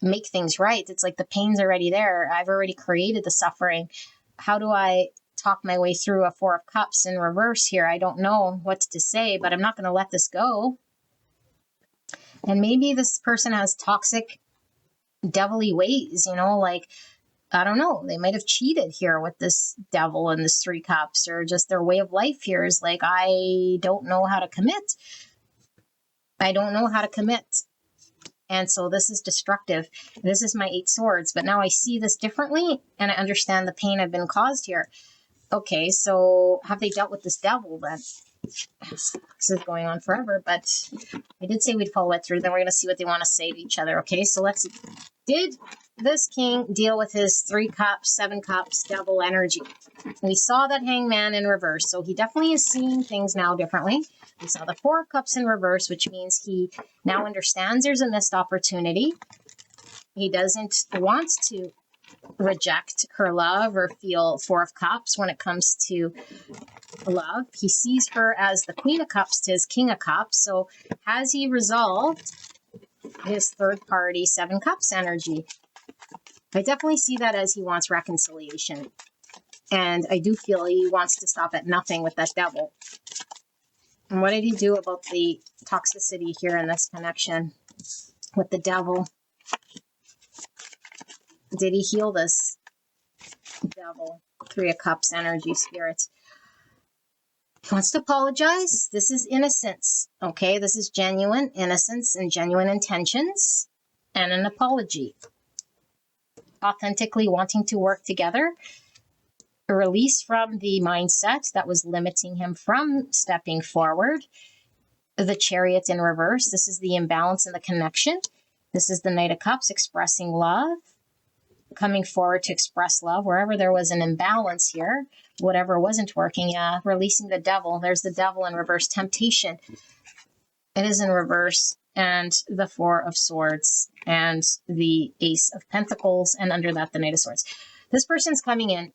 make things right? It's like the pain's already there. I've already created the suffering. How do I talk my way through a 4 of cups in reverse here? I don't know what to say, but I'm not going to let this go. And maybe this person has toxic, devilly ways, you know, like, I don't know, they might have cheated here with this Devil and this 3 cups, or just their way of life here is like, I don't know how to commit. I don't know how to commit. And so this is destructive. This is my 8 swords, but now I see this differently and I understand the pain I've been caused here. Okay, so have they dealt with this Devil then? This is going on forever, but I did say we'd follow it through. Then we're going to see what they want to say to each other. Okay, so let's see. Did this king deal with his 3 cups, 7 cups, double energy? We saw that hangman in reverse, so he definitely is seeing things now differently. We saw the 4 of cups in reverse, which means he now understands there's a missed opportunity. He doesn't want to reject her love or feel 4 of cups when it comes to love. He sees her as the Queen of Cups to his King of Cups. So has he resolved his third party 7 cups energy? I definitely see that as he wants reconciliation. And I do feel he wants to stop at nothing with that devil. And what did he do about the toxicity here in this connection with the devil? Did he heal this devil? 3 of Cups energy, spirit. He wants to apologize. This is innocence. Okay, this is genuine innocence and genuine intentions and an apology. Authentically wanting to work together. A release from the mindset that was limiting him from stepping forward. The Chariot in reverse. This is the imbalance in the connection. This is the Knight of Cups expressing love. Coming forward to express love wherever there was an imbalance here, whatever wasn't working. Yeah, releasing the devil. There's the devil in reverse. Temptation. It is in reverse. And the 4 of Swords and the Ace of Pentacles, and under that the Knight of Swords. This person's coming in.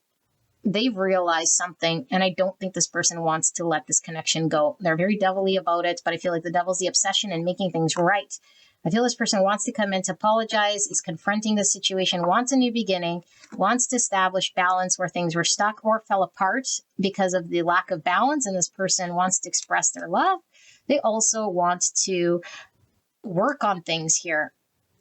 They've realized something, and I don't think this person wants to let this connection go. They're very devilly about it, but I feel like the devil's the obsession in making things right. I feel this person wants to come in to apologize, is confronting the situation, wants a new beginning, wants to establish balance where things were stuck or fell apart because of the lack of balance, and this person wants to express their love. They also want to work on things here.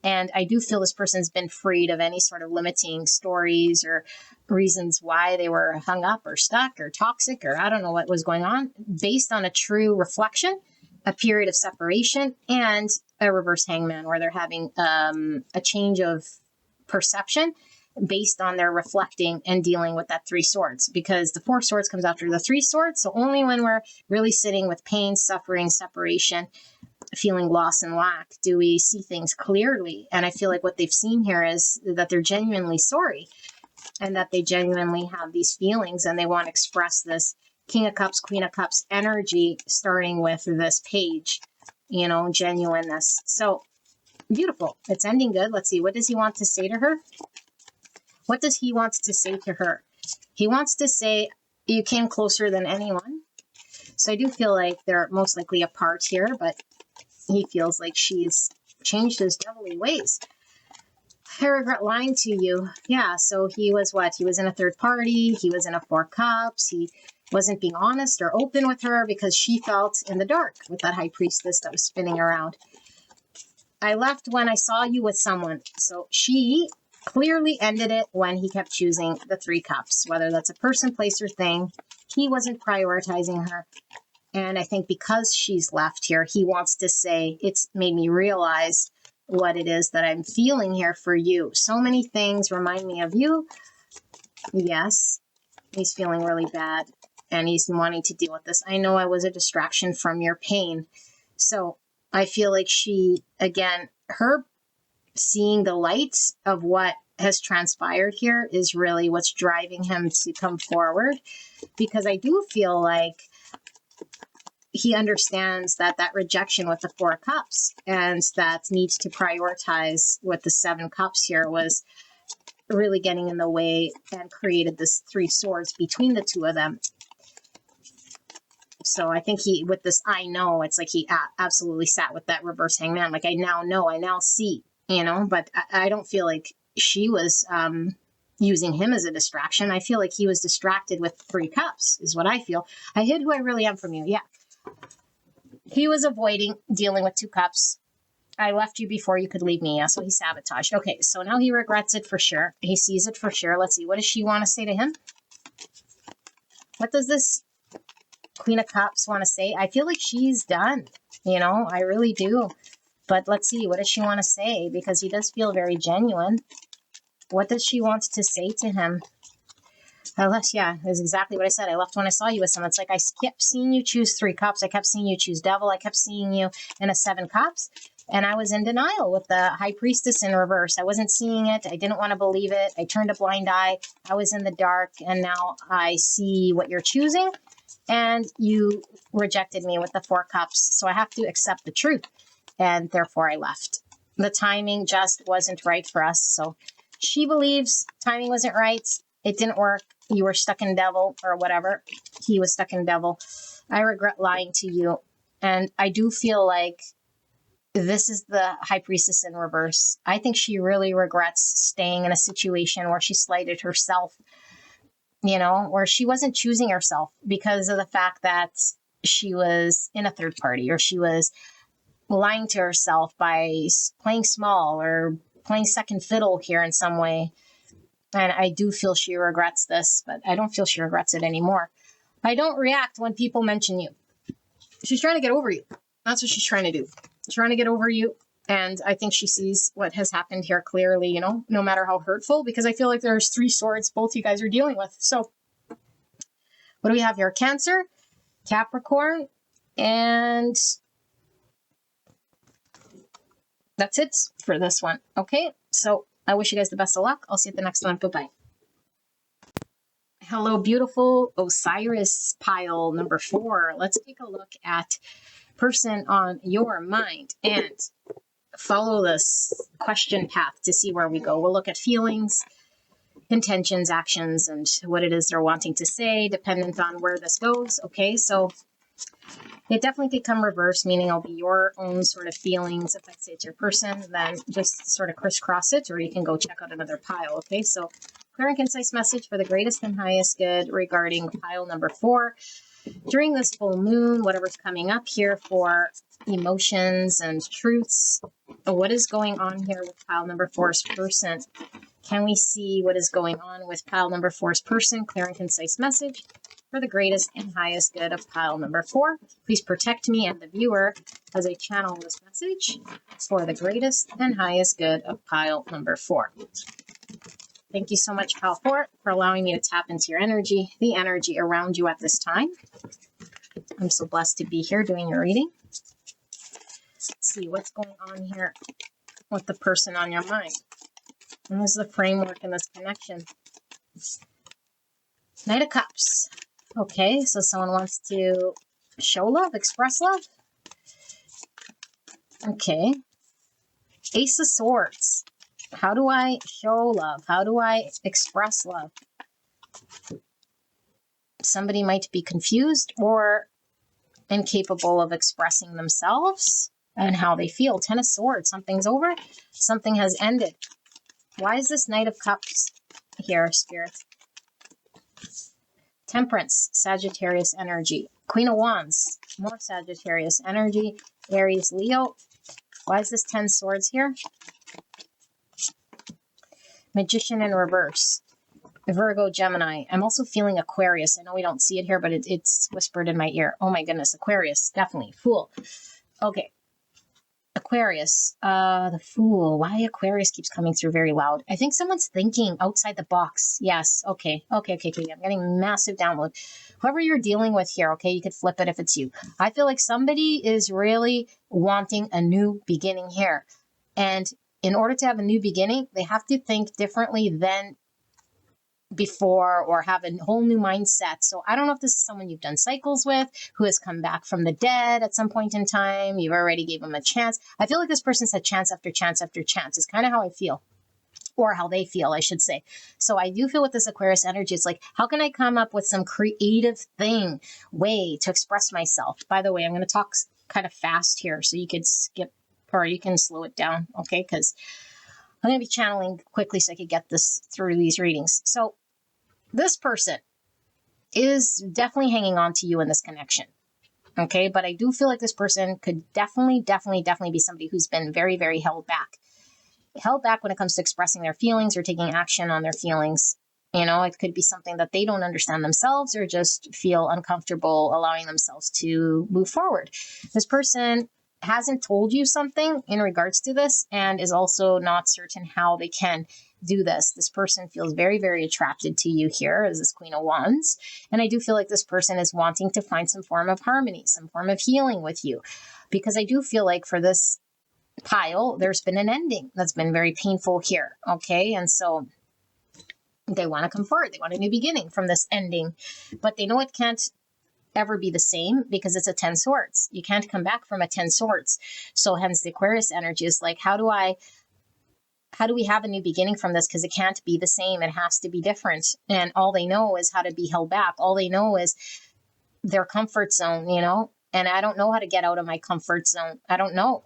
And I do feel this person's been freed of any sort of limiting stories or reasons why they were hung up or stuck or toxic or I don't know what was going on, based on a true reflection, a period of separation, and a reverse hangman where they're having a change of perception based on their reflecting and dealing with that 3 swords, because the 4 swords comes after the 3 swords. So only when we're really sitting with pain, suffering, separation, feeling loss and lack do we see things clearly. And I feel like what they've seen here is that they're genuinely sorry and that they genuinely have these feelings and they want to express this King of Cups, Queen of Cups energy, starting with this page, you know, genuineness. So beautiful. It's ending good. Let's see. What does he want to say to her? What does he want to say to her? He wants to say, you came closer than anyone. So I do feel like they're most likely apart here, but he feels like she's changed his devilly ways. I regret lying to you. Yeah, so he was what? He was in a third party. He was in a 4 cups. He wasn't being honest or open with her because she felt in the dark with that high priestess that was spinning around. I left when I saw you with someone. So she clearly ended it when he kept choosing the 3 cups, whether that's a person, place, or thing. He wasn't prioritizing her. And I think because she's left here, he wants to say, it's made me realize what it is that I'm feeling here for you. So many things remind me of you. Yes, he's feeling really bad and he's wanting to deal with this. I know I was a distraction from your pain. So I feel like she, again, her seeing the light of what has transpired here is really what's driving him to come forward, because I do feel like he understands that that rejection with the 4 cups and that need to prioritize with the 7 cups here was really getting in the way and created this 3 swords between the 2 of them. So I think he, with this, I know, it's like he absolutely sat with that reverse hangman. Like, I now know, I now see, you know, but I don't feel like she was using him as a distraction. I feel like he was distracted with 3 cups is what I feel. I hid who I really am from you. Yeah. He was avoiding dealing with 2 cups. I left you before you could leave me. Yeah, so he sabotaged. Okay, so now he regrets it for sure. He sees it for sure. Let's see. What does she want to say to him? What does this Queen of Cups want to say? I feel like she's done. You know, I really do. But let's see. What does she want to say? Because he does feel very genuine. What does she want to say to him? I left, yeah, that's exactly what I said. I left when I saw you with someone. It's like I kept seeing you choose 3 cups. I kept seeing you choose devil. I kept seeing you in a 7 cups. And I was in denial with the high priestess in reverse. I wasn't seeing it. I didn't want to believe it. I turned a blind eye. I was in the dark. And now I see what you're choosing. And you rejected me with the 4 cups. So I have to accept the truth. And therefore I left. The timing just wasn't right for us. So she believes timing wasn't right. It didn't work. You were stuck in devil or whatever. He was stuck in devil. I regret lying to you. And I do feel like this is the high priestess in reverse. I think she really regrets staying in a situation where she slighted herself, where she wasn't choosing herself because of the fact that she was in a third party, or she was lying to herself by playing small or playing second fiddle here in some way. And I do feel she regrets this, but I don't feel she regrets it anymore. I don't react when people mention you. She's trying to get over you. That's what she's trying to do. She's trying to get over you. And I think she sees what has happened here clearly, no matter how hurtful, because I feel like there's 3 swords both you guys are dealing with. So what do we have here? Cancer, Capricorn, and that's it for this one. Okay, so I wish you guys the best of luck. I'll see you at the next one. Bye-bye. Hello, beautiful Osiris pile number 4. Let's take a look at person on your mind and follow this question path to see where we go. We'll look at feelings, intentions, actions, and what it is they're wanting to say, dependent on where this goes. Okay, so it definitely could come reverse, meaning it'll be your own sort of feelings. If I say it's your person, then just sort of crisscross it, or you can go check out another pile. Okay, so clear and concise message for the greatest and highest good regarding pile number 4. During this full moon, whatever's coming up here for emotions and truths, what is going on here with pile number 4's person? Can we see what is going on with pile number 4's person? Clear and concise message for the greatest and highest good of pile number 4. Please protect me and the viewer as I channel this message for the greatest and highest good of pile number 4. Thank you so much, pile 4, for allowing me to tap into your energy, the energy around you at this time. I'm so blessed to be here doing your reading. Let's see what's going on here with the person on your mind. And this is the framework in this connection. Knight of Cups. Okay, so someone wants to show love, express love. Okay. Ace of Swords. How do I show love? How do I express love? Somebody might be confused or incapable of expressing themselves and how they feel. 10 of Swords. Something's over. Something has ended. Why is this Knight of Cups here, Spirit? Temperance, Sagittarius energy. Queen of Wands, more Sagittarius energy. Aries, Leo. Why is this 10 Swords here? Magician in reverse. Virgo, Gemini. I'm also feeling Aquarius. I know we don't see it here, but it's whispered in my ear. Oh my goodness, Aquarius, definitely. Fool. Okay. Aquarius, the Fool. Why Aquarius keeps coming through very loud? I think someone's thinking outside the box. Yes. Okay. I'm getting massive download. Whoever you're dealing with here, okay, you could flip it if it's you. I feel like somebody is really wanting a new beginning here. And in order to have a new beginning, they have to think differently than before or have a whole new mindset. So I don't know if this is someone you've done cycles with, who has come back from the dead at some point in time. You've already gave them a chance. I feel like this person's had chance after chance after chance. It's kind of how I feel, or how they feel, I should say. So I do feel with this Aquarius energy, it's like, how can I come up with some creative way to express myself? By the way, I'm going to talk kind of fast here, so you could skip, or you can slow it down, okay? Because I'm going to be channeling quickly so I could get this through these readings. So this person is definitely hanging on to you in this connection, okay? But I do feel like this person could definitely be somebody who's been very, very held back when it comes to expressing their feelings or taking action on their feelings. It could be something that they don't understand themselves or just feel uncomfortable allowing themselves to move forward. This person hasn't told you something in regards to this and is also not certain how they can do this. This person feels very, very attracted to you here as this Queen of Wands. And I do feel like this person is wanting to find some form of harmony, some form of healing with you. Because I do feel like for this pile, there's been an ending that's been very painful here. Okay. And so they want to come forward. They want a new beginning from this ending, but they know it can't ever be the same because it's a 10 swords. You can't come back from a 10 swords. So hence the Aquarius energy is like, how do we have a new beginning from this? Because it can't be the same. It has to be different. And all they know is how to be held back. All they know is their comfort zone, you know, and I don't know how to get out of my comfort zone. I don't know.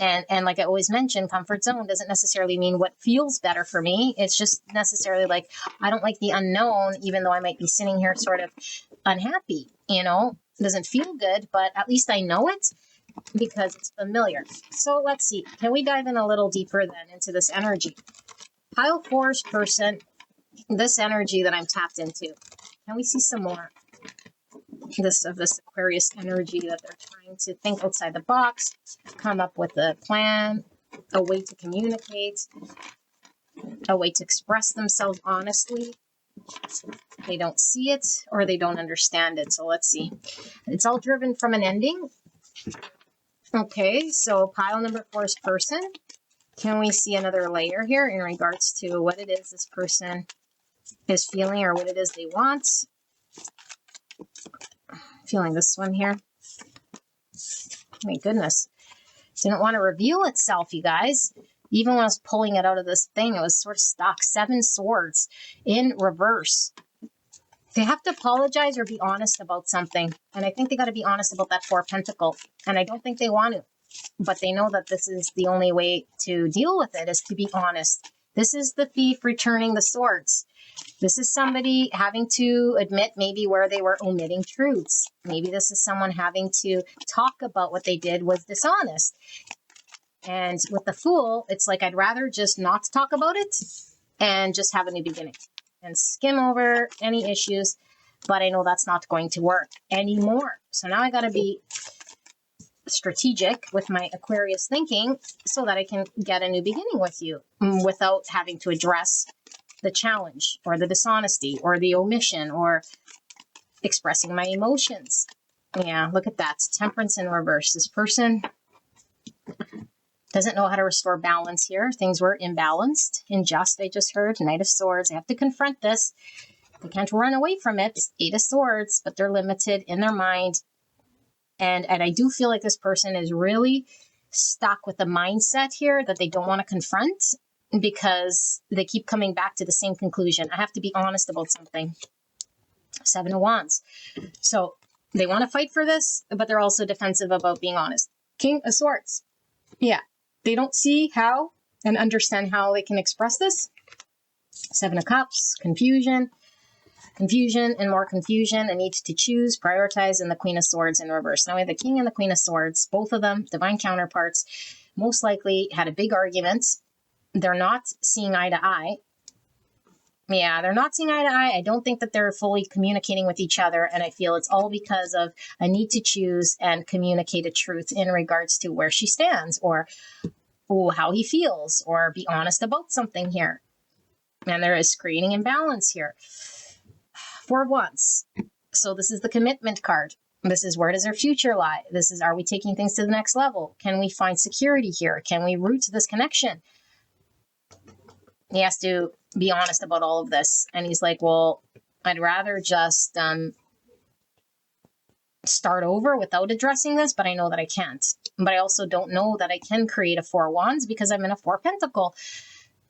And like I always mention, comfort zone doesn't necessarily mean what feels better for me. It's just necessarily like, I don't like the unknown, even though I might be sitting here sort of unhappy, you know, it doesn't feel good, but at least I know it because it's familiar. So let's see, can we dive in a little deeper then into this energy? Pile 4's person, this energy that I'm tapped into. Can we see some more this Aquarius energy that they're trying to think outside the box, come up with a plan, a way to communicate, a way to express themselves honestly. They don't see it or they don't understand it. So let's see. It's all driven from an ending. Okay, so pile number 4's person. Can we see another layer here in regards to what it is this person is feeling or what it is they want? Feeling this one here. My goodness. Didn't want to reveal itself, you guys. Even when I was pulling it out of this thing, it was sort of stuck. 7 swords in reverse. They have to apologize or be honest about something. And I think they got to be honest about that 4 pentacle. And I don't think they want to. But they know that this is the only way to deal with it, is to be honest. This is the thief returning the swords. This is somebody having to admit maybe where they were omitting truths. Maybe this is someone having to talk about what they did was dishonest. And with the Fool, it's like, I'd rather just not talk about it and just have a new beginning and skim over any issues. But I know that's not going to work anymore. So now I got to be strategic with my Aquarius thinking so that I can get a new beginning with you without having to address the challenge or the dishonesty or the omission or expressing my emotions. Yeah, look at that. Temperance in reverse. This person doesn't know how to restore balance here. Things were imbalanced, unjust, I just heard. Knight of Swords. They have to confront this. They can't run away from it. 8 of Swords, but they're limited in their mind. And I do feel like this person is really stuck with the mindset here that they don't want to confront because they keep coming back to the same conclusion. I have to be honest about something. 7 of Wands. So they want to fight for this, but they're also defensive about being honest. King of Swords. Yeah. They don't see how and understand how they can express this. 7 of Cups. Confusion and more confusion, a need to choose, prioritize, and the Queen of Swords in reverse. Now we have the King and the Queen of Swords, both of them divine counterparts, most likely had a big argument. They're not seeing eye to eye. Yeah, they're not seeing eye to eye. I don't think that they're fully communicating with each other, and I feel it's all because of a need to choose and communicate a truth in regards to where she stands or how he feels or be honest about something here. And there is creating imbalance here. 4 of Wands. So this is the commitment card. This is where does our future lie? This is, are we taking things to the next level? Can we find security here? Can we root this connection? He has to be honest about all of this. And he's like, well, I'd rather just start over without addressing this, but I know that I can't. But I also don't know that I can create a 4 of Wands because I'm in a 4 pentacle.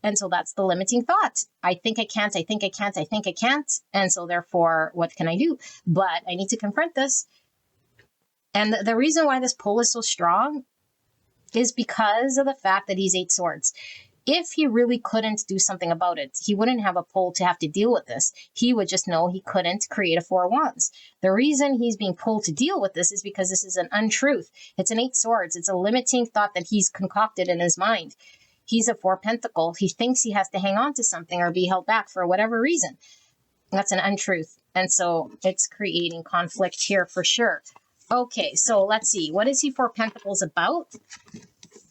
And so that's the limiting thought. I think I can't, I think I can't, I think I can't. And so therefore, what can I do? But I need to confront this. And the reason why this pull is so strong is because of the fact that he's 8 swords. If he really couldn't do something about it, he wouldn't have a pull to have to deal with this. He would just know he couldn't create a 4 of Wands. The reason he's being pulled to deal with this is because this is an untruth. It's an 8 swords. It's a limiting thought that he's concocted in his mind. He's a 4 pentacle. He thinks he has to hang on to something or be held back for whatever reason. That's an untruth. And so it's creating conflict here for sure. Okay, so let's see. What is he 4 pentacles about?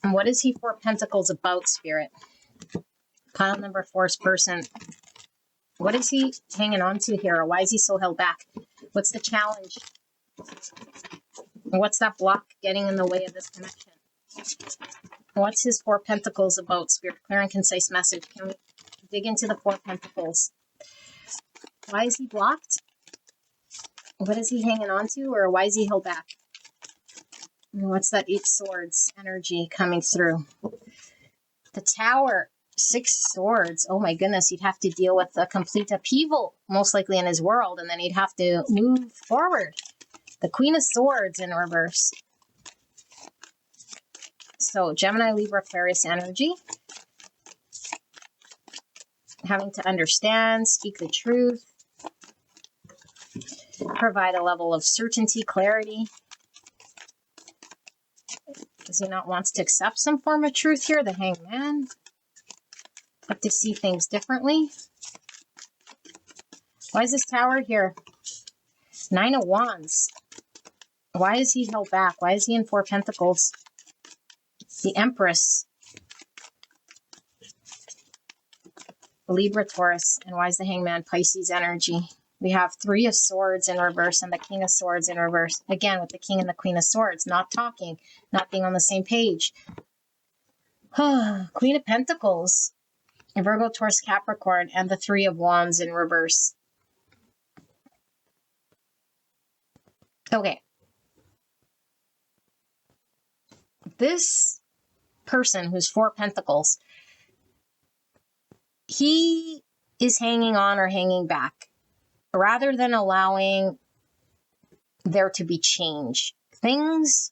And what is he 4 pentacles about, Spirit? Pile number 4's person. What is he hanging on to here? Or why is he so held back? What's the challenge? What's that block getting in the way of this connection? What's his 4 Pentacles about? Spirit, clear and concise message. Can we dig into the 4 Pentacles? Why is he blocked? What is he hanging on to? Or why is he held back? What's that 8 Swords energy coming through? The Tower. 6 Swords. Oh my goodness, he'd have to deal with a complete upheaval, most likely in his world, and then he'd have to move forward. The Queen of Swords in reverse. So Gemini, Libra, Aquarius energy. Having to understand, speak the truth, provide a level of certainty, clarity. Does he not want to accept some form of truth here? The Hangman. Have to see things differently. Why is this Tower here? 9 of Wands. Why is he held back? Why is he in 4 Pentacles? The Empress. Libra, Taurus. And why is the Hangman? Pisces energy. We have 3 of Swords in reverse and the King of Swords in reverse. Again, with the King and the Queen of Swords. Not talking. Not being on the same page. Queen of Pentacles. Virgo, Taurus, Capricorn, and the 3 of Wands in reverse. Okay. This person who's 4 Pentacles, he is hanging on or hanging back rather than allowing there to be change. Things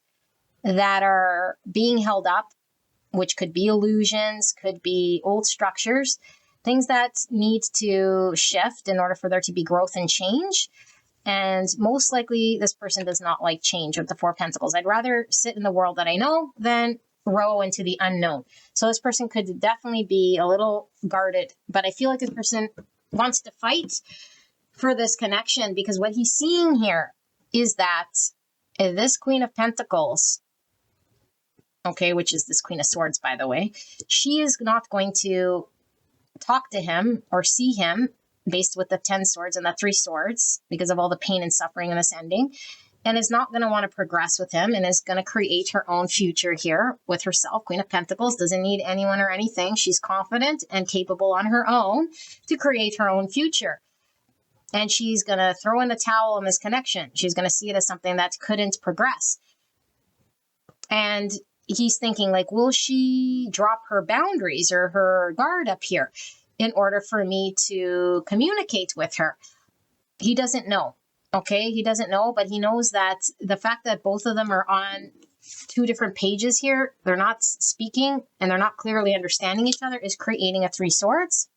that are being held up, which could be illusions, could be old structures, things that need to shift in order for there to be growth and change. And most likely this person does not like change with the 4 Pentacles. I'd rather sit in the world that I know than row into the unknown. So this person could definitely be a little guarded, but I feel like this person wants to fight for this connection because what he's seeing here is that this Queen of Pentacles, okay, which is this Queen of Swords, by the way, she is not going to talk to him or see him based with the 10 Swords and the 3 Swords because of all the pain and suffering in this ending, and is not going to want to progress with him and is going to create her own future here with herself. Queen of Pentacles doesn't need anyone or anything. She's confident and capable on her own to create her own future. And she's going to throw in the towel on this connection. She's going to see it as something that couldn't progress. And he's thinking like, will she drop her boundaries or her guard up here in order for me to communicate with her? He doesn't know. Okay, he doesn't know, but he knows that the fact that both of them are on 2 different pages here, they're not speaking and they're not clearly understanding each other, is creating a 3 Swords.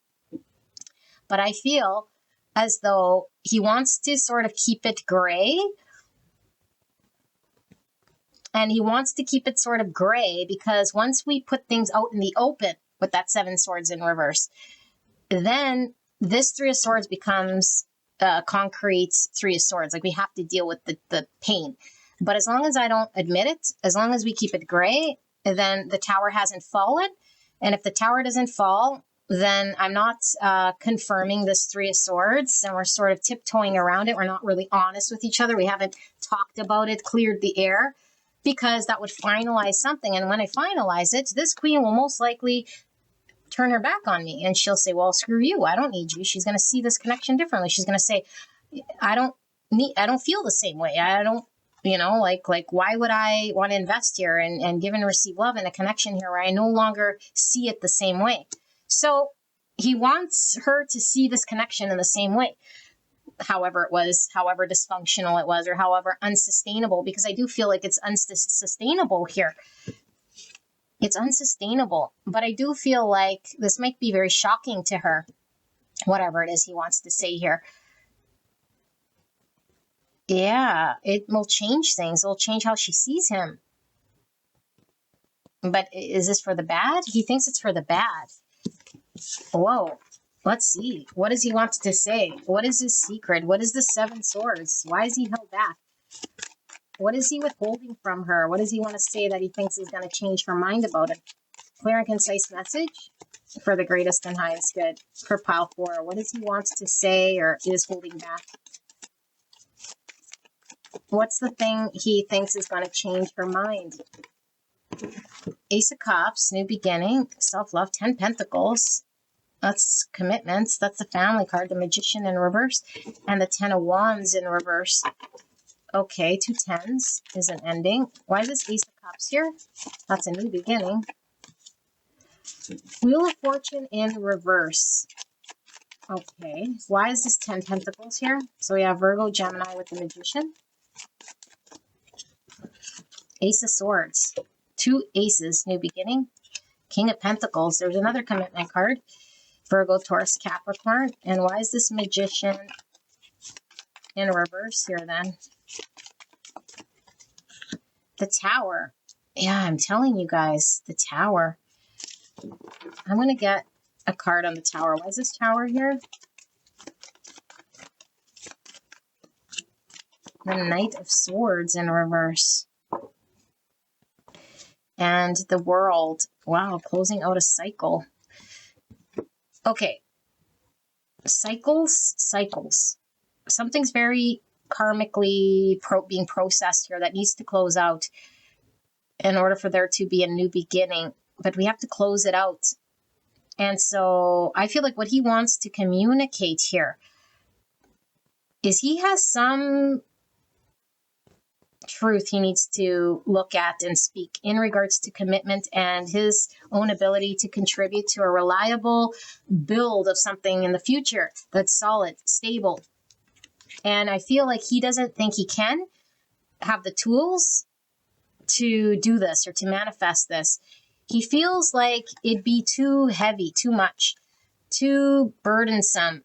But I feel as though he wants to sort of keep it gray. And he wants to keep it sort of gray because once we put things out in the open with that 7 Swords in reverse, then this 3 of Swords becomes concrete 3 of Swords. Like we have to deal with the pain. But as long as I don't admit it, as long as we keep it gray, then the Tower hasn't fallen. And if the Tower doesn't fall, then I'm not confirming this 3 of Swords. And we're sort of tiptoeing around it. We're not really honest with each other. We haven't talked about it, cleared the air, because that would finalize something. And when I finalize it, this queen will most likely turn her back on me and she'll say, well, screw you. I don't need you. She's going to see this connection differently. She's going to say, I don't feel the same way. I don't, like, why would I want to invest here and give and receive love in a connection here where I no longer see it the same way? So he wants her to see this connection in the same way. However it was, however dysfunctional it was, or however unsustainable, because I do feel like it's unsustainable here. It's unsustainable, but I do feel like this might be very shocking to her, whatever it is he wants to say here. Yeah, it will change things. It will change how she sees him. But is this for the bad? He thinks it's for the bad. Whoa. Let's see. What does he want to say? What is his secret? What is the 7 Swords? Why is he held back? What is he withholding from her? What does he want to say that he thinks is going to change her mind about it? Clear and concise message. for the greatest and highest good for pile 4. What does he wants to say or is holding back? What's the thing he thinks is going to change her mind? Ace of Cups, new beginning, self-love, 10 Pentacles. That's commitments. That's the family card, the Magician in reverse, and the 10 of Wands in reverse. Okay, 2 tens is an ending. Why is this Ace of Cups here? That's a new beginning. Wheel of Fortune in reverse. Okay, why is this 10 Pentacles here? So we have Virgo, Gemini with the Magician. Ace of Swords. 2 aces, new beginning. King of Pentacles. There's another commitment card. Virgo, Taurus, Capricorn. And why is this Magician in reverse here then? The Tower. Yeah, I'm telling you guys, the Tower. I'm going to get a card on the Tower. Why is this Tower here? The Knight of Swords in reverse. And the World. Wow, closing out a cycle. Okay. Cycles. Something's very karmically being processed here that needs to close out in order for there to be a new beginning. But we have to close it out. And so I feel like what he wants to communicate here is he has some truth he needs to look at and speak in regards to commitment and his own ability to contribute to a reliable build of something in the future that's solid, stable. And I feel like he doesn't think he can have the tools to do this or to manifest this. He feels like it'd be too heavy, too much, too burdensome.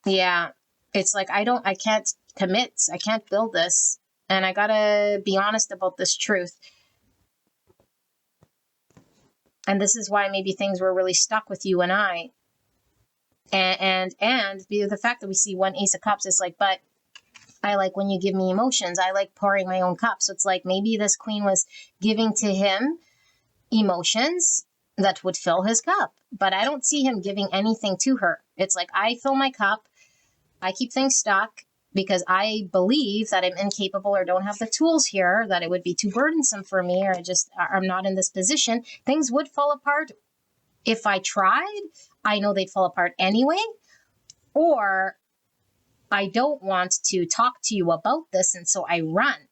Yeah, it's like I can't commit. I can't build this. And I gotta be honest about this truth. And this is why maybe things were really stuck with you and I. And the fact that we see 1 Ace of Cups is like, but I like when you give me emotions. I like pouring my own cup. So it's like maybe this queen was giving to him emotions that would fill his cup. But I don't see him giving anything to her. It's like I fill my cup. I keep things stuck because I believe that I'm incapable or don't have the tools here, that it would be too burdensome for me, or I'm not in this position. Things would fall apart if I tried. I know they'd fall apart anyway. Or I don't want to talk to you about this, and so I run.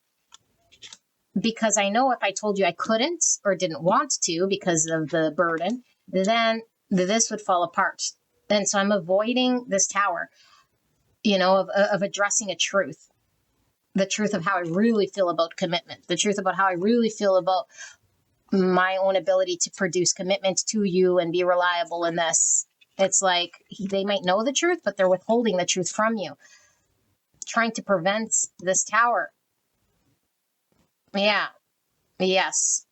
Because I know if I told you I couldn't or didn't want to because of the burden, then this would fall apart. And so I'm avoiding this Tower, of addressing a truth. The truth of how I really feel about commitment. The truth about how I really feel about my own ability to produce commitment to you and be reliable in this. It's like they might know the truth, but they're withholding the truth from you. Trying to prevent this Tower. Yeah. Yes.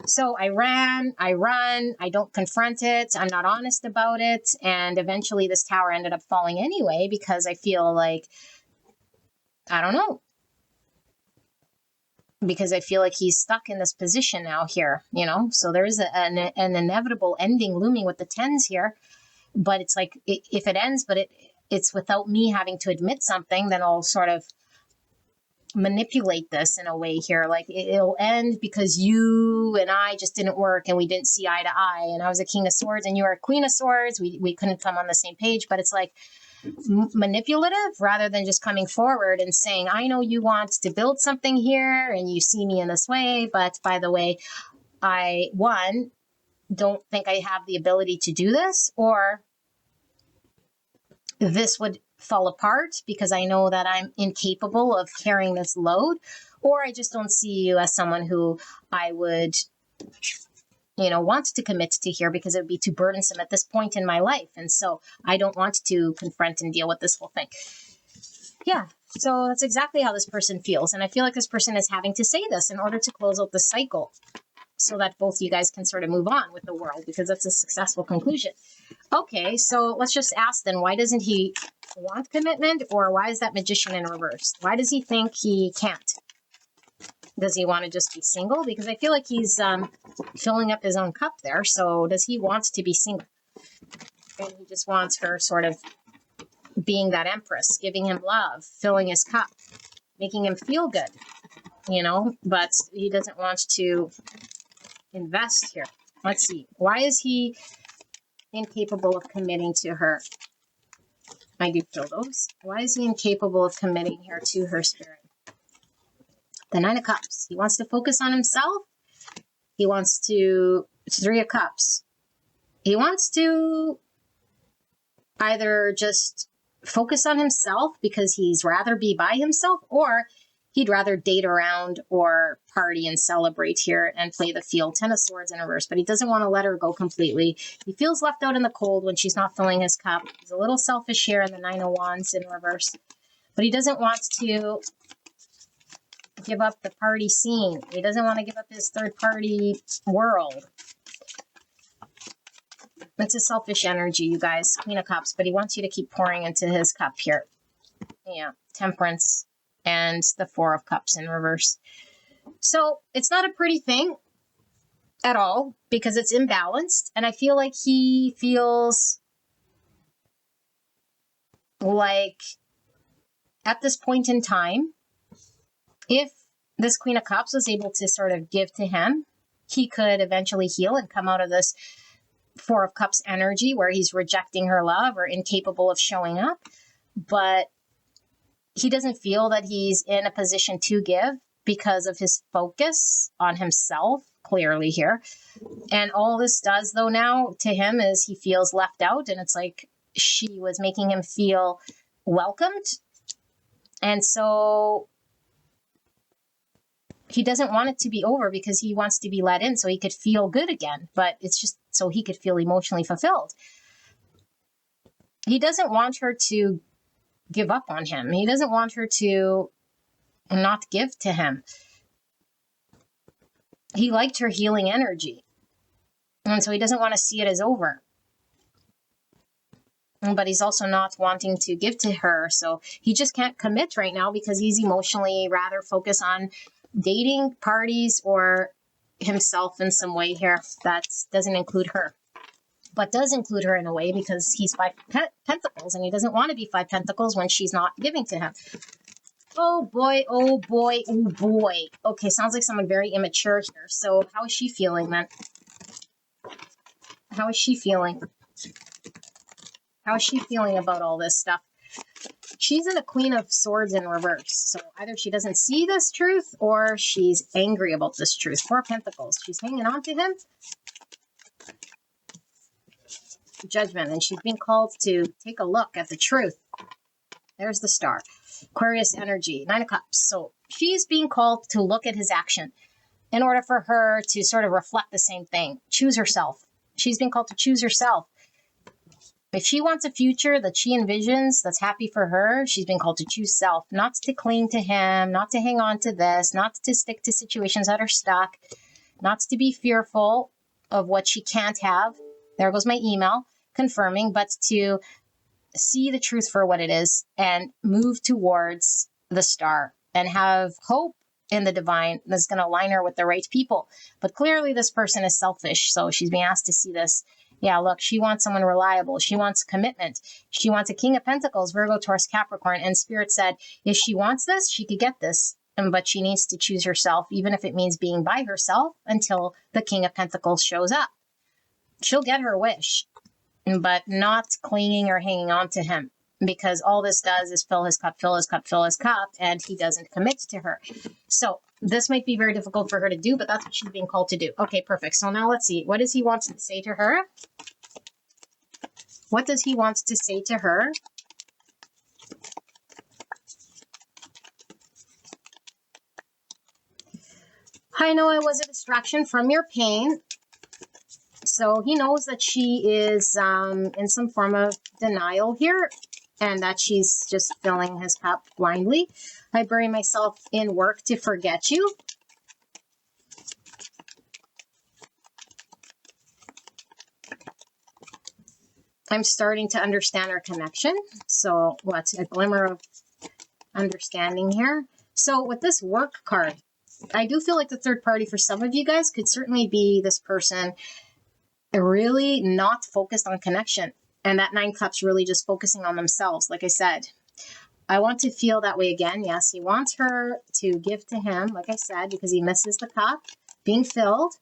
So I run, I don't confront it, I'm not honest about it, and eventually this Tower ended up falling anyway because I feel like, I don't know, because I feel like he's stuck in this position now here, so there is an inevitable ending looming with the tens here, but it's like, if it ends, but it's without me having to admit something, then I'll sort of manipulate this in a way here. Like it'll end because you and I just didn't work and we didn't see eye to eye, and I was a King of Swords and you were a Queen of Swords. We couldn't come on the same page, but it's like manipulative rather than just coming forward and saying, I know you want to build something here and you see me in this way, but by the way, I don't think I have the ability to do this, or this would fall apart because I know that I'm incapable of carrying this load, or I just don't see you as someone who I would, want to commit to here because it would be too burdensome at this point in my life. And so I don't want to confront and deal with this whole thing. Yeah. So that's exactly how this person feels. And I feel like this person is having to say this in order to close out the cycle so that both you guys can sort of move on with the world, because that's a successful conclusion. Okay, so let's just ask then, why doesn't he want commitment, or why is that Magician in reverse? Why does he think he can't? Does he want to just be single? Because I feel like he's filling up his own cup there. So does he want to be single? And he just wants her sort of being that empress, giving him love, filling his cup, making him feel good, you know, but he doesn't want to invest here. Let's see. Why is he incapable of committing to her? I do feel those. Why is he incapable of committing here to her spirit? The Nine of Cups. He wants to focus on himself. He wants to, Three of Cups. He wants to either just focus on himself because he's rather be by himself, or he'd rather date around or party and celebrate here and play the field. Ten of Swords in reverse, but he doesn't want to let her go completely. He feels left out in the cold when she's not filling his cup. He's a little selfish here in the Nine of Wands in reverse, but he doesn't want to give up the party scene. He doesn't want to give up his third party world. It's a selfish energy, you guys. Queen of Cups, but he wants you to keep pouring into his cup here. Yeah, Temperance and the Four of Cups in reverse. So it's not a pretty thing at all because it's imbalanced. And I feel like he feels like at this point in time, if this Queen of Cups was able to sort of give to him, he could eventually heal and come out of this Four of Cups energy where he's rejecting her love or incapable of showing up. But he doesn't feel that he's in a position to give because of his focus on himself, clearly here. And all this does, though, now to him is he feels left out. And it's like she was making him feel welcomed. And so he doesn't want it to be over because he wants to be let in so he could feel good again. But it's just so he could feel emotionally fulfilled. He doesn't want her to give up on him. He doesn't want her to not give to him. He liked her healing energy. And so he doesn't want to see it as over. But he's also not wanting to give to her. So he just can't commit right now because he's emotionally rather focused on dating, parties, or himself in some way here. That doesn't include her. But does include her in a way because he's Five Pentacles and he doesn't want to be Five Pentacles when she's not giving to him. Oh boy, oh boy, oh boy. Okay, sounds like someone very immature here. So how is she feeling then? How is she feeling? How is she feeling about all this stuff? She's in the Queen of Swords in reverse. So either she doesn't see this truth or she's angry about this truth. Four Pentacles. She's hanging on to him. Judgment. And she's being called to take a look at the truth. There's the Star. Aquarius energy. Nine of Cups. So she's being called to look at his action in order for her to sort of reflect the same thing. Choose herself. She's being called to choose herself. If she wants a future that she envisions that's happy for her, she's been called to choose self, not to cling to him, not to hang on to this, not to stick to situations that are stuck, not to be fearful of what she can't have. There goes my email confirming, but to see the truth for what it is and move towards the Star and have hope in the divine that's going to align her with the right people. But clearly this person is selfish, so she's being asked to see this. Yeah, look, she wants someone reliable. She wants commitment. She wants a King of Pentacles, Virgo, Taurus, Capricorn. And Spirit said, if she wants this, she could get this. But she needs to choose herself, even if it means being by herself until the King of Pentacles shows up. She'll get her wish, but not clinging or hanging on to him. Because all this does is fill his cup, fill his cup, fill his cup, and he doesn't commit to her. So this might be very difficult for her to do, but that's what she's being called to do. Okay, perfect. So now let's see. What does he want to say to her? What does he want to say to her? I know I was a distraction from your pain. So he knows that she is in some form of denial here and that she's just filling his cup blindly. I bury myself in work to forget you. I'm starting to understand our connection. So what's a glimmer of understanding here? So with this work card, I do feel like the third party for some of you guys could certainly be this person really not focused on connection. And that 9 cups really just focusing on themselves. Like I said, I want to feel that way again. Yes, he wants her to give to him, like I said, because he misses the cup being filled.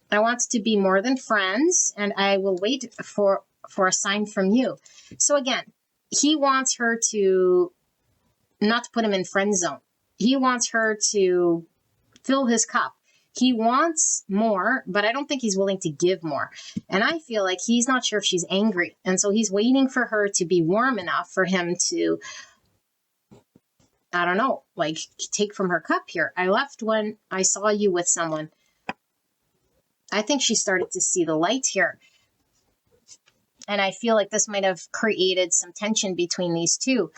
I want to be more than friends, and I will wait for a sign from you. So again, he wants her to not to put him in friend zone. He wants her to fill his cup. He wants more, but I don't think he's willing to give more. And I feel like he's not sure if she's angry. And so he's waiting for her to be warm enough for him to, I don't know, like take from her cup here. I left when I saw you with someone. I think she started to see the light here. And I feel like this might have created some tension between these two.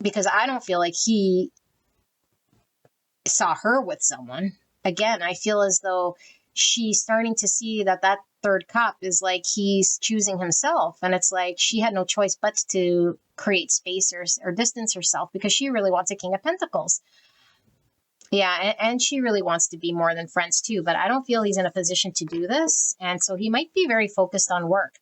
Because I don't feel like he saw her with someone. Again, I feel as though she's starting to see that that third cup is like he's choosing himself. And it's like she had no choice but to create space or distance herself because she really wants a King of Pentacles. Yeah, and she really wants to be more than friends too, but I don't feel he's in a position to do this. And so he might be very focused on work.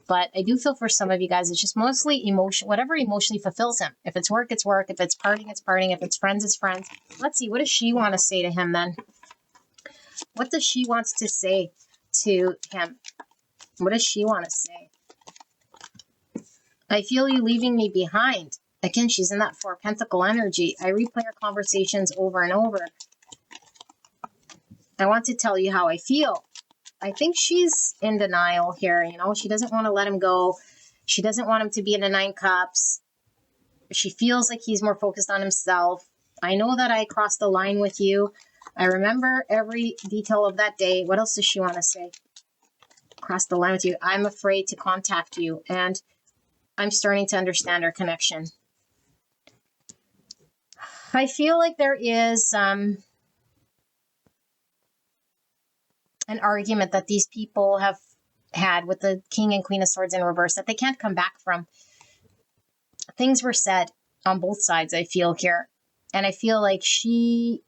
But I do feel for some of you guys, it's just mostly emotion, whatever emotionally fulfills him. If it's work, it's work. If it's partying, it's partying. If it's friends, it's friends. Let's see, what does she want to say to him then? What does she want to say to him? What does she want to say? I feel you leaving me behind. Again, she's in that 4 Pentacle energy. I replay our conversations over and over. I want to tell you how I feel. I think she's in denial here. You know, she doesn't want to let him go. She doesn't want him to be in the 9 cups. She feels like he's more focused on himself. I know that I crossed the line with you. I remember every detail of that day. What else does she want to say? Cross the line with you. I'm afraid to contact you. And I'm starting to understand our connection. I feel like there is an argument that these people have had with the King and Queen of Swords in reverse that they can't come back from. Things were said on both sides, I feel here. And I feel like she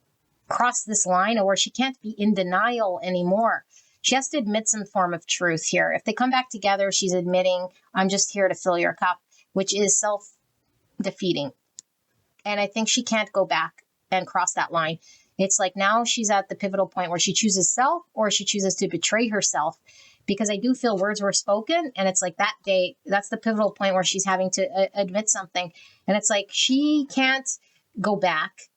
crossed this line where she can't be in denial anymore. She has to admit some form of truth here. If they come back together, she's admitting, I'm just here to fill your cup, which is self-defeating. And I think she can't go back and cross that line. It's like now she's at the pivotal point where she chooses self or she chooses to betray herself, because I do feel words were spoken. And it's like that day, that's the pivotal point where she's having to admit something. And it's like she can't go back.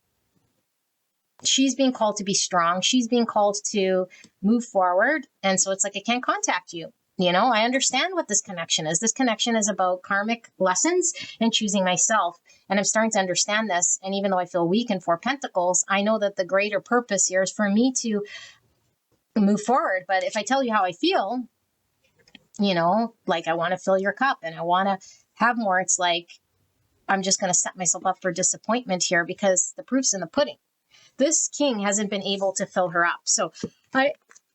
She's being called to be strong. She's being called to move forward. And so it's like, I can't contact you. You know, I understand what this connection is. This connection is about karmic lessons and choosing myself. And I'm starting to understand this. And even though I feel weak in 4 Pentacles, I know that the greater purpose here is for me to move forward. But if I tell you how I feel, you know, like I want to fill your cup and I want to have more, it's like I'm just going to set myself up for disappointment here because the proof's in the pudding. This king hasn't been able to fill her up. So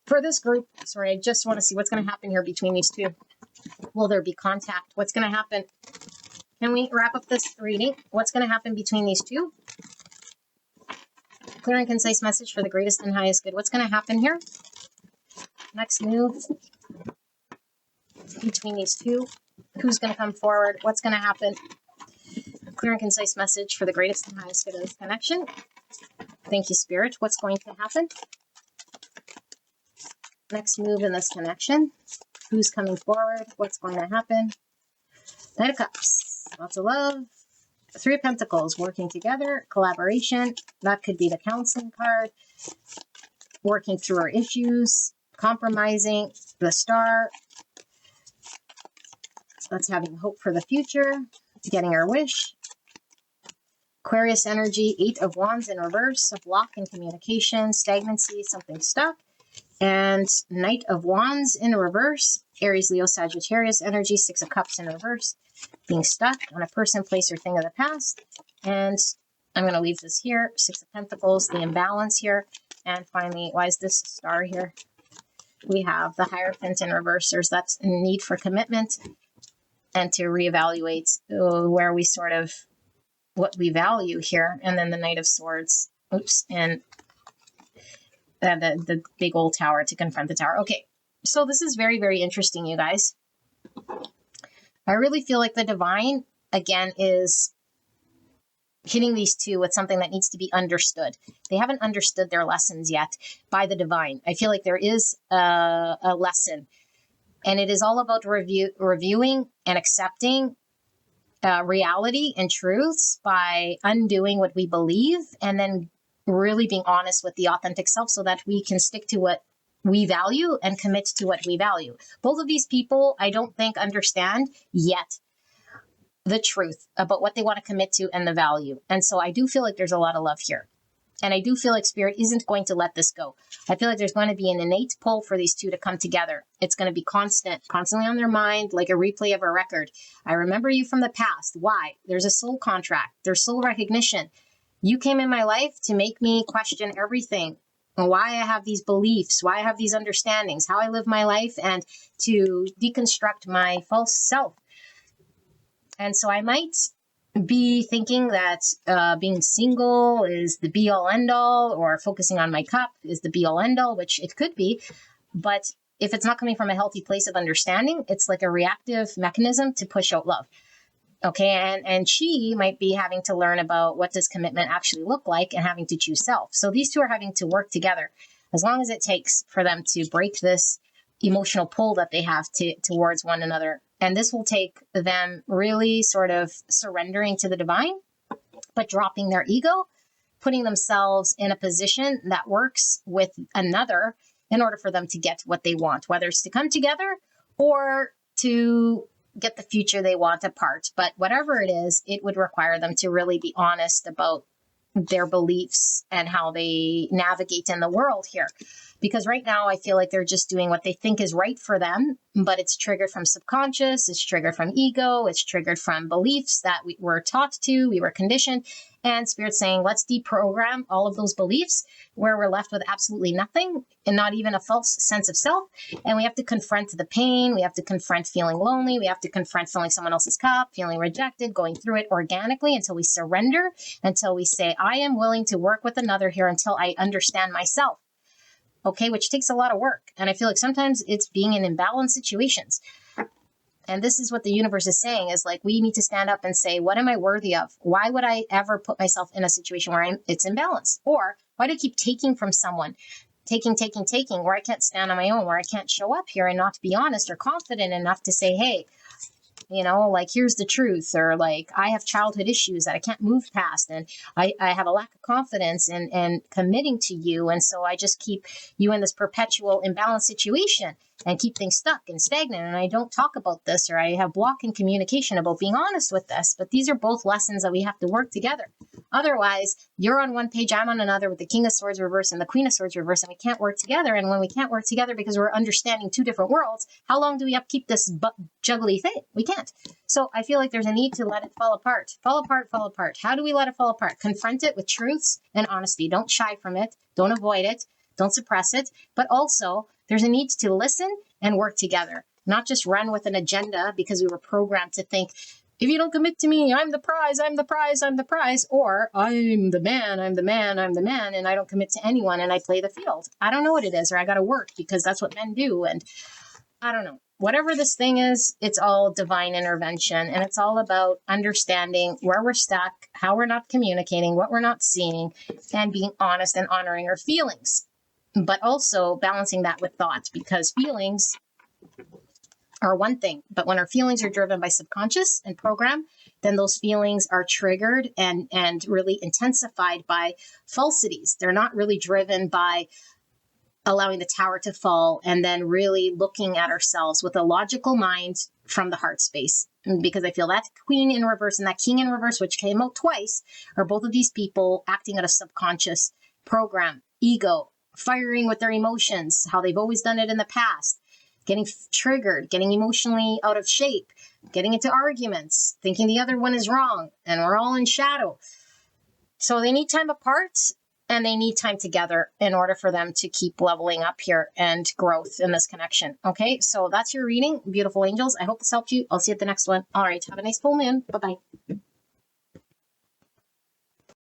for this group, sorry, I just want to see what's going to happen here between these two. Will there be contact? What's going to happen? Can we wrap up this reading? What's going to happen between these two? Clear and concise message for the greatest and highest good. What's going to happen here? Next move between these two. Who's going to come forward? What's going to happen? Clear and concise message for the greatest and highest good of this connection. Thank you, Spirit. What's going to happen? Next move in this connection. Who's coming forward? What's going to happen? Knight of Cups. Lots of love. 3 of Pentacles. Working together. Collaboration. That could be the counseling card. Working through our issues. Compromising. The Star. That's having hope for the future. Getting our wish. Aquarius energy. 8 of Wands in reverse. A block in communication. Stagnancy. Something stuck. And Knight of Wands in reverse. Aries, Leo, Sagittarius energy. 6 of Cups in reverse. Being stuck on a person, place, or thing of the past. And I'm going to leave this here. 6 of Pentacles. The imbalance here. And finally, why is this Star here? We have the Hierophant in reverse. There's that need for commitment and to reevaluate where we sort of what we value here. And then the Knight of Swords. Oops. And the big old tower to confront the tower. Okay. So this is very, very interesting, you guys. I really feel like the divine, again, is hitting these two with something that needs to be understood. They haven't understood their lessons yet by the divine. I feel like there is a lesson, and it is all about reviewing and accepting reality and truths by undoing what we believe, and then really being honest with the authentic self so that we can stick to what we value and commit to what we value. Both of these people, I don't think, understand yet the truth about what they want to commit to and the value. And so I do feel like there's a lot of love here. And I do feel like Spirit isn't going to let this go. I feel like there's going to be an innate pull for these two to come together. It's going to be constantly on their mind, like a replay of a record. I remember you from the past. Why? There's a soul contract. There's soul recognition. You came in my life to make me question everything. Why I have these beliefs, why I have these understandings, how I live my life, and to deconstruct my false self. And so I might be thinking that being single is the be-all end-all, or focusing on my cup is the be-all end-all, which it could be. But if it's not coming from a healthy place of understanding, it's like a reactive mechanism to push out love. Okay, and she might be having to learn about what does commitment actually look like and having to choose self. So these two are having to work together as long as it takes for them to break this emotional pull that they have towards one another. And this will take them really sort of surrendering to the divine, but dropping their ego, putting themselves in a position that works with another in order for them to get what they want, whether it's to come together or to get the future they want apart. But whatever it is, it would require them to really be honest about their beliefs and how they navigate in the world here. Because right now I feel like they're just doing what they think is right for them, but it's triggered from subconscious, it's triggered from ego, it's triggered from beliefs that we were taught to, we were conditioned. And Spirit's saying, let's deprogram all of those beliefs where we're left with absolutely nothing and not even a false sense of self. And we have to confront the pain. We have to confront feeling lonely. We have to confront filling someone else's cup, feeling rejected, going through it organically until we surrender, until we say, I am willing to work with another here until I understand myself. Okay, which takes a lot of work. And I feel like sometimes it's being in imbalanced situations. And this is what the universe is saying, is like, we need to stand up and say, what am I worthy of? Why would I ever put myself in a situation where it's imbalanced? Or why do I keep taking from someone? Taking, where I can't stand on my own, where I can't show up here and not be honest or confident enough to say, hey, you know, like, here's the truth, or like, I have childhood issues that I can't move past, and I have a lack of confidence in committing to you, and so I just keep you in this perpetual imbalanced situation and keep things stuck and stagnant, and I don't talk about this, or I have block in communication about being honest with this. But these are both lessons that we have to work together. Otherwise, you're on one page, I'm on another, with the King of Swords reverse and the Queen of Swords reverse, and we can't work together. And when we can't work together because we're understanding two different worlds, how long do we upkeep this juggly thing? We can't. So I feel like there's a need to let it fall apart. Fall apart. How do we let it fall apart? Confront it with truths and honesty. Don't shy from it. Don't avoid it. Don't suppress it. But also, there's a need to listen and work together, not just run with an agenda because we were programmed to think, if you don't commit to me, I'm the prize, I'm the prize, I'm the prize, or I'm the man, I'm the man, I'm the man, and I don't commit to anyone and I play the field. I don't know what it is, or I got to work because that's what men do. And I don't know. Whatever this thing is, it's all divine intervention, and it's all about understanding where we're stuck, how we're not communicating, what we're not seeing, and being honest and honoring our feelings, but also balancing that with thoughts, because feelings are one thing, but when our feelings are driven by subconscious and program, then those feelings are triggered and really intensified by falsities. They're not really driven by allowing the tower to fall and then really looking at ourselves with a logical mind from the heart space. Because I feel that Queen in reverse and that King in reverse, which came out twice, are both of these people acting out of subconscious program, ego, firing with their emotions, how they've always done it in the past, getting triggered, getting emotionally out of shape, getting into arguments, thinking the other one is wrong, and we're all in shadow. So they need time apart and they need time together in order for them to keep leveling up here and growth in this connection. Okay, so that's your reading, beautiful angels. I hope this helped you. I'll see you at the next one. All right, have a nice full moon. Bye-bye.